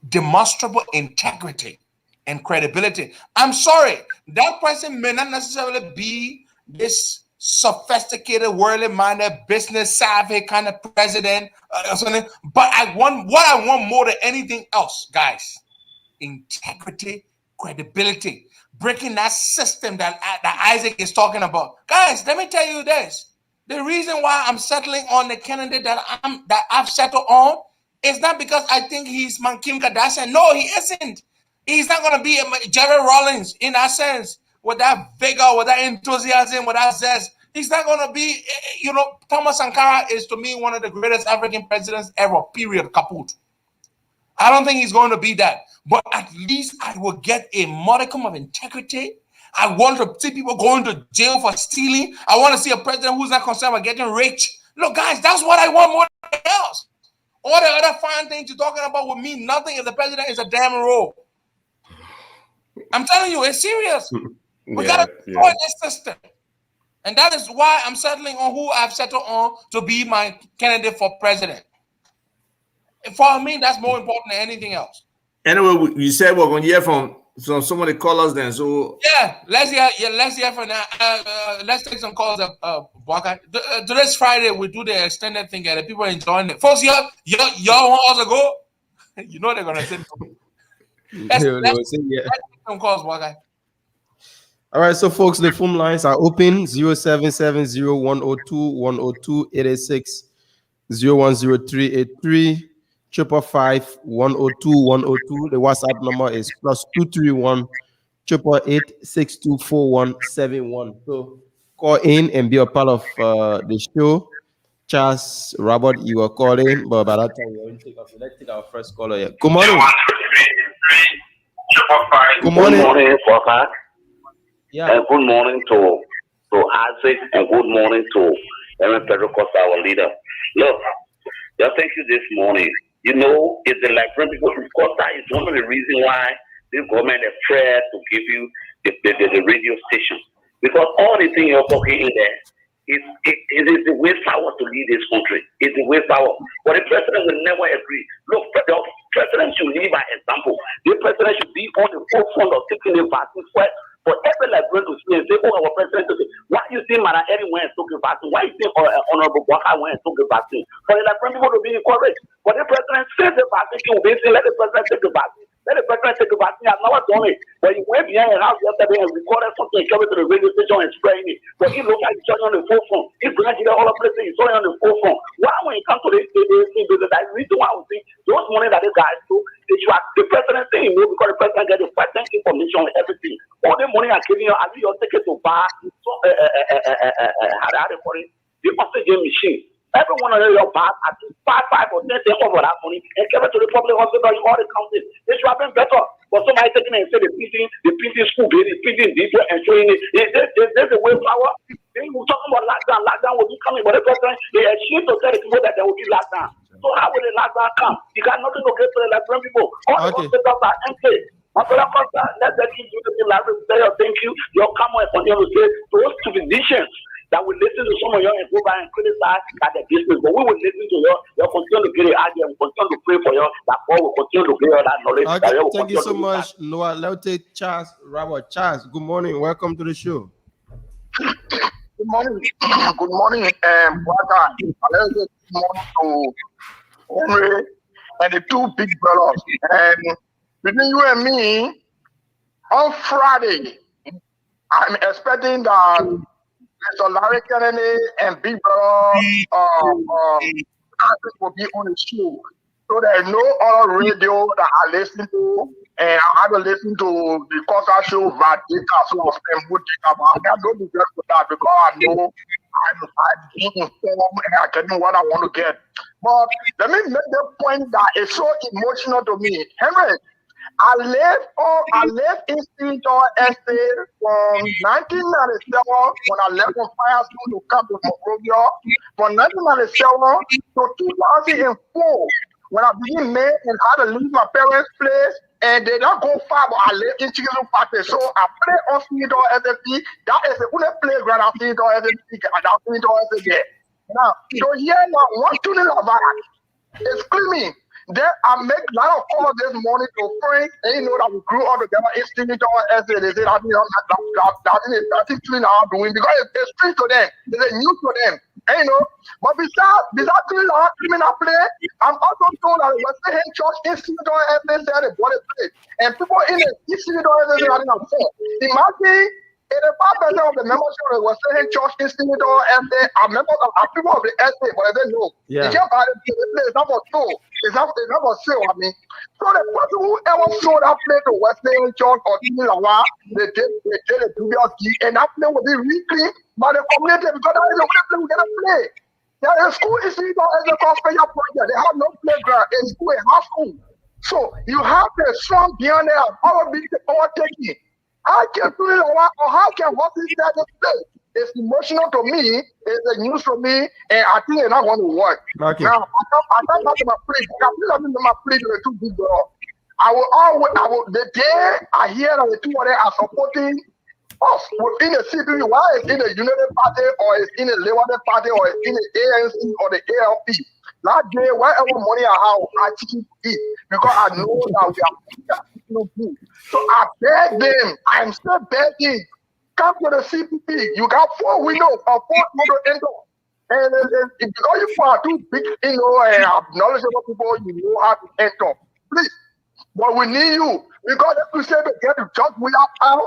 demonstrable integrity and credibility. I'm sorry. That person may not necessarily be this sophisticated, worldly-minded, business-savvy kind of president, but what I want more than anything else, guys, integrity, credibility, breaking that system that Isaac is talking about. Guys, let me tell you this: the reason why I'm settling on the candidate that I've settled on is not because I think he's my Kim Kardashian. No, he isn't. He's not going to be a Jerry Rollins in that sense. With that vigor, with that enthusiasm, with that zest. He's not going to be, Thomas Sankara is to me one of the greatest African presidents ever, period, kaput. I don't think he's going to be that. But at least I will get a modicum of integrity. I want to see people going to jail for stealing. I want to see a president who's not concerned about getting rich. Look, guys, that's what I want more than else. All the other fine things you're talking about will mean nothing if the president is a damn rogue. I'm telling you, it's serious. We got to destroy this system. And that is why I'm settling on who I've settled on to be my candidate for president. And for me, that's more important than anything else. Anyway, you said we're going to hear from some of the callers then. So let's hear from that. Let's take some calls. Today's Friday. We do the extended thing and the people are enjoying it. Folks, y'all want us to go? You know they're going to send let's take some calls, Waka. All right, so folks, the phone lines are open: 0770-102-102, 886-010383, 555-102-102. The WhatsApp number is +231 888-624-171. So call in and be a part of the show. Charles, Robert, you are calling, but by that time we only let's take our first caller here. Good morning. Good morning, Walker. Yeah. And good morning to Isaac, and good morning to Aaron Pedro Costa, our leader. Look, just thank you this morning. You know, it's the Liberian people. Costa is one of the reasons why this government is afraid to give you the radio station. Because all the things you're talking in there, it is the waste power to lead this country. It's the waste power. But the president will never agree. Look, the president should lead by example. The president should be on the forefront of taking the vaccine first. For every Liberian to see and say, our president, why you see Madam Eddie went and took the vaccine? Why you see Honorable Waka went and took the vaccine? For the Liberian people to be encouraged. For the president says the vaccine, let the president take the vaccine. Let the president take the vaccine. I've never done it. But he went behind your house yesterday and recorded something and came to the radio station and spraying it. But he looked like he's on the forefront. He's going to get all the places. He's on the forefront. Why when it comes to this, that's the reason why I would think those money that the guys do, they should have the president thing, because the president get the president information and everything. All the money I'm giving you, I need your ticket to buy how they call it, the oxygen machine. Every one of your bars at 5 or 10 over that money and give it to the public hospital in all the counties. They should have been better. But somebody taking it and say the PC school, the PC this and showing it. There's a way power. Then we're talking about lockdown. Lockdown will be coming, but the president, they are ashamed to tell the people that there will be lockdown. So how will the lockdown come? You got nothing to get to the Liberian people. All the hospitals are empty. My brother Costa, let's let you do the library. Thank you. Your comment on your say those physicians that will listen to some of your and go by and criticize at the business, but we will listen to your continue to get it out there. We continue to pray for you that God will continue to get all that knowledge. Okay, thank you so much, Noah. Let's take Charles Robert. Charles, good morning. Welcome to the show. Good morning. Good morning, brother. Good morning to Henry and the two big brothers. And between you and me, on Friday, I'm expecting that Mr. Larry Kennedy and Big Brother will be on the show. So there's no other radio that I listen to, and I have to listen to the Costa Show via data, so I spend more data. But I don't be just for that because I know I'm being informed and I get what I want to get. But let me make the point that it's so emotional to me. Henry, I left in Seattle Estate from 1997 when I left from fire school to come to Monrovia. From 1997 to 2004 when I began May and had to leave my parents' place. And they don't go far, but I live in Chicago Party. So I play on Seattle SFP. That is the only playground I Seattle SFP and I Seattle SFP. Now, so here now, one student of that is screaming. Then I make a lot of calls this morning to friends, and you know that we grew up together. It's still doing as they say that that's actually now doing because it's street to them, it's a news to them, and you know. But besides criminal play, I'm also told that the West End Church Institute as they say the body play, and people in the Institute as they say that imagine 85% of the membership of the West End Church Institute as they are members of people of the SA, but they don't know. You can't buy the place. It's not for show. It's not for sale. I mean, so the person who ever sold that place to West End Church or Tinilawa, they did a dubious deed, and that place will be reclaimed by the community because that is the only place we're gonna play. The school is as a conspiracy project. They have no playground in school, in high school. So you have the strong beyond there, power being overtaking. How can Tinilawa or how can horses that play? It's emotional to me, it's a news to me, and I think it's not going to work. Okay. Now, I talk about my plea. I feel my plea to the two big girls. The day I hear that the two of them are supporting us within the CPU, why it's in the United Party, or it's in the Labour Party, or it's in the ANC, or the ALP. That day, whatever money I have, I teach it because I know that we are no good. So I beg them, I'm still begging. Come to the CPP. You got 4 windows or 4 motor windows. And because you are too big, and knowledgeable people, you know how to enter. Please. But we need you. Because if we say we get to judge without power,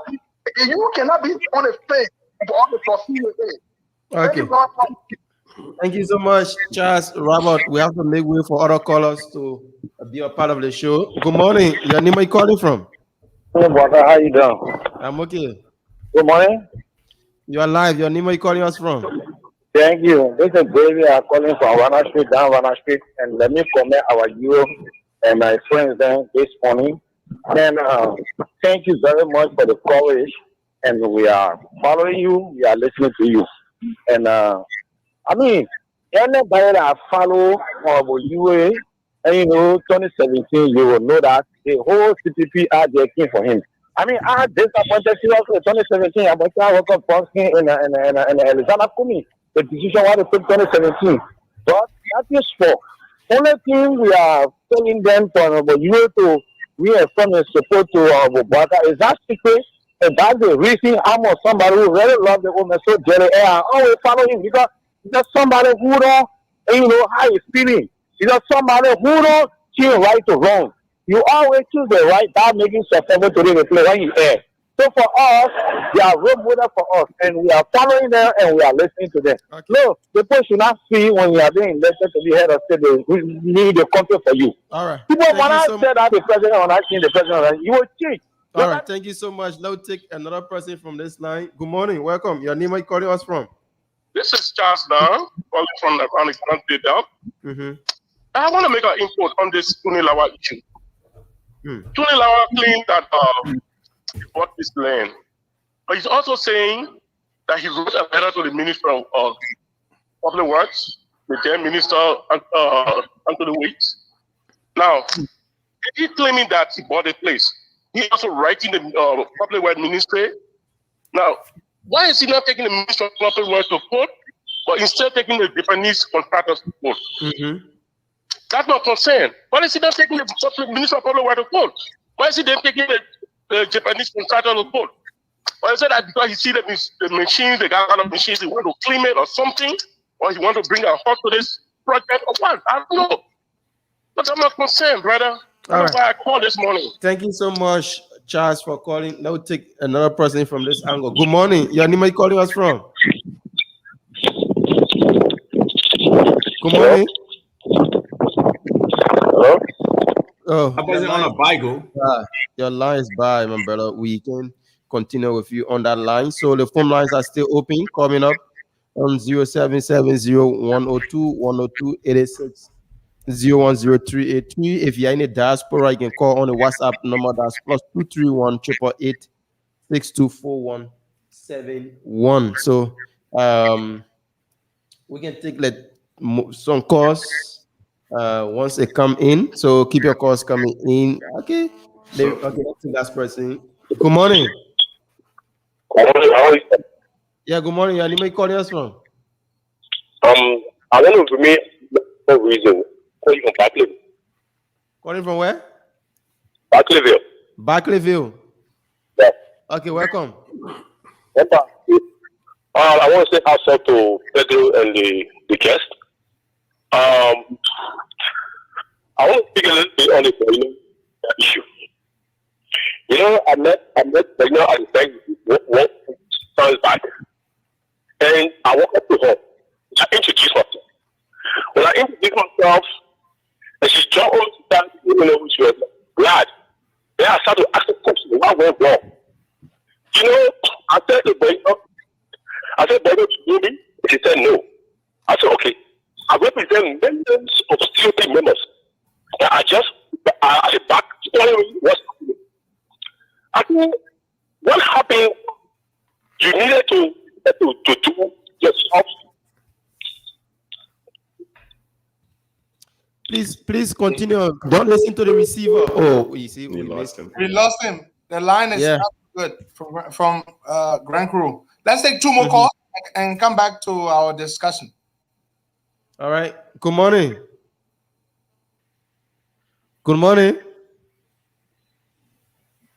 you cannot be on the face for all the procedures. Okay. Thank you so much, Charles Robert. We have to make way for other callers to be a part of the show. Good morning. Your name, are you calling from? Hello, brother. How you doing? I'm okay. Good morning. You are live. Your name, are you calling us from? Thank you. This is David. I'm calling from Wana Street, down Wana Street. And let me comment our you and my friends there this morning. And thank you very much for the coverage. And we are following you. We are listening to you. And I mean, anybody that follow UA, and 2017, you will know that the whole CPP are there for him. I mean, I disappointed seriously in 2017. I woke up pumpkin in Alexander Kumi. The decision was to take 2017. But that is for only thing we are telling them for you to reaffirm and support to Bobata is that secret. And that's the reason I'm somebody who really love the woman so dearly. And I always follow him because he's just somebody who don't, how he's feeling. He's just somebody who don't feel right or wrong. You always choose the right that making successful to the play when you air. So for us, they are role model for us, and we are following them and we are listening to them. Okay. No, people should not see when you are being elected to be head of state, they need the country for you. All right. People, Thank when you I so said that the president, when I seen the president, you will cheat. All right. Thank you so much. Let's take another person from this line. Good morning. Welcome. Your name, are you calling us from? This is Charles Down, calling from the Country Down. Mm-hmm. I want to make an input on this Tunilawa issue. Hmm. Tunilawa claimed that he bought this land. But he's also saying that he wrote a letter to the Minister of Public Works, the then Minister Anthony Waits. Now, he's claiming that he bought a place. He's also writing the Public Works Ministry. Now, why is he not taking the Minister of Public Works to court, but instead taking the Japanese contractors to court? Mm-hmm. That's not concern. Why is he not taking the Minister of Public Works to court? Why is he then taking the Japanese contractor to court? Or is it that because he see the machines, the kind of machines, he want to clean it or something, or he want to bring a halt to this project or what? I don't know. But I'm not concerned, brother. That's why I called this morning. Thank you so much, Charles, for calling. Now we'll take another person from this angle. Good morning. Your name, are you calling us from? Good morning. Hello? Oh, your line is by, my brother. We can continue with you on that line. So the phone lines are still open, coming up on 0770-102-102-86, 010383. If you're in the diaspora, you can call on the WhatsApp number that's +231 888 624171. So we can take some calls once they come in. So keep your calls coming in. Okay. Okay, let's see last person. Good morning. Yeah, good morning. Your name, are you calling us from? I want to make a reason. Calling from Barclay. Calling from where? Barclayville. Barclayville. Yeah. Okay, welcome. I want to say outside to Pedro and the guest. I want to speak a little bit on the issue. You know, I met at the bank what times back, and I walked up to her. I introduced myself. When I introduced myself, and she jumped on the stand, she was glad. Then I started to ask the question, what went wrong? You know, I said to Boy, to you me? She said no. I said, okay. I represent millions of COP members. And I back what's happening. I think what happened, you needed to do yourself. Please continue. Don't listen to the receiver. Oh, you see, we lost him. We lost him. The line is not good from Grand Crew. Let's take two more calls and come back to our discussion. All right. Good morning. Good morning.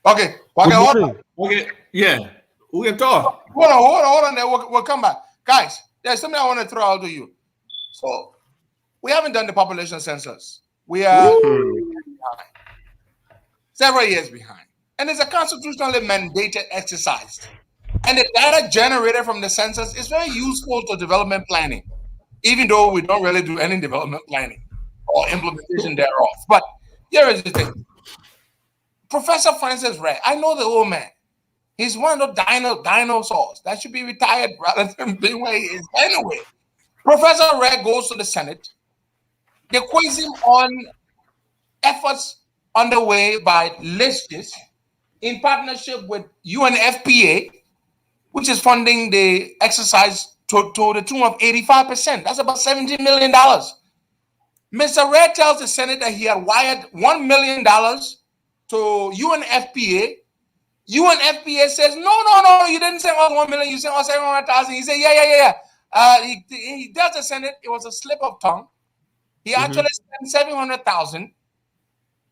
Okay. Okay. Yeah. We can talk. Hold on there. We'll come back. Guys, there's something I want to throw out to you. So we haven't done the population census. We are behind. Several years behind. And it's a constitutionally mandated exercise. And the data generated from the census is very useful to development planning, even though we don't really do any development planning or implementation thereof. But here is the thing. Professor Francis Ray, I know the old man. He's one of the dinosaurs that should be retired rather than being where he is. Anyway, Professor Ray goes to the Senate. They quiz him on efforts underway by Listis in partnership with UNFPA, which is funding the exercise to the tune of 85%. That's about $17 million. Mr. Ray tells the Senate that he had wired $1 million to UNFPA. UNFPA says, no, you didn't send us 1 million, you sent us 700,000. He said, yeah. He tells the Senate it was a slip of tongue. He actually spent 700,000.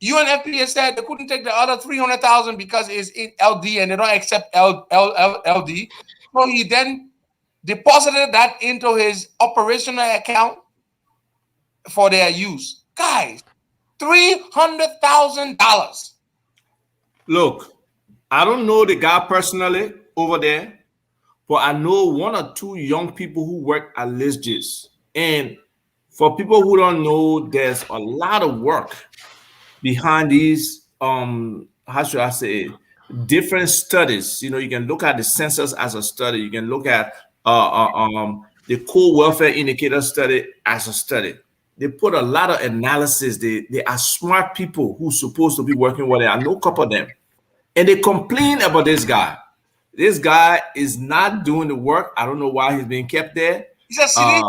UNFPA said they couldn't take the other 300,000 because it's in LD and they don't accept LD. So he then deposited that into his operational account for their use. Guys, $300,000. Look, I don't know the guy personally over there, but I know one or two young people who work at Lisgis. And for people who don't know, there's a lot of work behind these how should I say, different studies. You know, you can look at the census as a study. You can look at the core welfare indicator study as a study. They put a lot of analysis. They are smart people who's supposed to be working with it. I know a couple of them. And they complain about this guy. This guy is not doing the work. I don't know why he's being kept there. He's a citizen.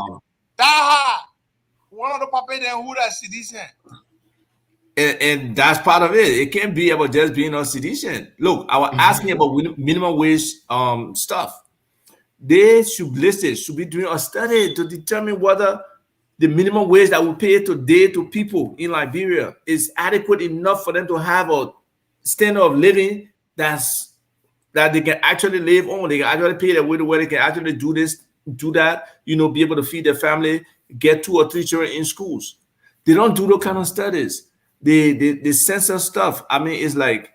One of the puppets then who that citizen. And that's part of it. It can't be about just being a citizen. Look, I was asking about minimum wage stuff. They should be doing a study to determine whether the minimum wage that we pay today to people in Liberia is adequate enough for them to have a standard of living that they can actually live on. They can actually pay their way to where they can actually do this, do that, you know, be able to feed their family, get 2 or 3 children in schools. They don't do those kind of studies. The census stuff, I mean, it's like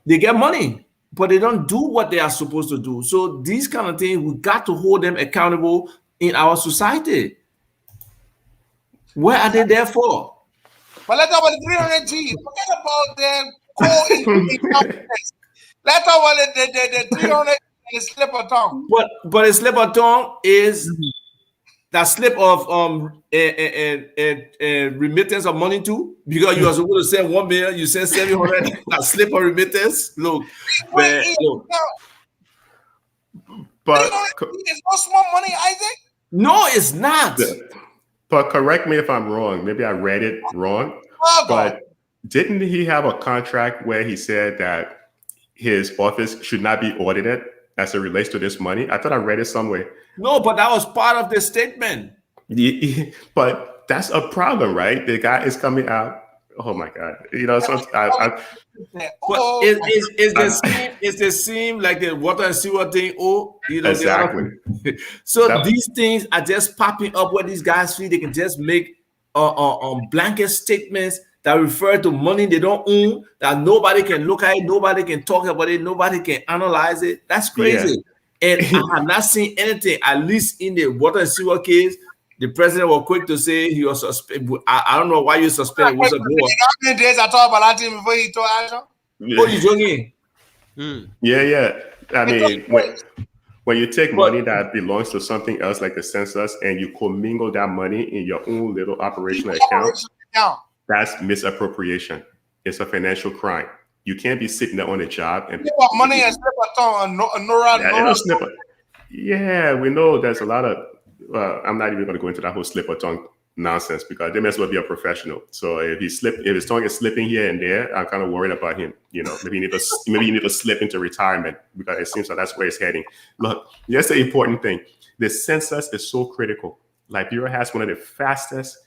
they get money, but they don't do what they are supposed to do. So these kind of things, we got to hold them accountable in our society. What are they there for? But let's talk about the 300G. Forget about them let's talk about the 300 and the slip of tongue. But a slip of tongue is that slip of remittance of money too, because you are supposed to send 1 million, you send 700. That slip of remittance. Look, man, look. But it's no small money, Isaac. No, it's not. But correct me if I'm wrong. Maybe I read it wrong. But didn't he have a contract where he said that his office should not be audited as it relates to this money? I thought I read it somewhere. No, but that was part of the statement. But that's a problem, right? The guy is coming out. Oh my God! You know, so it's the same like the water and sewer thing. Oh, you know, exactly. So these things are just popping up where these guys feel they can just make blanket statements that refer to money they don't own, that nobody can look at it, nobody can talk about it, nobody can analyze it. That's crazy. Yeah. And I have not seen anything, at least in the water and sewer case. The president was quick to say he was suspended. I don't know why you suspended whistleblower. How many days I talked about that thing before he told action? Oh, you joking? Yeah. I mean, when you take money that belongs to something else, like the census, and you commingle that money in your own little operational account, that's misappropriation. It's a financial crime. You can't be sitting there on a job and money and slip a tongue. Yeah, we know there's a lot of. I'm not even going to go into that whole slip or tongue nonsense because they may as well be a professional. So if his tongue is slipping here and there, I'm kind of worried about him. You know, maybe you need to slip into retirement because it seems like that's where it's heading. Look, here's the important thing: the census is so critical. Liberia has one of the fastest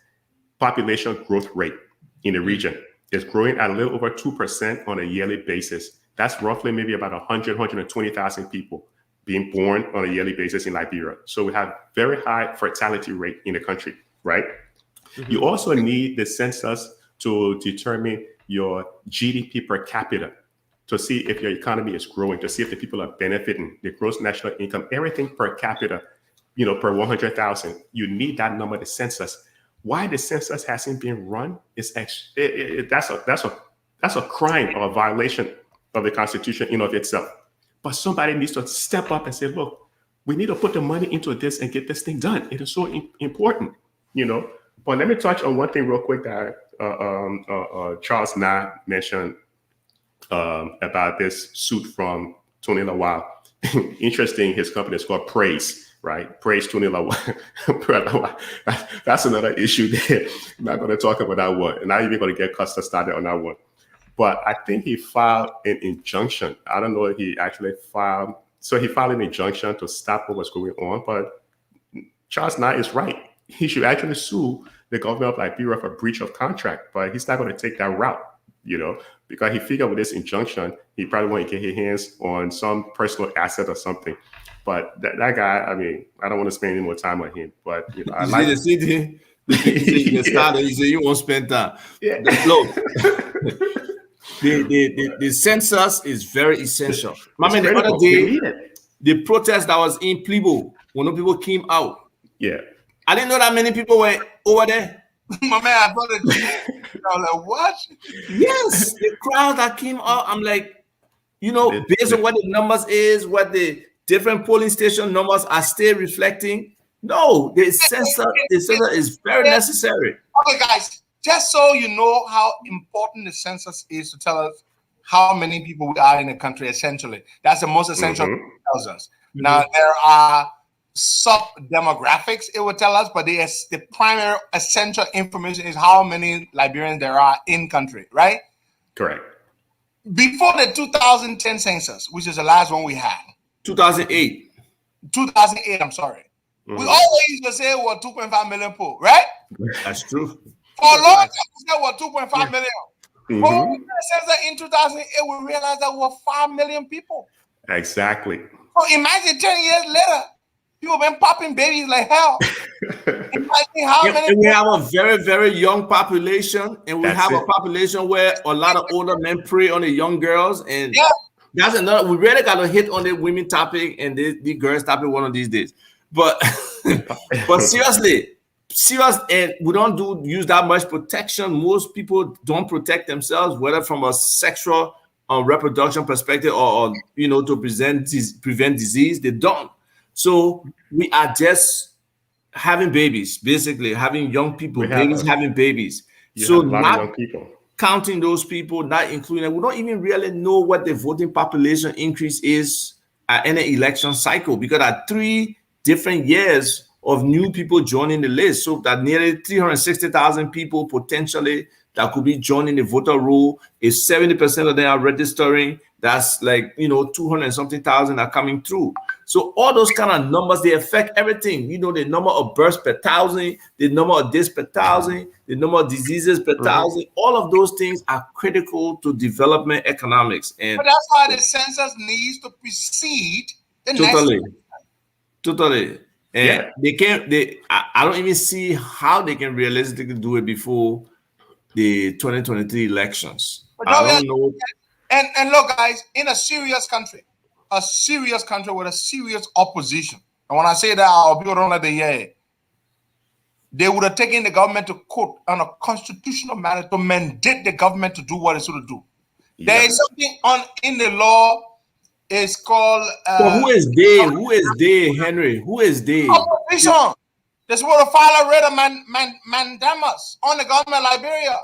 population growth rate in the region. It's growing at a little over 2% on a yearly basis. That's roughly maybe about 120,000 people being born on a yearly basis in Liberia. So we have very high fertility rate in the country, right? You also need the census to determine your GDP per capita, to see if your economy is growing, to see if the people are benefiting, the gross national income, everything per capita, you know, per 100,000. You need that number, the census. Why the census hasn't been run is that's a crime or a violation of the Constitution in of itself. But somebody needs to step up and say, look, we need to put the money into this and get this thing done. It is so important, you know. But let me touch on one thing real quick that Charles Na mentioned about this suit from Tony Lawal. Interesting, his company is called Praise, right? Praise Tony Lawal. That's another issue there. I'm not going to talk about that one. And not even going to get Costa started on that one. But I think he filed an injunction. I don't know if he actually filed. So he filed an injunction to stop what was going on. But Charles Nye is right. He should actually sue the government of Liberia for breach of contract. But he's not going to take that route, you know, because he figured with this injunction, he probably want to get his hands on some personal asset or something. But that guy, I mean, I don't want to spend any more time on him. But you know, I like the You start and you say you won't spend time. Yeah. Look, the census is very essential. I mean, the other day, the protest that was in Plebo, when people came out. Yeah. I didn't know that many people were over there. My man, I thought I was like, what? Yes, the crowd that came out. I'm like, based on what the numbers is, what the different polling station numbers are still reflecting. No, the census is very necessary. Okay, guys, just so you know how important the census is to tell us how many people we are in the country, essentially. That's the most essential thing it tells us. Now, there are sub-demographics it will tell us, but the primary essential information is how many Liberians there are in country, right? Correct. Before the 2010 census, which is the last one we had. 2008, I'm sorry. We always used to say we're 2.5 million people, right? That's true. For a long time, we said we're 2.5 million. But when we did the census in 2008, we realized that we're 5 million people. Exactly. So imagine 10 years later, people been popping babies like hell. Imagine how many. And we have a very, very young population, and we have a population where a lot of older men prey on the young girls, and that's another. We really got to hit on the women topic and the girls topic one of these days. But seriously, and we don't use that much protection. Most people don't protect themselves, whether from a sexual or reproduction perspective or to prevent disease. They don't. So we are just having babies, basically having young people, having babies. So not young people. Counting those people, not including them. We don't even really know what the voting population increase is at any election cycle, because at 3 different years of new people joining the list, so that nearly 360,000 people potentially that could be joining the voter roll. If 70% of them are registering, that's like 200 and something thousand are coming through. So all those kind of numbers, they affect everything. The number of births per thousand, the number of deaths per thousand, the number of diseases per thousand. All of those things are critical to development economics. And but that's why the census needs to precede the next. Totally. And I don't even see how they can realistically do it before the 2023 elections. I don't know. And look, guys, in a serious country with a serious opposition, and when I say that, our people don't let they hear it, they would have taken the government to court on a constitutional matter to mandate the government to do what it's supposed to do. There is something in the law. It's called. So who is they? Who is they, Henry? Who is they? Opposition. They're supposed to file a writ of mandamus on the government of Liberia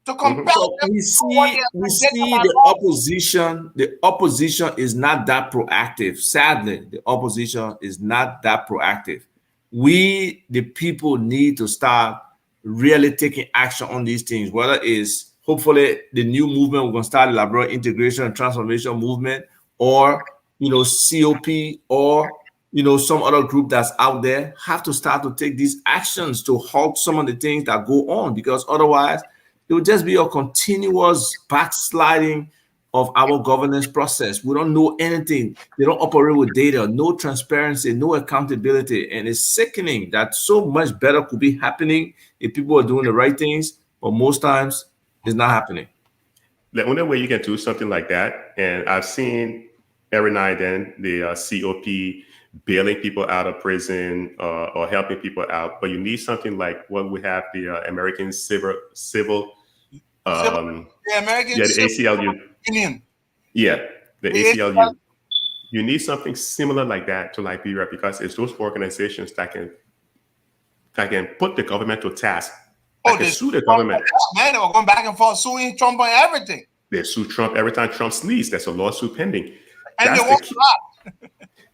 to compel them. We see the opposition. The opposition is not that proactive. Sadly, the opposition is not that proactive. We, the people, need to start really taking action on these things. Whether it's hopefully the new movement, we're going to start the Liberia Integration and Transformation Movement, or COP, or some other group that's out there, have to start to take these actions to halt some of the things that go on, because otherwise it will just be a continuous backsliding of our governance process. We don't know anything. They don't operate with data, no transparency, no accountability, and it's sickening that so much better could be happening if people are doing the right things, but most times it's not happening. The only way you can do something like that, and I've seen every now and then the COP bailing people out of prison or helping people out, but you need something like what we have, the American Civil the ACLU Union. Yeah, the ACLU. You need something similar like that to Liberia, because it's those organizations that can put the government to task. They sue the government. Man, they were going back and forth suing Trump on everything. They sue Trump every time Trump sneezes. There's a lawsuit pending. And they won't stop.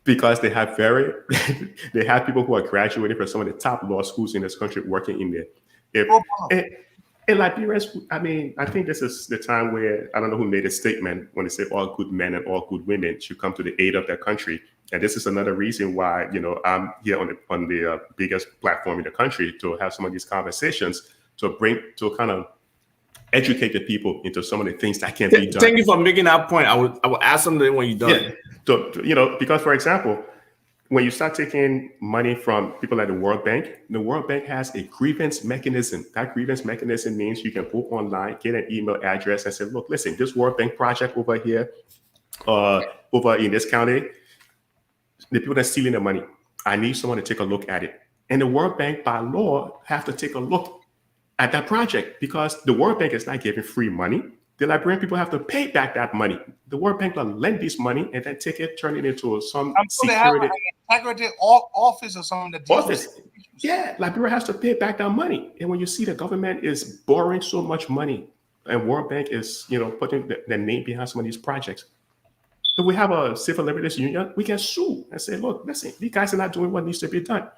Because they have people who are graduating from some of the top law schools in this country working in there. And Liberians, I think this is the time where, I don't know who made a statement when they say all good men and all good women should come to the aid of their country. And this is another reason why, I'm here on the biggest platform in the country to have some of these conversations to kind of educate the people into some of the things that can be done. Thank you for making that point. I will ask something when you're done. Yeah. So, because, for example, when you start taking money from people at the World Bank has a grievance mechanism. That grievance mechanism means you can go online, get an email address, and say, look, listen, this World Bank project over here, over in this county, the people that's stealing the money, I need someone to take a look at it. And the World Bank, by law, have to take a look at that project because the World Bank is not giving free money. The Liberian people have to pay back that money. The World Bank will lend this money and then take it, turn it into some security integrity office or something. Office. Yeah, Liberia has to pay back that money. And when you see the government is borrowing so much money and World Bank is, putting their name behind some of these projects, if we have a civil liberties union, we can sue and say, look, listen, these guys are not doing what needs to be done.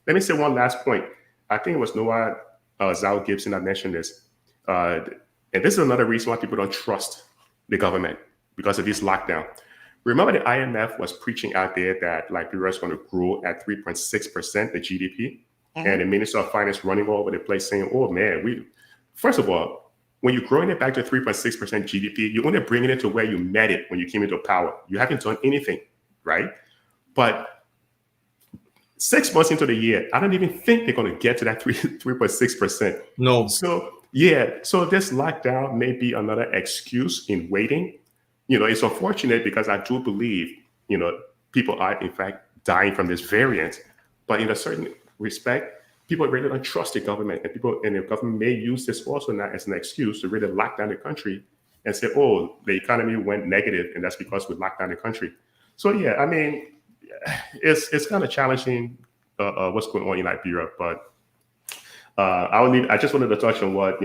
Let me say one last point. I think it was Noah Zhao Gibson that mentioned this. And this is another reason why people don't trust the government because of this lockdown. Remember the IMF was preaching out there that Liberia is going to grow at 3.6%, the GDP. And the Minister of Finance running all over the place saying, oh man, first of all, when you're growing it back to 3.6% GDP, you're only bringing it to where you met it when you came into power. You haven't done anything, right? But 6 months into the year, I don't even think they're going to get to that 3.6%. No. So this lockdown may be another excuse in waiting. It's unfortunate because I do believe, people are in fact dying from this variant, but in a certain respect, people really don't trust the government, and the government may use this also now as an excuse to really lock down the country and say, oh, the economy went negative, and that's because we locked down the country. So yeah, I mean, it's kind of challenging what's going on in Liberia, but I just wanted to touch on what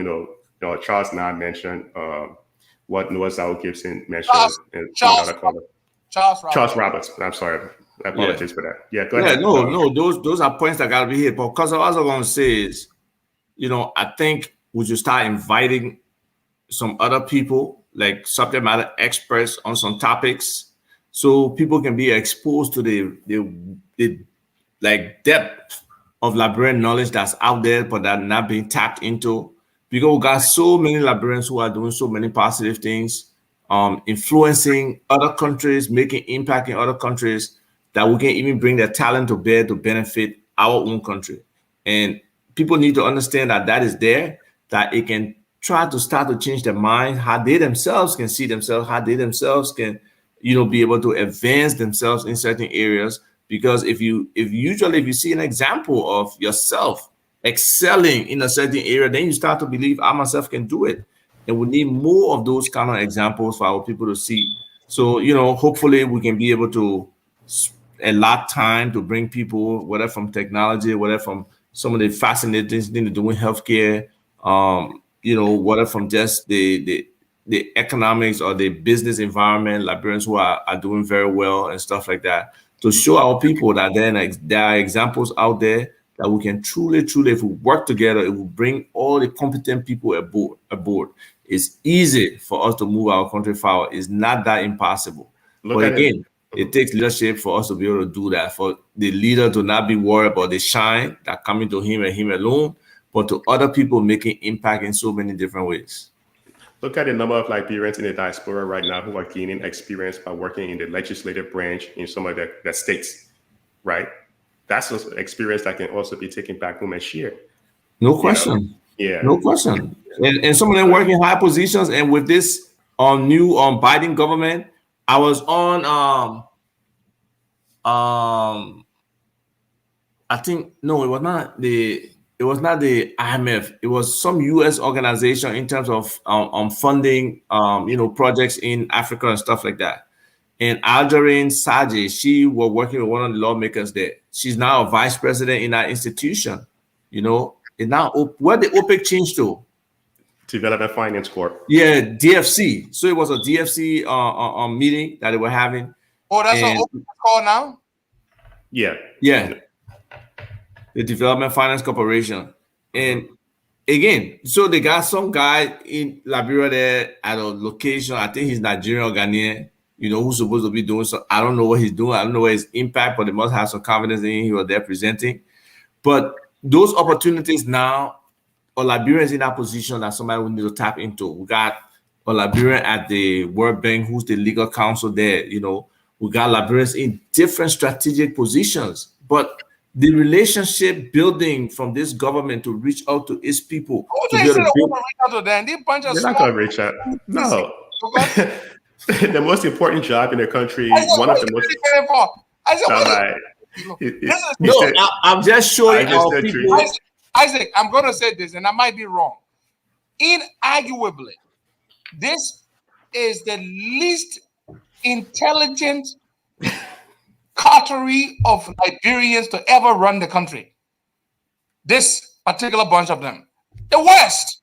Charles Nye mentioned, what Noah Zhao Gibson mentioned, Charles Roberts. I'm sorry. I apologize for that. Yeah, go ahead. No, those are points that gotta be hit. But because I was going to say is, I think we should start inviting some other people, like subject matter experts on some topics, so people can be exposed to the depth of Liberian knowledge that's out there, but that not being tapped into. Because we got so many Liberians who are doing so many positive things, influencing other countries, making impact in other countries, that we can even bring their talent to bear to benefit our own country. And people need to understand that is there, that it can try to start to change their mind, how they themselves can see themselves, how they themselves can, be able to advance themselves in certain areas. Because if you see an example of yourself excelling in a certain area, then you start to believe I myself can do it. And we need more of those kind of examples for our people to see. So, hopefully we can be able to allot time to bring people, whether from technology, whether from some of the fascinating things to do in healthcare, whether from just the economics or the business environment, Liberians who are doing very well and stuff like that, to show our people that there are examples out there that we can truly, if we work together, it will bring all the competent people aboard. It's easy for us to move our country forward. It's not that impossible. But again, it takes leadership for us to be able to do that, for the leader to not be worried about the shine that coming to him and him alone, but to other people making impact in so many different ways. Look at the number of Liberians in the diaspora right now who are gaining experience by working in the legislative branch in some of the states, right? That's an experience that can also be taken back home and shared. No question. Yeah. No question. And some of them work in high positions. And with this new Biden government, I was on I think no, it was not the IMF. It was some US organization in terms of funding projects in Africa and stuff like that. And Algerine Saji, she was working with one of the lawmakers there. She's now a vice president in that institution. And now where the OPEC changed to? Development Finance Corp. Yeah, DFC. So it was a DFC meeting that they were having. Oh, that's what OPEC is called now? Yeah. Yeah. The Development Finance Corporation. And again, so they got some guy in Liberia there at a location. I think he's Nigerian or Ghanaian, who's supposed to be doing so. I don't know what he's doing. I don't know what his impact, but they must have some confidence in him. He was there presenting. But those opportunities now, or Liberians in that position that somebody will need to tap into. We got a Liberian at the World Bank who's the legal counsel there. We got Liberians in different strategic positions. But the relationship building from this government to reach out to its people. Who To they be able say to they build, want to reach out to them? These bunch of They're not small. going to reach out. No. Okay. The most important job in the country, I said, one of what the you most. really getting for? I said, All what right. this is no, I'm just showing our people. Isaac, I'm going to say this, and I might be wrong. Inarguably, this is the least intelligent coterie of Liberians to ever run the country. This particular bunch of them. The worst.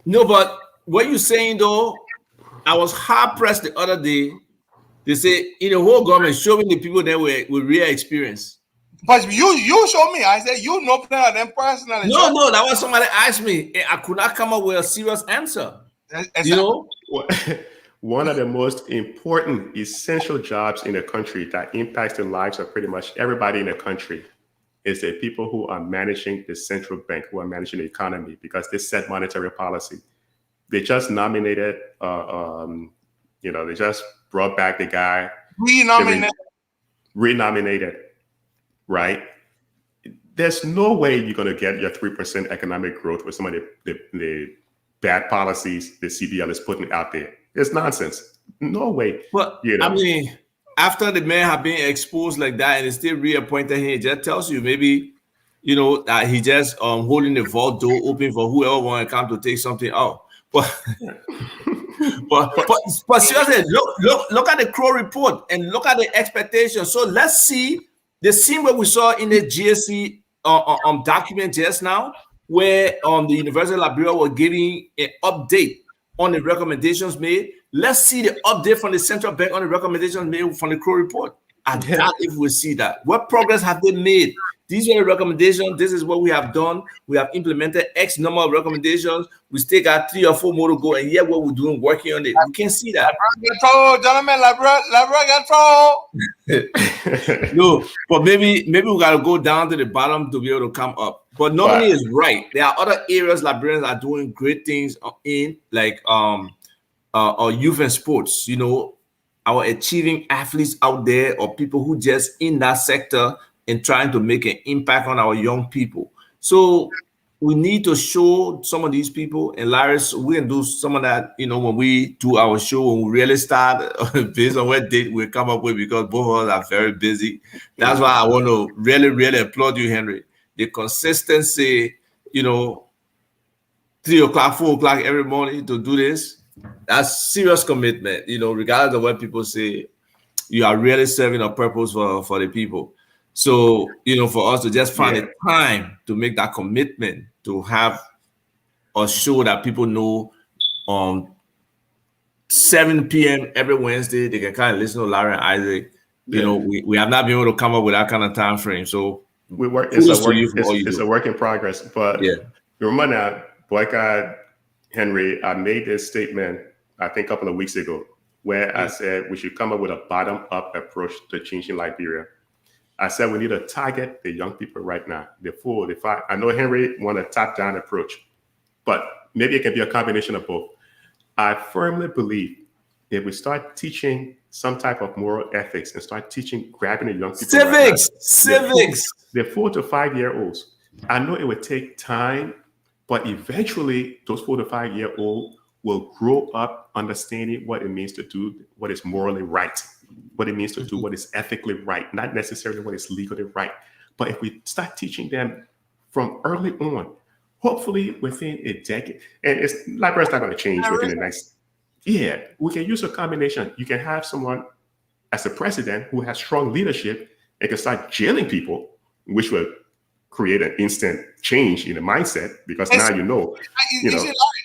No, but what you're saying though, I was hard pressed the other day. They say in the whole government, show me the people that with real experience. But you show me. I said you know plenty of them personally. No, that was somebody asked me. I could not come up with a serious answer. Exactly. You know, one of the most important, essential jobs in the country that impacts the lives of pretty much everybody in the country is the people who are managing the central bank, who are managing the economy, because they set monetary policy. They just nominated, they just brought back the guy. Renominated, right? There's no way you're going to get your 3% economic growth with some of the bad policies the CBL is putting out there. It's nonsense. No way. But I mean, after the man have been exposed like that and they still reappointed him, it just tells you maybe, that he just holding the vault door open for whoever want to come to take something out. But but seriously, look at the Crow report and look at the expectations. So let's see the scene where we saw in the GSC document just now, where the University of Liberia were giving an update on the recommendations made. Let's see the update from the central bank on the recommendations made from the Crow report. I doubt if we see that. What progress have they made? These are the recommendations. This is what we have done. We have implemented X number of recommendations. We still got 3 or 4 more to go, and yet what we're doing, working on it. We can't see that. Gentlemen, No, but maybe we gotta go down to the bottom to be able to come up. But Normani is right. There are other areas Liberians are doing great things in, like our youth and sports. Our achieving athletes out there, or people who just in that sector and trying to make an impact on our young people. So we need to show some of these people, and Larry, we can do some of that, when we do our show, when we really start, based on what date we come up with, because both of us are very busy. That's why I want to really, really applaud you, Henry. The consistency, 3 o'clock, 4 o'clock every morning to do this, that's serious commitment, regardless of what people say. You are really serving a purpose for the people. So, for us to just find a time to make that commitment, to have a show that people know on 7 p.m. every Wednesday, they can kind of listen to Larry and Isaac. We have not been able to come up with that kind of time frame. So we work. It's a work in progress. But remember now, Boycott Henry, I made this statement, I think a couple of weeks ago, where I said we should come up with a bottom-up approach to changing Liberia. I said we need to target the young people right now, the 4, the 5. I know Henry want a top-down approach, but maybe it can be a combination of both. I firmly believe if we start teaching some type of moral ethics and start teaching, grabbing the young people, civics, the 4 to 5 year olds. I know it would take time, but eventually those 4 to 5 year olds will grow up understanding what it means to do what is morally right, what it means to do what is ethically right, not necessarily what is legally right. But if we start teaching them from early on, hopefully within a decade, and Liberia's not going to change within the next. Yeah, we can use a combination. You can have someone as a president who has strong leadership and can start jailing people, which will create an instant change in the mindset, because now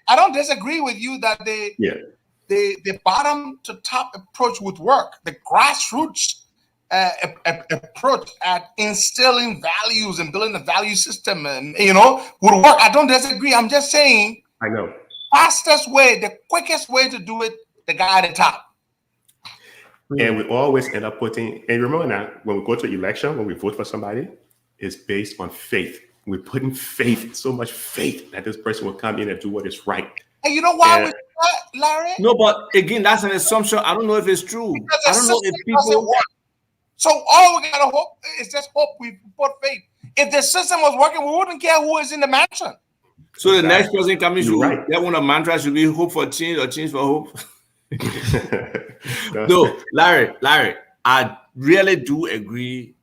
I don't disagree with you that the bottom to top approach would work. The grassroots approach at instilling values and building a value system, and would work. I don't disagree. I'm just saying. I know. Fastest way, the quickest way to do it, the guy at the top. And we always end up putting, and remember now, when we go to election, when we vote for somebody, it's based on faith. We're putting faith, so much faith that this person will come in and do what is right. And you know why we do Larry? No, but again, that's an assumption. I don't know if it's true. I don't know if people. So all we gotta hope is just hope we put faith. If the system was working, we wouldn't care who is in the mansion. So the next person coming should right. that one of mantra should be hope for change or change for hope. No, Larry, I really do agree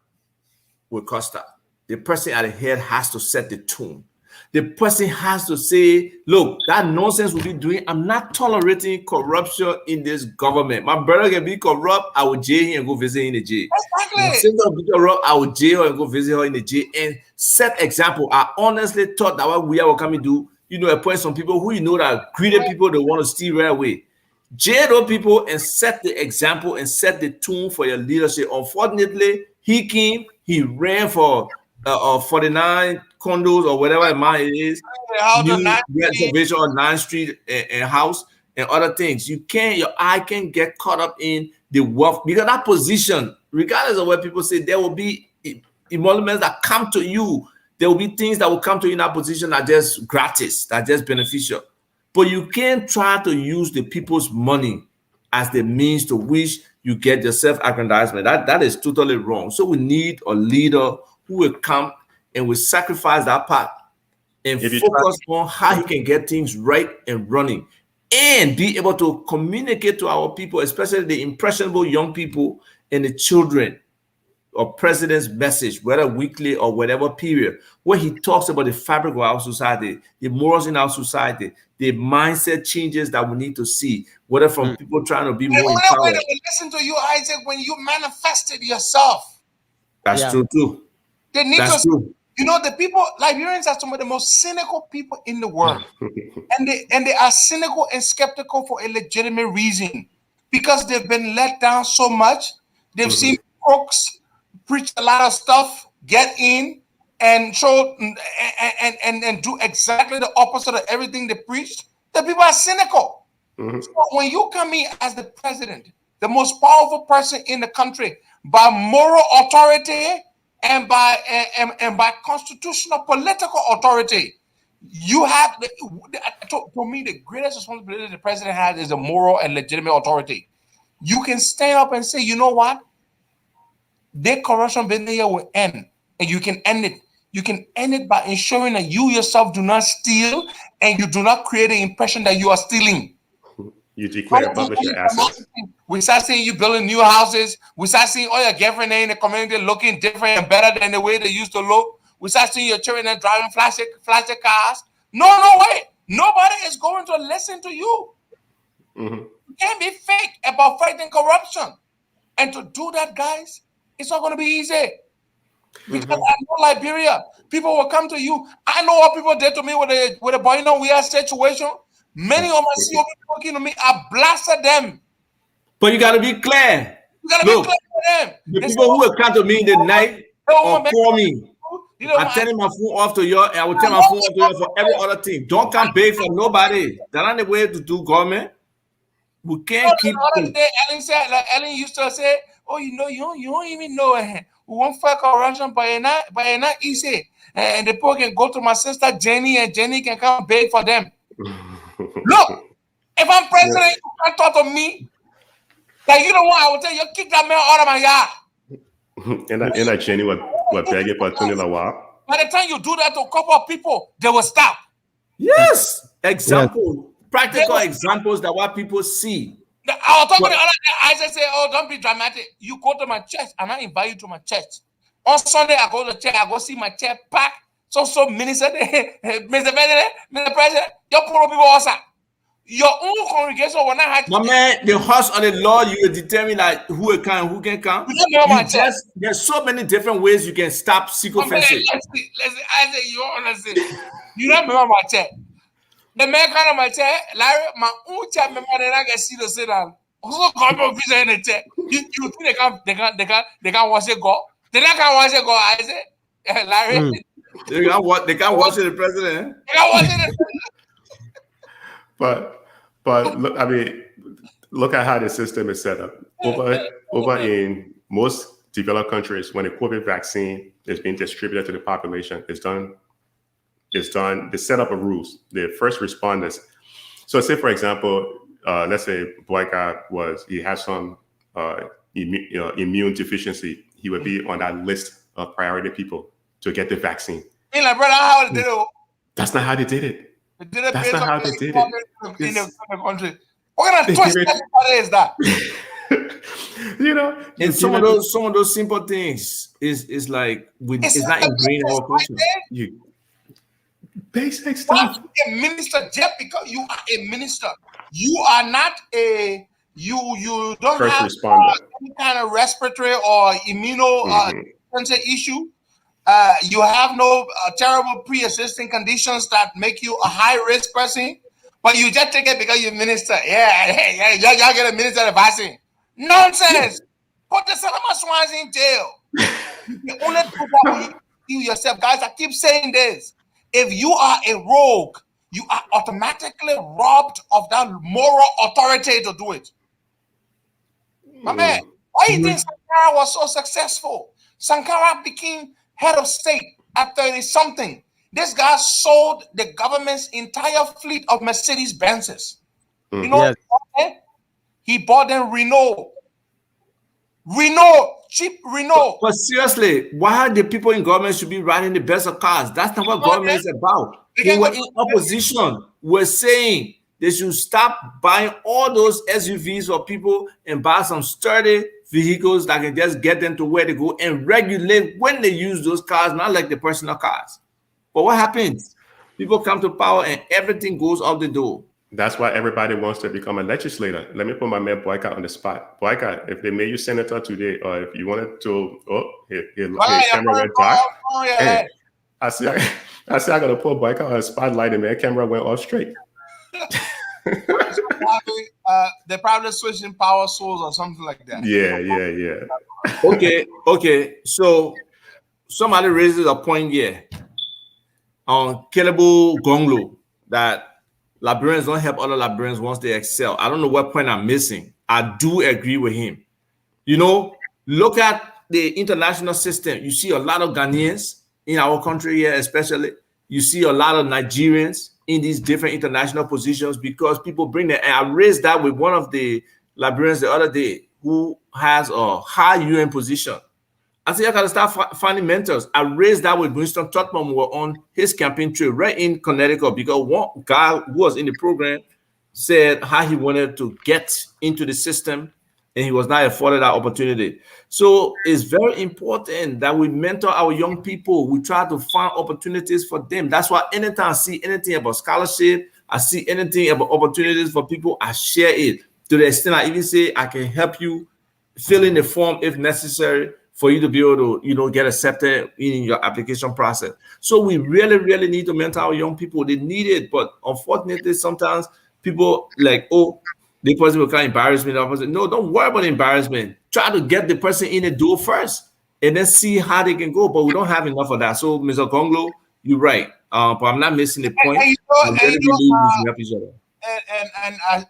with Costa. The person at the head has to set the tone. The person has to say, look, that nonsense we'll be doing, I'm not tolerating corruption in this government. My brother can be corrupt, I will jail him and go visit him in the jail. Exactly. My sister be corrupt, I will jail her and go visit her in the jail and set example. I honestly thought that what we are coming to do, appoint some people who that greedy people, they want to steal right away. Jail those people and set the example and set the tone for your leadership. Unfortunately, he ran for 49 condos or whatever amount it is, new reservation on 9th Street and house and other things. Your eye can get caught up in the wealth because that position, regardless of what people say, there will be emoluments that come to you. There will be things that will come to you in that position that are just gratis, that are just beneficial. But you can't try to use the people's money as the means to which you get your self-aggrandizement. That is totally wrong. So we need a leader who will come and will sacrifice that part and focus on how he can get things right and running and be able to communicate to our people, especially the impressionable young people and the children, or president's message, whether weekly or whatever period, where he talks about the fabric of our society, the morals in our society, the mindset changes that we need to see, whether from people trying to be more empowered. Listen to you, Isaac, when you manifested yourself. That's true too. They need to. The people, Liberians are some of the most cynical people in the world. and they are cynical and skeptical for a legitimate reason. Because they've been let down so much. They've seen crooks preach a lot of stuff, get in and show and do exactly the opposite of everything they preached. The people are cynical. So when you come in as the president, the most powerful person in the country, by moral authority and by constitutional political authority, you have to me the greatest responsibility the president has is a moral and legitimate authority. You can stand up and say, you know what? Their corruption business here will end, and you can end it. You can end it by ensuring that you yourself do not steal and you do not create the impression that you are stealing. You declare and publish your assets. We start seeing you building new houses. We start seeing all your girlfriend in the community looking different and better than the way they used to look. We start seeing your children driving flashy cars. No way. Nobody is going to listen to you. You can't be fake about fighting corruption. And to do that, guys, it's not going to be easy. Because I know Liberia, people will come to you. I know what people did to me with a Boyno Weir situation. Many of my CEO people looking to me, I blasted them. But you got to be clear. You got to be clear with them. The people who will come to me in the night or call me, I'm turning my phone off to you, and I will turn my phone off to you for every other thing. Don't come beg for nobody. That's not the way to do government. We can't keep. Ellen used to say, "Oh, you don't even know it. We won't fight corruption, but it's not easy." And the people can go to my sister Jenny, and Jenny can come beg for them. Look, if I'm president, you can't talk to me. Like you don't want, I will tell you, kick that man out of my yard. And that Jenny what begging for Tony Lawal. By the time you do that to a couple of people, they will stop. Yes, example, practical examples that what people see. I was talking to the other day. I just say, "Oh, don't be dramatic. You go to my church, and I invite you to my church. On Sunday, I go to church. I go see my church packed. So minister, Mr. President, your poor people also. Your own congregation will not have. My man, the horse on the Lord, you will determine like who can, who can come. There's so many different ways you can stop secret fencing. Listen, I say you don't understand. You don't remember my church. The man kind of my church, Larry, my own church member, then I can see the sit down. Also, come over in the church. You think they can't watch it go? They can't watch it go. I say, Larry. They can't watch it the president. They can't watch it. But look, I mean, look at how the system is set up. Over in most developed countries, when a COVID vaccine is being distributed to the population, it's done. The setup of rules. The first responders So say, for example, let's say Boyka he has some immune deficiency. He would be on that list of priority people to get the vaccine. Hey, like, brother, how did it? That's not how they did it. That's not how they did it. In the country. What kind of twist is that? You know, and some of those simple things is like it's not ingrained in our culture. Basic stuff. A minister, just because you are a minister, you are not a you don't first have responder. any kind of respiratory or issue. You have no terrible pre-existing conditions that make you a high-risk person, but you just take it because you're minister. Yeah, y'all get a minister the vaccine. Nonsense. Put the son of my swines in jail. You can only do that when you yourself. Guys, I keep saying this. If you are a rogue, you are automatically robbed of that moral authority to do it. My man, why do you think Sankara was so successful? Sankara became head of state at 30-something. This guy sold the government's entire fleet of Mercedes Benzes. You know, he bought them Renault, cheap Renault. But seriously, why the people in government should be riding the best of cars? That's not what government is about. They were in opposition. We're saying they should stop buying all those SUVs for people and buy some sturdy vehicles that can just get them to where they go and regulate when they use those cars, not like the personal cars. But what happens? People come to power and everything goes out the door. That's why everybody wants to become a legislator. Let me put my man Boyka on the spot. Boyka, if they made you senator today, or if you wanted to, camera went dark. Hey, I see I got to put Boyka on a spotlight, and man, camera went off straight. They're probably switching power source or something like that. Yeah. Okay. So somebody raises a point here on Kelebu Gonglo that librarians don't help other librarians once they excel. I don't know what point I'm missing. I do agree with him. You know, look at the international system. You see a lot of Ghanaians in our country here, especially. You see a lot of Nigerians in these different international positions because people bring them. And I raised that with one of the librarians the other day who has a high UN position. I said, I got to start finding mentors. I raised that with Winston Tottenham. We were on his campaign trail right in Connecticut because one guy who was in the program said how he wanted to get into the system and he was not afforded that opportunity. So it's very important that we mentor our young people. We try to find opportunities for them. That's why anytime I see anything about scholarship, I see anything about opportunities for people, I share it to the extent I even say I can help you fill in the form if necessary for you to be able to, get accepted in your application process. So we really, really need to mentor our young people. They need it, but unfortunately, sometimes people like, the person will kind of embarrass me. No, don't worry about embarrassment. Try to get the person in the door first and then see how they can go. But we don't have enough of that. So, Mr. Gonglo, you're right. But I'm not missing the point. And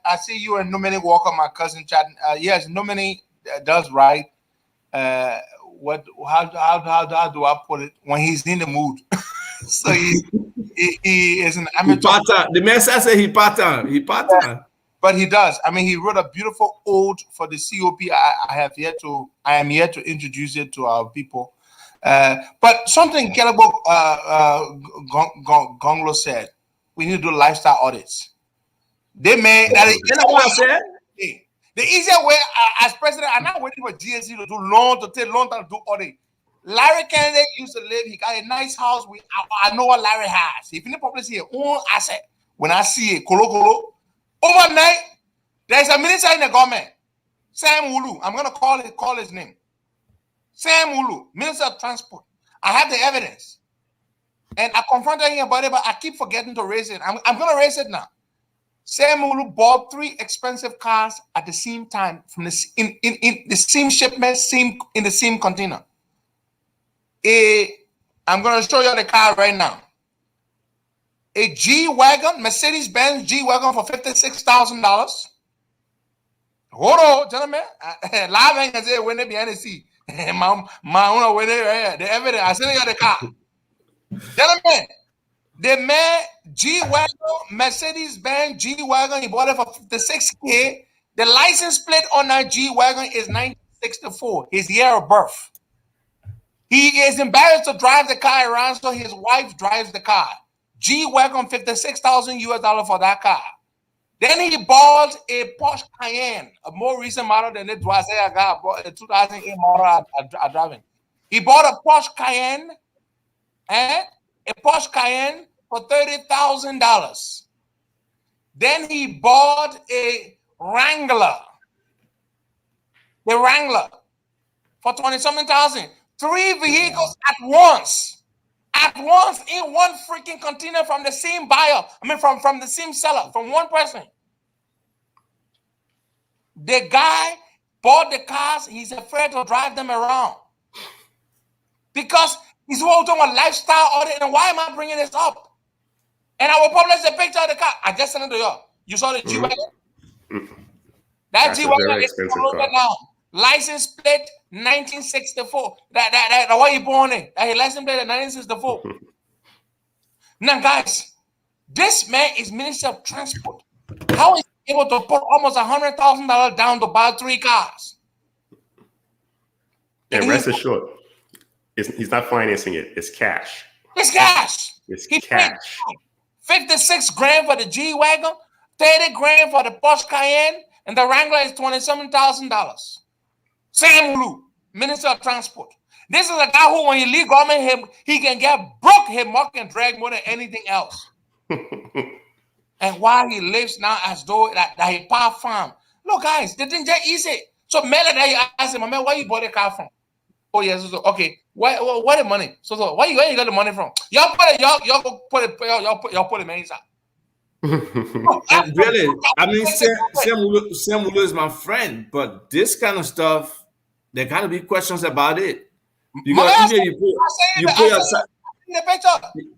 I see you and Nomini Walker, my cousin, chatting. Yes, Nomini does right. How do I put it? When he's in the mood. So he is an amateur. The man said he pattern. But he does. I mean, he wrote a beautiful ode for the COP. I am yet to introduce it to our people. But something Kelebo Gonglo said, we need to do lifestyle audits. They may the easier way as president, I'm not waiting for GSC to do take long time to do audit. Larry Kennedy used to live, he got a nice house. I know what Larry has. If any publicity here, own asset. When I see it, Kolo, overnight, there's a minister in the government, Sam Ulu. I'm gonna call his name. Sam Ulu, Minister of Transport. I have the evidence. And I confronted him about it, but I keep forgetting to raise it. I'm gonna raise it now. Sam Ulu bought 3 expensive cars at the same time from in the same shipment, in the same container. I'm gonna show you the car right now. A G-Wagon, Mercedes-Benz G-Wagon for $56,000. Hold on, gentlemen. Live ain't gonna say when they behind the seat. My own when they right here. The evidence. I sent you the car. Gentlemen, The man G-Wagon, Mercedes-Benz G-Wagon, he bought it for $56K. The license plate on that G-Wagon is 1964, his year of birth. He is embarrassed to drive the car around, so his wife drives the car. G-Wagon, $56,000 for that car. Then he bought a Porsche Cayenne, a more recent model than the Dwase I got, a 2008 model I'm driving. He bought a Porsche Cayenne, and a Porsche Cayenne for $30,000. Then he bought a Wrangler, the Wrangler, for 20-something thousand. 3 vehicles at once in one freaking container from the same buyer. I mean, from the same seller, from one person. The guy bought the cars. He's afraid to drive them around because he's all talking about lifestyle audit. And why am I bringing this up? And I will publish a picture of the car. I just sent it to you. You saw the G-Wagon? That G-Wagon is now. License plate 1964. That what you born in? That license plate 1964. Now, guys, this man is Minister of Transport. How is he able to put almost $100,000 down to buy 3 cars? And rest assured, he's not financing it. It's cash. It's cash. It's He cash. paid $56,000 for the G-Wagon, $30,000 for the Porsche Cayenne, and the Wrangler is $27,000. Sam Ulu, Minister of Transport. This is a guy who, when he leave government, he can get broke, he muck and drag more than anything else. And while he lives now as though that he power farm. Look, guys, the thing just easy. So Mela, that you ask him, man, where you bought the car from? Oh yes, so, okay. Where the money? So where you got the money from? Y'all put it man inside. And really, I mean, Sam Ulu is my friend, but this kind of stuff, there gotta be questions about it. Because you put yourself.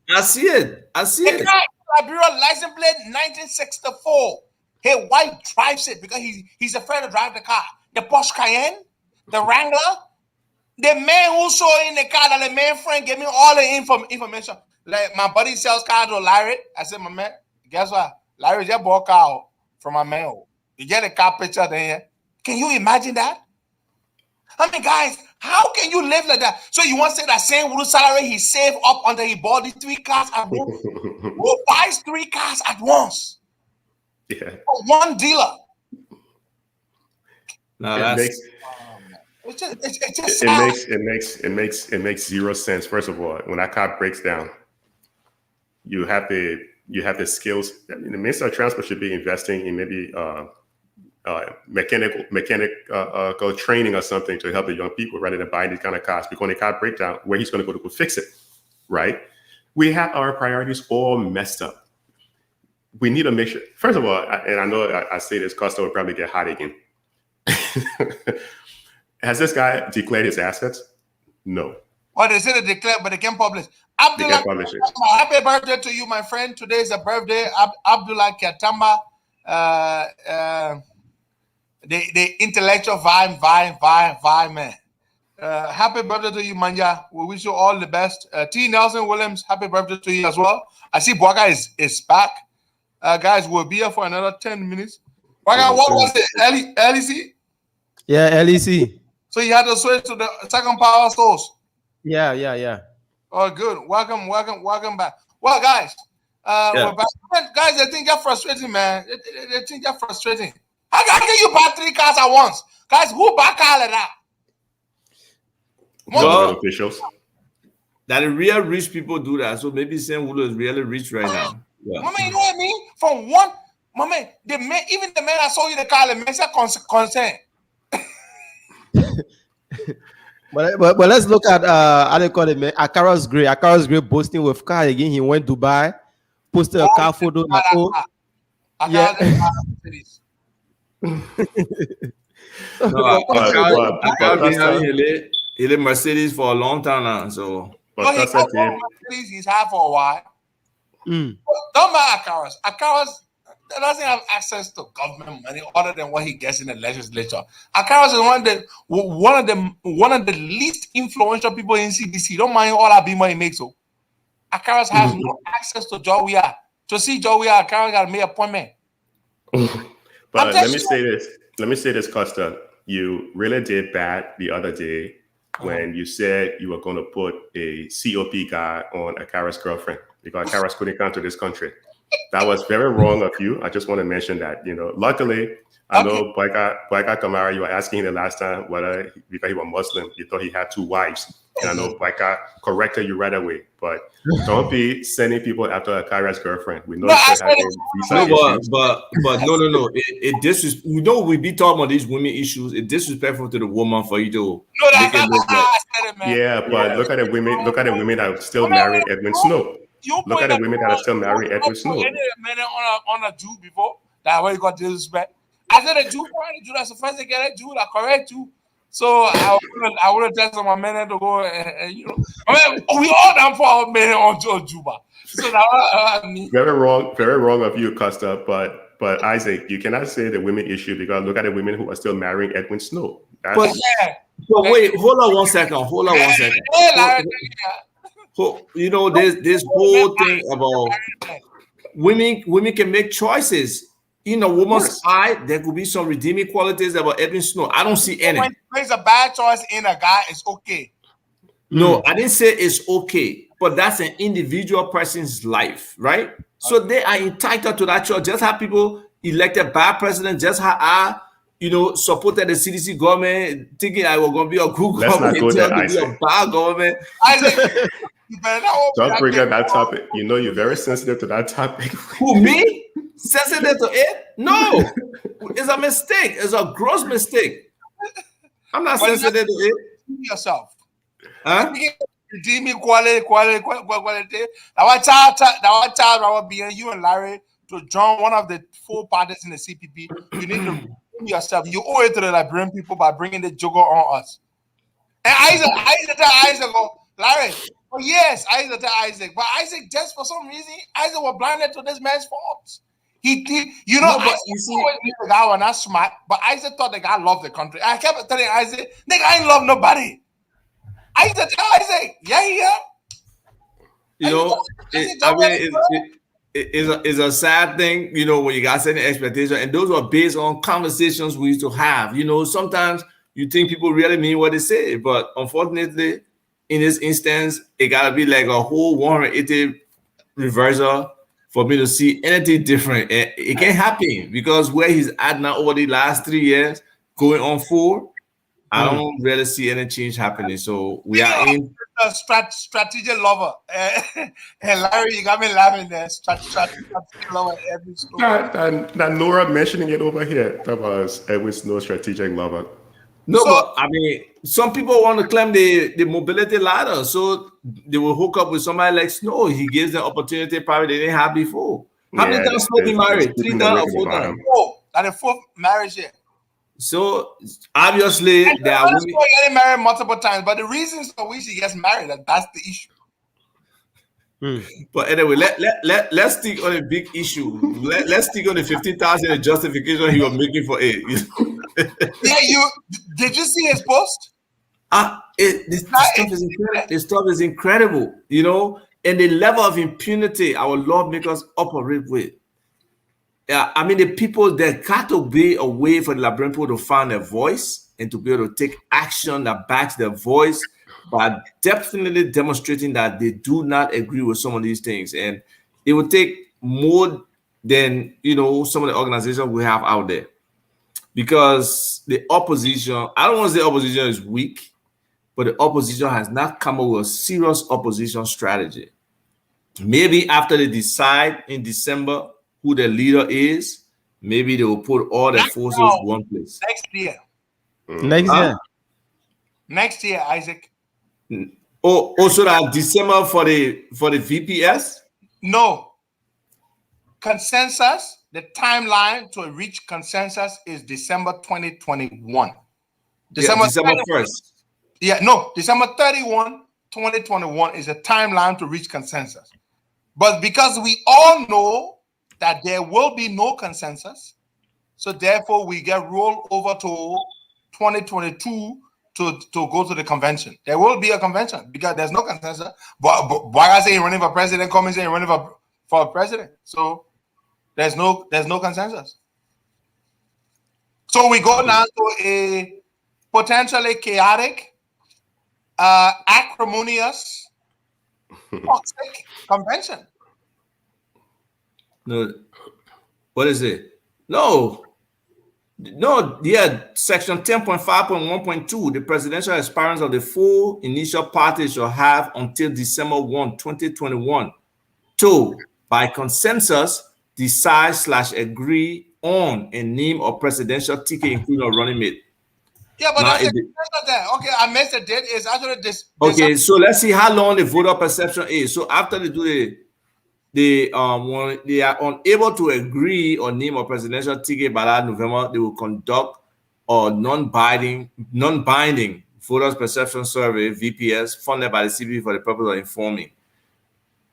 I see it. Liberia license plate 1964. His wife drives it because he's afraid to drive the car. The Porsche Cayenne, the Wrangler. The man who saw in the car, that the man friend gave me all the information. Like my buddy sells car to Larry. I said, my man, guess what? Larry just bought a car from my man. You get a car picture there. Can you imagine that? I mean, guys, how can you live like that? So you want to say that same Ulu salary he saved up until he bought these 3 cars at once? Who buys 3 cars at once? Yeah. For one dealer. No, it makes zero sense. First of all, when that car breaks down, you have the skills. I mean, the Minister of Transport should be investing in maybe mechanical training or something to help the young people rather than buying these kind of cars. Because when the car breaks down, where he's going to go fix it, right? We have our priorities all messed up. We need to make sure. First of all, and I know I say this, Costa will probably get hot again. Has this guy declared his assets? No. Well, they said they declared, but they can't publish. Abdullah, publish it. Happy birthday to you, my friend. Today is a birthday. Abdullah Katamba, the intellectual vibe man. Happy birthday to you, Manja. We wish you all the best. T. Nelson Williams, happy birthday to you as well. I see Boaga is back. Guys, we'll be here for another 10 minutes. Boaga, what was it? LEC? Yeah, LEC. So you had to switch to the second power source. Yeah. Oh, good. Welcome back. Well, guys, we're back. Guys, I think you're frustrating, man. They think you're frustrating. How can you buy 3 cars at once? Guys, who buy car like that? Well, officials. That the real rich people do that. So maybe Sam Ulu is really rich right now. Yeah. Mama, you know what I mean? From one, mama, even the man I saw you the car, the man said concern. But let's look at how they call it, man. Akaros Gray boasting with car again. He went to Dubai, posted a car photo. Yeah. He lived Mercedes for a long time now. So he's had for a while. Don't buy Akaros. Akaros doesn't have access to government money other than what he gets in the legislature. Akaros is one of the least influential people in CDC. Don't mind all that big money he makes. So Akaras has no access to Jawia. To see Jawia, Akaras got to make an appointment. But let me say this. Let me say this, Costa. You really did bad the other day when you said you were going to put a COP guy on Akara's girlfriend because Akara's couldn't come to this country. That was very wrong of you. I just want to mention that. Luckily, I know Boyka Kamara, you were asking him the last time whether, because he was Muslim, you thought he had 2 wives. And I know Boyka corrected you right away. But don't be sending people after Akara's girlfriend. We know No, no. We know we be talking about these women issues. It's disrespectful to the woman for you to make it look like. Yeah, but look at the women. Look at the women that are still marrying Edwin Snow. Look at the women that are still marrying Edwin Snow. On a Jew before that way you got disrespect. I said a Jew, that's the first thing get a Jew, that correct you. So I would have tested my man to go and we all down for our man on Juba. So that very wrong of you, Costa. But Isaac, you cannot say the women issue because look at the women who are still marrying Edwin Snow. But wait, hold on one second. This whole thing about women can make choices. In a woman's eye, there could be some redeeming qualities about Edwin Snow. I don't see any. When there's a bad choice in a guy, it's okay. No, I didn't say it's okay, but that's an individual person's life, right? So they are entitled to that choice. Just how people elected bad president, just how I, supported the CDC government, thinking I was going to be a good government, not go there, Isaac. be a bad government. Don't bring up that topic. You're very sensitive to that topic. Who, me? Sensitive to it? No. It's a mistake. It's a gross mistake. I'm not sensitive to it. Yourself. Huh? Redeeming quality. Our child will be you and Larry to join one of the 4 parties in the CPP. You need to redeem yourself. You owe it to the Liberian people by bringing the joker on us. And Isaac tell Isaac, Larry, yes, Isaac tell Isaac. But Isaac, just for some reason, Isaac was blinded to this man's faults. But you see, the guy was not smart, but Isaac thought the guy loved the country. I kept telling Isaac, nigga, I ain't love nobody. Isaac tell Isaac, yeah. It's a sad thing, when you got certain expectations, and those were based on conversations we used to have. Sometimes you think people really mean what they say, but unfortunately, in this instance, it gotta be like a whole 180 reversal for me to see anything different. And it can't happen because where he's at now over the last 3 years, going on 4, I don't really see any change happening. So we are in a strategic lover. And Larry, you got me laughing there. Strategic lover every story. That Nora mentioning it over here. That was Edwin Snow, strategic lover. No, but I mean, some people want to climb the mobility ladder, so they will hook up with somebody like Snow. He gives them opportunity probably they didn't have before. How many times Snow been married? 3 times or 4 times? At the 4th marriage year. So obviously there are women getting married multiple times, but the reasons for which he gets married, that's the issue. But anyway, let's stick on a big issue. Let's stick on the 15,000 justification he was making for it. Did you see his post? This stuff is incredible, and the level of impunity our lawmakers operate with. I mean, the people that got to be a way for the Liberian people to find their voice and to be able to take action that backs their voice by definitely demonstrating that they do not agree with some of these things. And it would take more than, some of the organizations we have out there. Because the opposition, I don't want to say opposition is weak, but the opposition has not come up with a serious opposition strategy. Maybe after they decide in December who the leader is, maybe they will put all their forces in one place. Next year. Next year, Isaac. So that December for the VPS? No. Consensus, the timeline to reach consensus is December 2021. December 1st. December 31, 2021 is a timeline to reach consensus. But because we all know that there will be no consensus, so therefore we get rolled over to 2022 to go to the convention. There will be a convention because there's no consensus. But why I say running for president, coming saying running for president. So there's no consensus. So we go now to a potentially chaotic, acrimonious, toxic convention. No, what is it? No, yeah, section 10.5.1.2, the presidential aspirants of the full initial party shall have until December 1, 2021 to, by consensus, decide/agree on a name or presidential ticket, including a running mate. Yeah, but there's a consensus there. Okay, I missed the date. It's actually this. Okay, so let's see how long the voter perception is. So after they do when they are unable to agree on name or presidential ticket by that November, they will conduct a non-binding voters perception survey (VPS) funded by the CBP for the purpose of informing.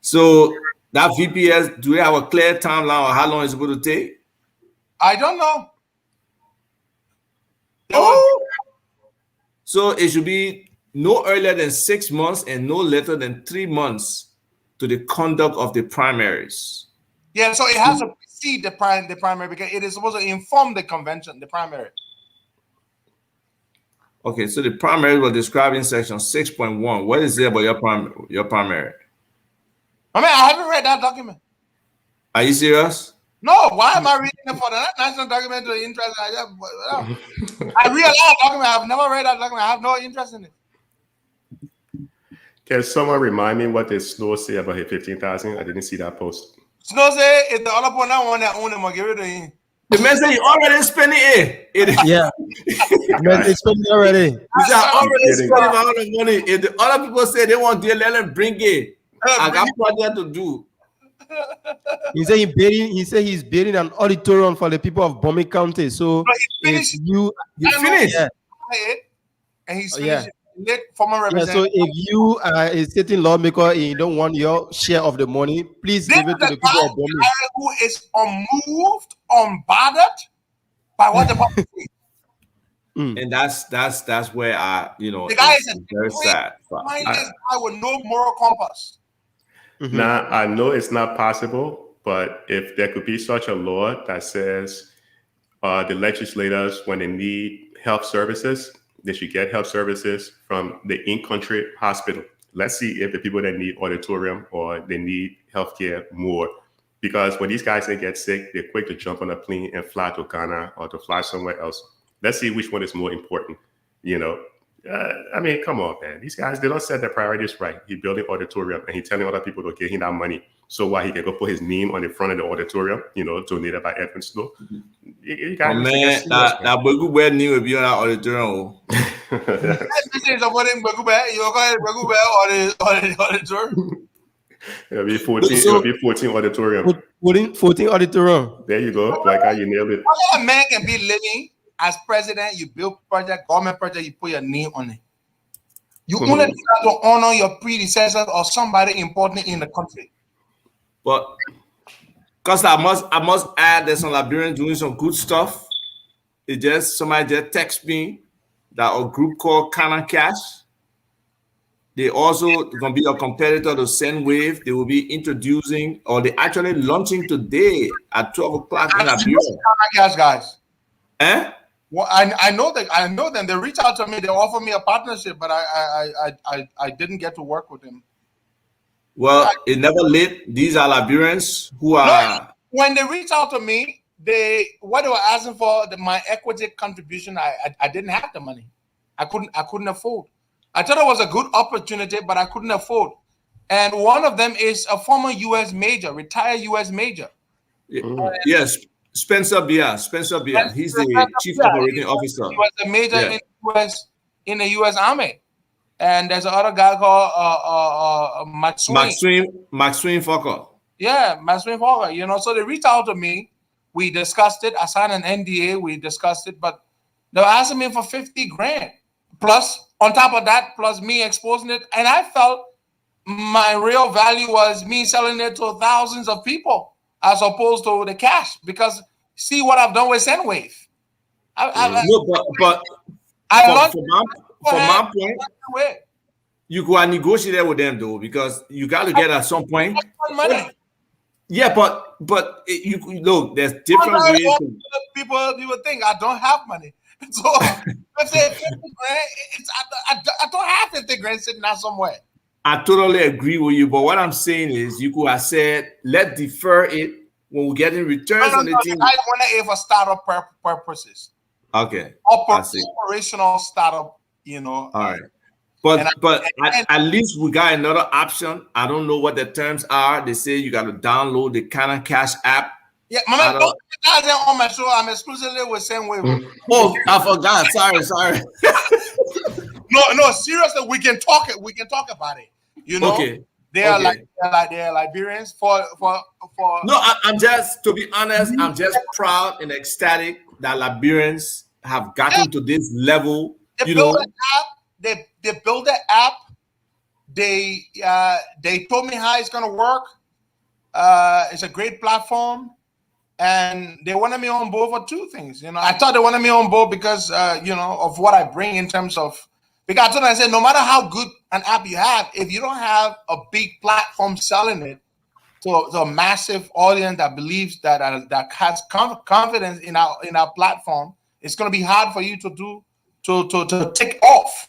So that VPS, do we have a clear timeline on how long it's supposed to take? I don't know. So it should be no earlier than 6 months and no later than 3 months to the conduct of the primaries. Yeah, so it has to precede the primary because it is supposed to inform the convention, the primary. Okay, so the primaries were described in section 6.1. What is there about your primary? I mean, I haven't read that document. Are you serious? No, why am I reading it for the national documentary interest? I read a lot of documents. I've never read that document. I have no interest in it. Can someone remind me what did Snow say about his 15,000? I didn't see that post. Snow say if the other one that one that own him, I'll give it to him. The man said he already spent it. Yeah. They spent it already. He said I already spent my own money. If the other people say they want to let them bring it, I got project to do. He said he's building an auditorium for the people of Bomi County. So if you finish, yeah. And he's finished. Former representative. So if you are a sitting lawmaker and you don't want your share of the money, please give it to the people of Bomi. Who is unmoved, unbothered by what the public thinks. And that's where the guy is very sad. Mindless guy with no moral compass. Now, I know it's not possible, but if there could be such a law that says the legislators, when they need health services, they should get health services from the in-country hospital. Let's see if the people that need auditorium or they need healthcare more. Because when these guys they get sick, they're quick to jump on a plane and fly to Ghana or to fly somewhere else. Let's see which one is more important. I mean, come on, man. These guys, they don't set their priorities right. He's building auditorium and he's telling other people to give him that money. So why he can go put his name on the front of the auditorium, donated by Edwin Snow. Man, that Bogu Bear name will be on that auditorium. It'll be 14 auditorium. 14 auditorium. There you go. Like how you nailed it. A man can be living as president, you build project, government project, you put your name on it. You only do that to honor your predecessors or somebody important in the country. But because I must add there's some Liberians doing some good stuff. Somebody just text me that a group called Canon Cash. They also gonna be a competitor to Sendwave. They will be introducing, or they actually launching today at 12 o'clock in Liberia. Canon Cash guys. Eh? Well, I know them. They reach out to me. They offer me a partnership, but I didn't get to work with them. Well, it's never late. These are Liberians who are. When they reach out to me, what they were asking for my equity contribution. I didn't have the money. I couldn't afford. I thought it was a good opportunity, but I couldn't afford. And one of them is a former U.S. major, retired U.S. major. Yes. Spencer Beer. He's the chief operating officer. He was a major in the U.S. Army. And there's another guy called Maxwell Fokker. Yeah, Maxwell Fokker. So they reached out to me. We discussed it. I signed an NDA. We discussed it, but they were asking me for $50,000 plus. On top of that, plus me exposing it, and I felt my real value was me selling it to thousands of people as opposed to the cash. Because see what I've done with Sendwave. from my point, you go and negotiate with them though, because you got to get at some point. Money. Yeah, but you look, there's different ways. People think I don't have money. So I say 50 grand, I don't have 50 grand sitting out somewhere. I totally agree with you, but what I'm saying is, you could have said, let's defer it when we get in returns on the team. I want it for startup purposes. Okay. Operational startup, All right. But at least we got another option. I don't know what the terms are. They say you got to download the Canon Cash app. Yeah, on my show, I'm exclusively with Sendwave. Oh, I forgot. Sorry. No, seriously, we can talk it. We can talk about it. Okay. They're Liberians for. No, I'm just, to be honest, I'm just proud and ecstatic that Liberians have gotten to this level. They build an app. They build an app. They told me how it's gonna work. It's a great platform, and they wanted me on board for two things. I thought they wanted me on board because of what I bring in terms of. Because I said, no matter how good an app you have, if you don't have a big platform selling it to a massive audience that believes that has confidence in our platform, it's going to be hard for you to take off.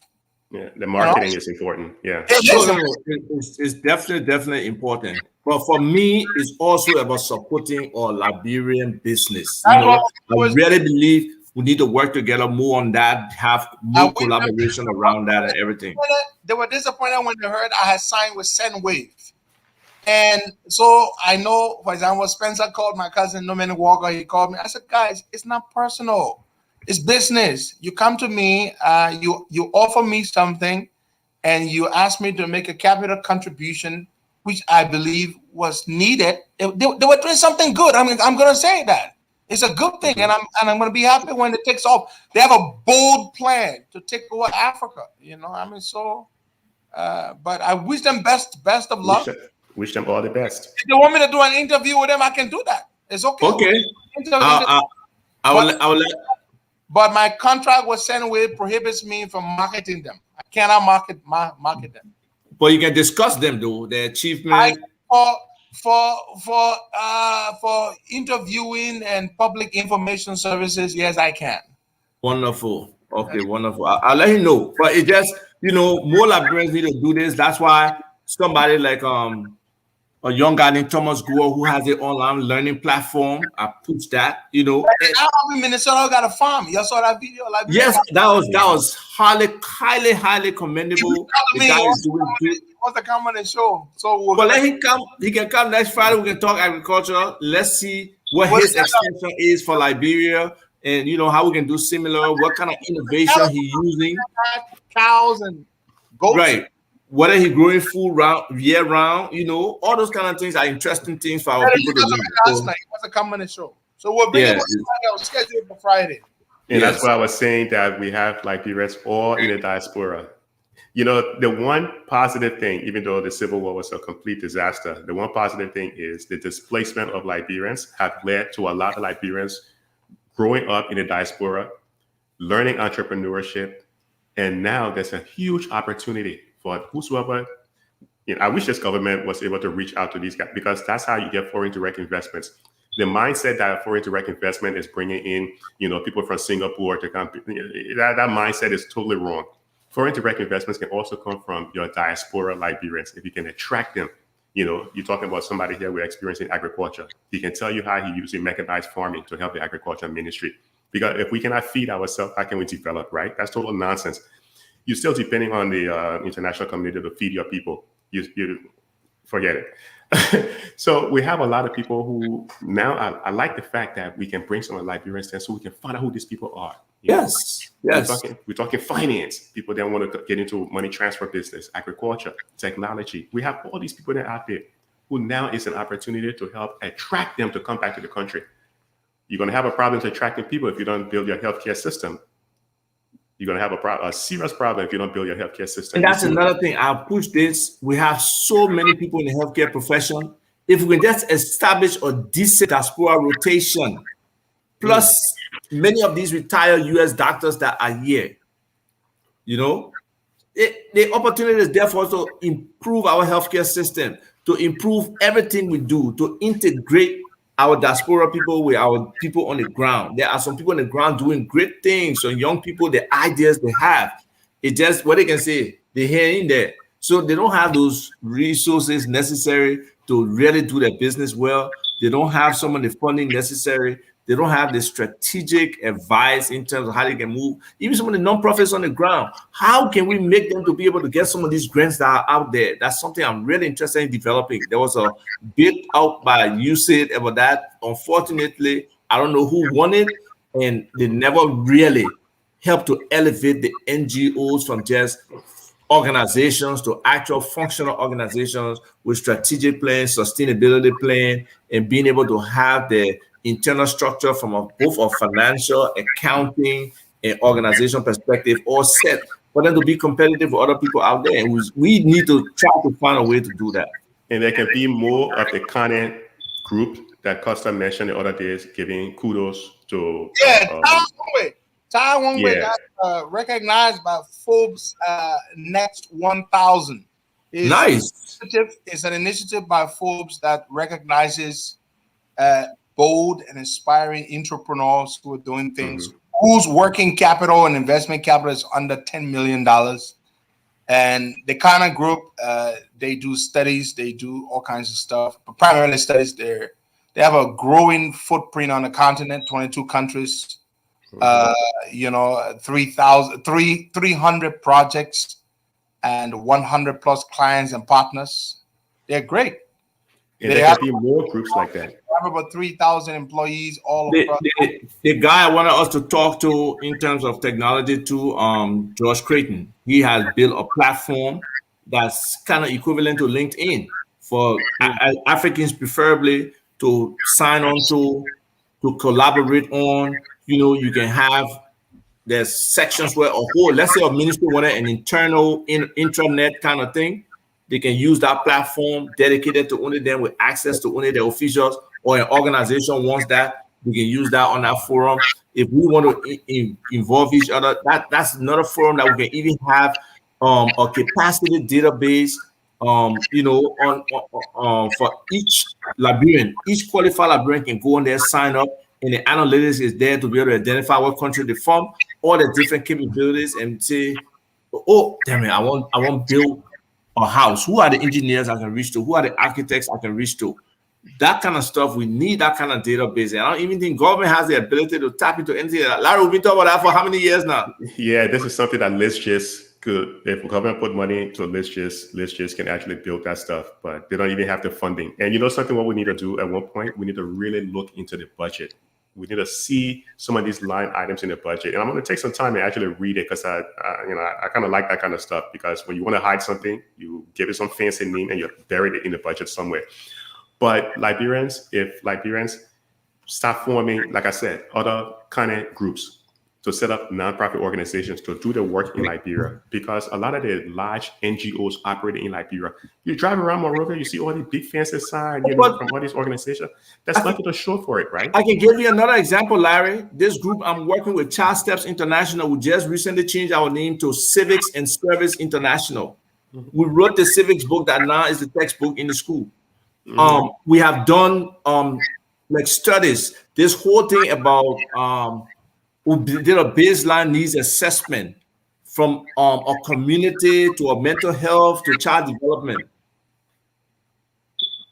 Yeah, the marketing is important. Yeah, it's definitely important. But for me, it's also about supporting our Liberian business. I really believe we need to work together more on that, have more collaboration around that and everything. They were disappointed when they heard I had signed with Sendwave. And so I know, for example, Spencer called my cousin Norman Walker. He called me. I said, guys, it's not personal. It's business. You come to me, you offer me something, and you ask me to make a capital contribution, which I believe was needed. They were doing something good. I'm going to say that. It's a good thing, and I'm going to be happy when it takes off. They have a bold plan to take over Africa. But I wish them best of luck. Wish them all the best. If they want me to do an interview with them, I can do that. It's okay. Okay. I will let. But my contract with Sendwave prohibits me from marketing them. I cannot market them. But you can discuss them though, the achievement. For interviewing and public information services, yes, I can. Wonderful. Okay, wonderful. I'll let you know. But it just, more Liberians need to do this. That's why somebody like a young guy named Thomas Gore, who has an online learning platform, I push that. Now I'm in Minnesota, got a farm. You saw that video? Yes, that was highly commendable. The guy is doing good. He wants to come on the show. So let him come. He can come next Friday. We can talk agriculture. Let's see what his extension is for Liberia, and how we can do similar. What kind of innovation he's using? Cows and goats. Right. Whether he growing food year round, all those kind of things are interesting things for our people to learn. Last night, he wants to come on the show. So we'll bring him on schedule for Friday. And that's why I was saying that we have Liberians all in the diaspora. The one positive thing, even though the Civil War was a complete disaster, the one positive thing is the displacement of Liberians have led to a lot of Liberians growing up in the diaspora, learning entrepreneurship, and now there's a huge opportunity for whosoever. I wish this government was able to reach out to these guys, because that's how you get foreign direct investments. The mindset that foreign direct investment is bringing in, people from Singapore to come, that mindset is totally wrong. Foreign direct investments can also come from your diaspora Liberians if you can attract them. You're talking about somebody here with experience in agriculture. He can tell you how he using mechanized farming to help the agriculture ministry. Because if we cannot feed ourselves, how can we develop, right? That's total nonsense. You're still depending on the international community to feed your people. You forget it. So we have a lot of people who now I like the fact that we can bring some of the Liberians there so we can find out who these people are. Yes. We're talking finance. People that want to get into money transfer business, agriculture, technology. We have all these people that are out there who now is an opportunity to help attract them to come back to the country. You're going to have a problem attracting people if you don't build your healthcare system. You're going to have a serious problem if you don't build your healthcare system. And that's another thing. I'll push this. We have so many people in the healthcare profession. If we can just establish a decent diaspora rotation, plus many of these retired U.S. doctors that are here, You know, the opportunity is there for us to improve our healthcare system, to improve everything we do, to integrate our diaspora people with our people on the ground. There are some people on the ground doing great things. So young people, the ideas they have, it just what they can say, they hear in there. So they don't have those resources necessary to really do their business well. They don't have some of the funding necessary. They don't have the strategic advice in terms of how they can move. Even some of the nonprofits on the ground, how can we make them to be able to get some of these grants that are out there? That's something I'm really interested in developing. There was a bid out by USAID about that. Unfortunately, I don't know who won it, and they never really helped to elevate the NGOs from just organizations to actual functional organizations with strategic plan, sustainability plan, and being able to have the internal structure from both a financial, accounting, and organization perspective all set for them to be competitive with other people out there. And we need to try to find a way to do that. And there can be more of the content group that Costa mentioned the other days, giving kudos to. Tai Wongwei got recognized by Forbes Next 1000. Nice. It's an initiative by Forbes that recognizes bold and inspiring entrepreneurs who are doing things, whose working capital and investment capital is under $10 million. And the kind of group, they do studies, they do all kinds of stuff, but primarily studies. They have a growing footprint on the continent, 22 countries. 300 projects and 100 plus clients and partners. They're great. And there can be more groups like that. They have about 3,000 employees all across. The guy I wanted us to talk to in terms of technology too, Josh Creighton. He has built a platform that's kind of equivalent to LinkedIn for Africans, preferably to sign on to collaborate on. You can have there's sections where let's say a ministry wanted an internal intranet kind of thing. They can use that platform dedicated to only them with access to only the officials, or an organization wants that, we can use that on that forum. If we want to involve each other, that's another forum that we can even have a capacity database, for each Liberian. Each qualified Liberian can go on there, sign up, and the analytics is there to be able to identify what country they're from, all the different capabilities, and say, oh, damn it, I want to build a house. Who are the engineers I can reach to? Who are the architects I can reach to? That kind of stuff, we need that kind of database. And I don't even think government has the ability to tap into anything. Larry, we've been talking about that for how many years now? Yeah, this is something that ListGist could, if government put money into ListGist can actually build that stuff, but they don't even have the funding. And something what we need to do at one point, we need to really look into the budget. We need to see some of these line items in the budget. And I'm going to take some time and actually read it, because I kind of like that kind of stuff, because when you want to hide something, you give it some fancy name and you bury it in the budget somewhere. But if Liberians start forming, like I said, other kind of groups to set up nonprofit organizations to do the work in Liberia, because a lot of the large NGOs operating in Liberia, you drive around Monrovia, you see all these big fancy signs, from all these organizations. That's nothing to show for it, right? I can give you another example, Larry. This group I'm working with, Child Steps International, we just recently changed our name to Civics and Service International. We wrote the civics book that now is the textbook in the school. We have done studies. This whole thing about we did a baseline needs assessment from a community to a mental health to child development.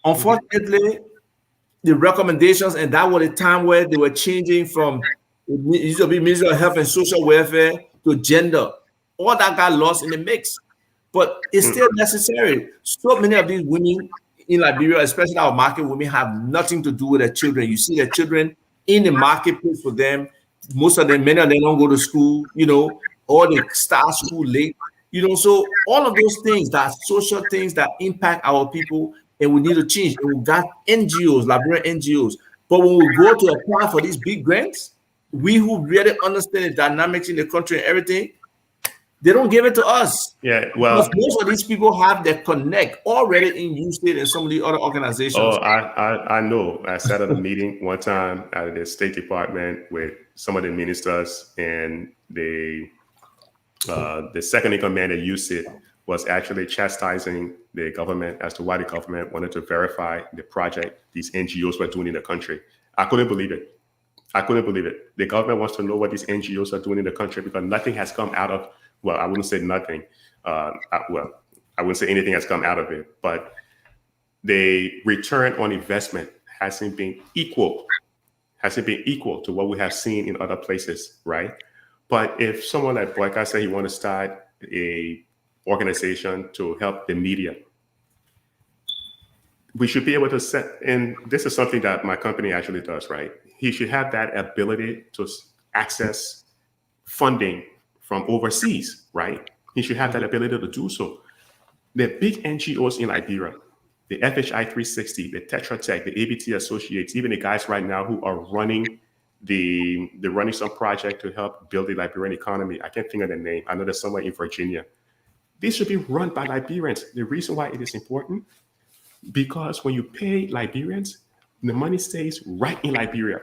Unfortunately, the recommendations, and that was a time where they were changing from it used to be Ministry of Health and Social Welfare to gender. All that got lost in the mix, but it's still necessary. So many of these women in Liberia, especially our market women, have nothing to do with their children. You see their children in the marketplace for them. Most of them, many of them don't go to school, or they start school late, so all of those things, that social things that impact our people, and we need to change. And we got NGOs, Liberian NGOs. But when we go to apply for these big grants, we who really understand the dynamics in the country and everything, they don't give it to us. Yeah, well, because most of these people have their connect already in USAID and some of the other organizations. Oh, I know. I sat at a meeting one time at the State Department with some of the ministers, and they The second in command at USIT was actually chastising the government as to why the government wanted to verify the project these NGOs were doing in the country. I couldn't believe it. I couldn't believe it. The government wants to know what these NGOs are doing in the country because nothing has come out of, well, I wouldn't say nothing. I wouldn't say anything has come out of it, but the return on investment hasn't been equal to what we have seen in other places, right? But if someone like Boyka said he want to start a organization to help the media, we should be able to set, and this is something that my company actually does, right? He should have that ability to access funding from overseas, right? He should have that ability to do so. The big NGOs in Liberia, the FHI 360, the Tetra Tech, the ABT Associates, even the guys right now who are running they're running some project to help build the Liberian economy. I can't think of the name. I know there's somewhere in Virginia. These should be run by Liberians. The reason why it is important, because when you pay Liberians, the money stays right in Liberia.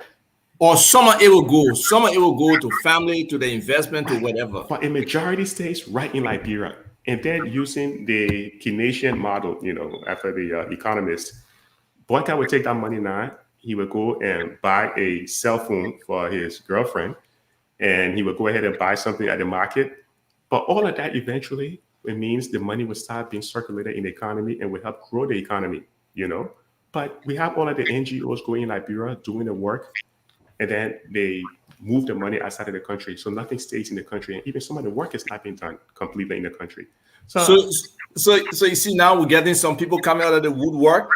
Or some of it will go to family, to the investment, to whatever. But a majority stays right in Liberia. And then using the Keynesian model, after the economist, Boyka would take that money now. He would go and buy a cell phone for his girlfriend, and he would go ahead and buy something at the market. But all of that eventually, it means the money will start being circulated in the economy and will help grow the economy, But we have all of the NGOs going in Liberia doing the work, and then they move the money outside of the country. So nothing stays in the country, and even some of the work is not being done completely in the country. So you see, now we're getting some people coming out of the woodwork.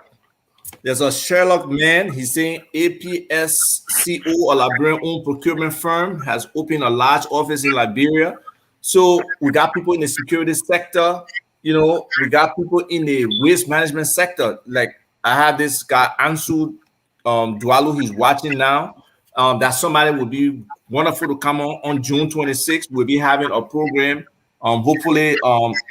There's a Sherlock man. He's saying APSCO, a Liberian-owned procurement firm, has opened a large office in Liberia. So we got people in the security sector. We got people in the waste management sector. Like I have this guy Ansu Dualu. He's watching now. That somebody would be wonderful to come on June 26th. We'll be having a program. Hopefully,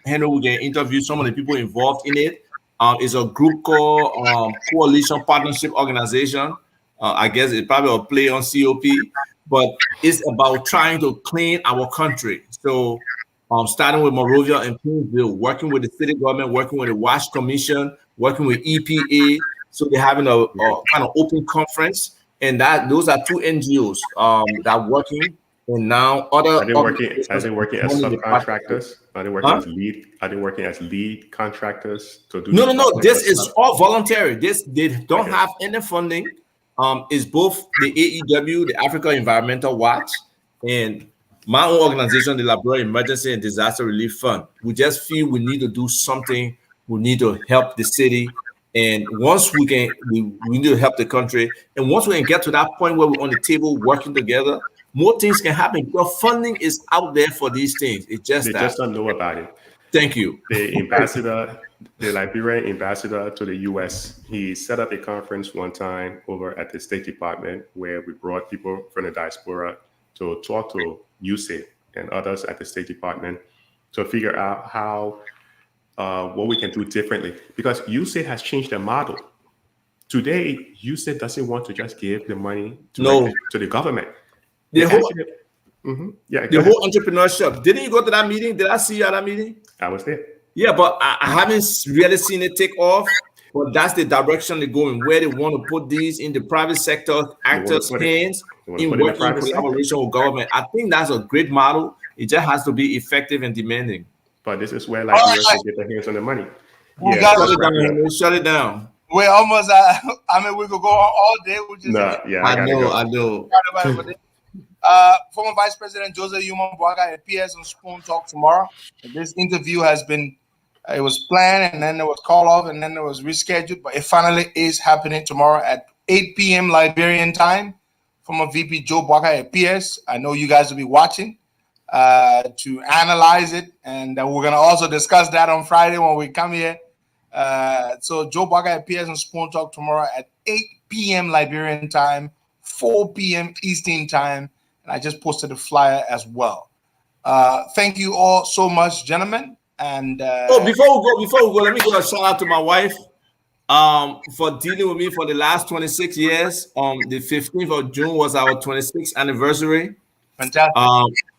Henry will get interview some of the people involved in it. It's a group called Coalition Partnership Organization. I guess it probably will play on COP, but it's about trying to clean our country. So starting with Monrovia and Painesville, working with the city government, working with the WASH Commission, working with EPA. So they're having a kind of open conference, and those are two NGOs that are working. And now other are they working as subcontractors? Are they working as lead? Are they working as lead contractors to do? No. This is all voluntary. They don't have any funding. It's both the AEW, the Africa Environmental Watch, and my own organization, the Liberia Emergency and Disaster Relief Fund. We just feel we need to do something. We need to help the city, and once we can, we need to help the country. And once we can get to that point where we're on the table working together, more things can happen because funding is out there for these things. It's just they just don't know about it. Thank you. The Liberian ambassador to the U.S., he set up a conference one time over at the State Department where we brought people from the diaspora to talk to USAID and others at the State Department to figure out how what we can do differently, because USAID has changed their model. Today, USAID doesn't want to just give the money to the government. The whole entrepreneurship. Didn't you go to that meeting? Did I see you at that meeting? I was there. Yeah, but I haven't really seen it take off. But that's the direction they're going, where they want to put these in the private sector actors' hands in working in collaboration with government. I think that's a great model. It just has to be effective and demanding. But this is where Liberia can get their hands on the money. Shut it down. We're almost we could go on all day. I know. Former Vice President Joseph Yuma Boaga appears on Spoon Talk tomorrow. This interview has been, it was planned and then it was called off and then it was rescheduled, but it finally is happening tomorrow at 8 p.m. Liberian time. Former VP Joe Boaga appears. I know you guys will be watching to analyze it, and we're going to also discuss that on Friday when we come here. So Joe Boaga appears on Spoon Talk tomorrow at 8 p.m. Liberian time, 4 p.m. Eastern time. I just posted a flyer as well. Thank you all so much, gentlemen. And before we go, let me give a shout out to my wife for dealing with me for the last 26 years. The 15th of June was our 26th anniversary. Fantastic.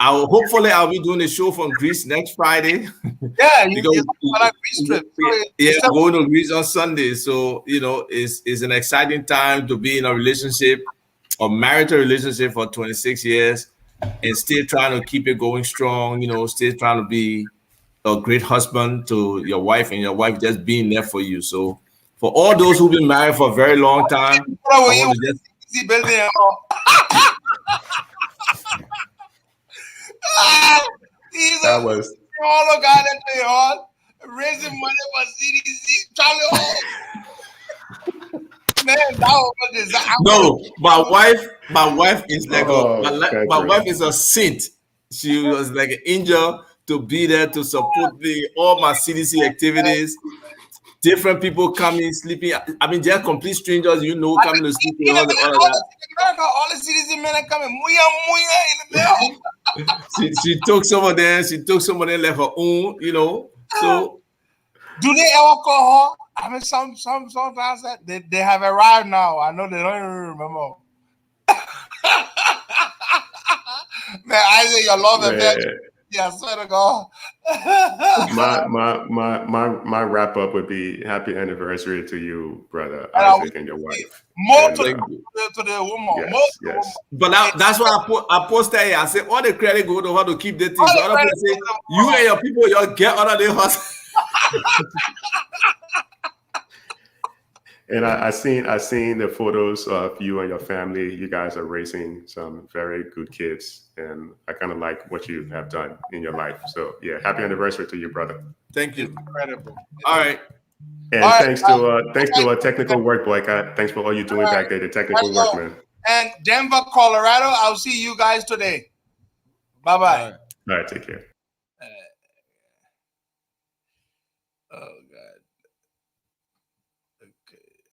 Hopefully I'll be doing a show from Greece next Friday. Yeah, because on a Greece trip. I'm going to Greece on Sunday. So, it's an exciting time to be in a relationship, a marital relationship for 26 years and still trying to keep it going strong, still trying to be a great husband to your wife and your wife just being there for you. So for all those who've been married for a very long time, I want to just That was all the guy that they all raising money for CDC. Charlie, man, that was a disaster. No, my wife is like my wife is a saint. She was like an angel to be there to support all my CDC activities. Different people coming, sleeping. I mean, they're complete strangers, coming to sleep with all that. All the CDC men are coming, muya in the mail. She took some of them. She took some of them like her own, So, do they ever call her? I mean, sometimes they have arrived now. I know they don't even remember. Man, Isaac, your love affair. Yeah, I swear to God. my wrap up would be happy anniversary to you, brother Isaac, and your wife. More to the woman. Yes. But that's why I posted here. I said all the credit go to her to keep the things. So other people say you and your people, y'all get under the house. And I seen the photos of you and your family. You guys are raising some very good kids, and I kind of like what you have done in your life. So yeah, happy anniversary to you, brother. Thank you. Incredible. All right. And thanks to our technical work, boycott. Thanks for all you're doing back there, the technical work, man. And Denver, Colorado. I'll see you guys today. Bye-bye. All right, take care.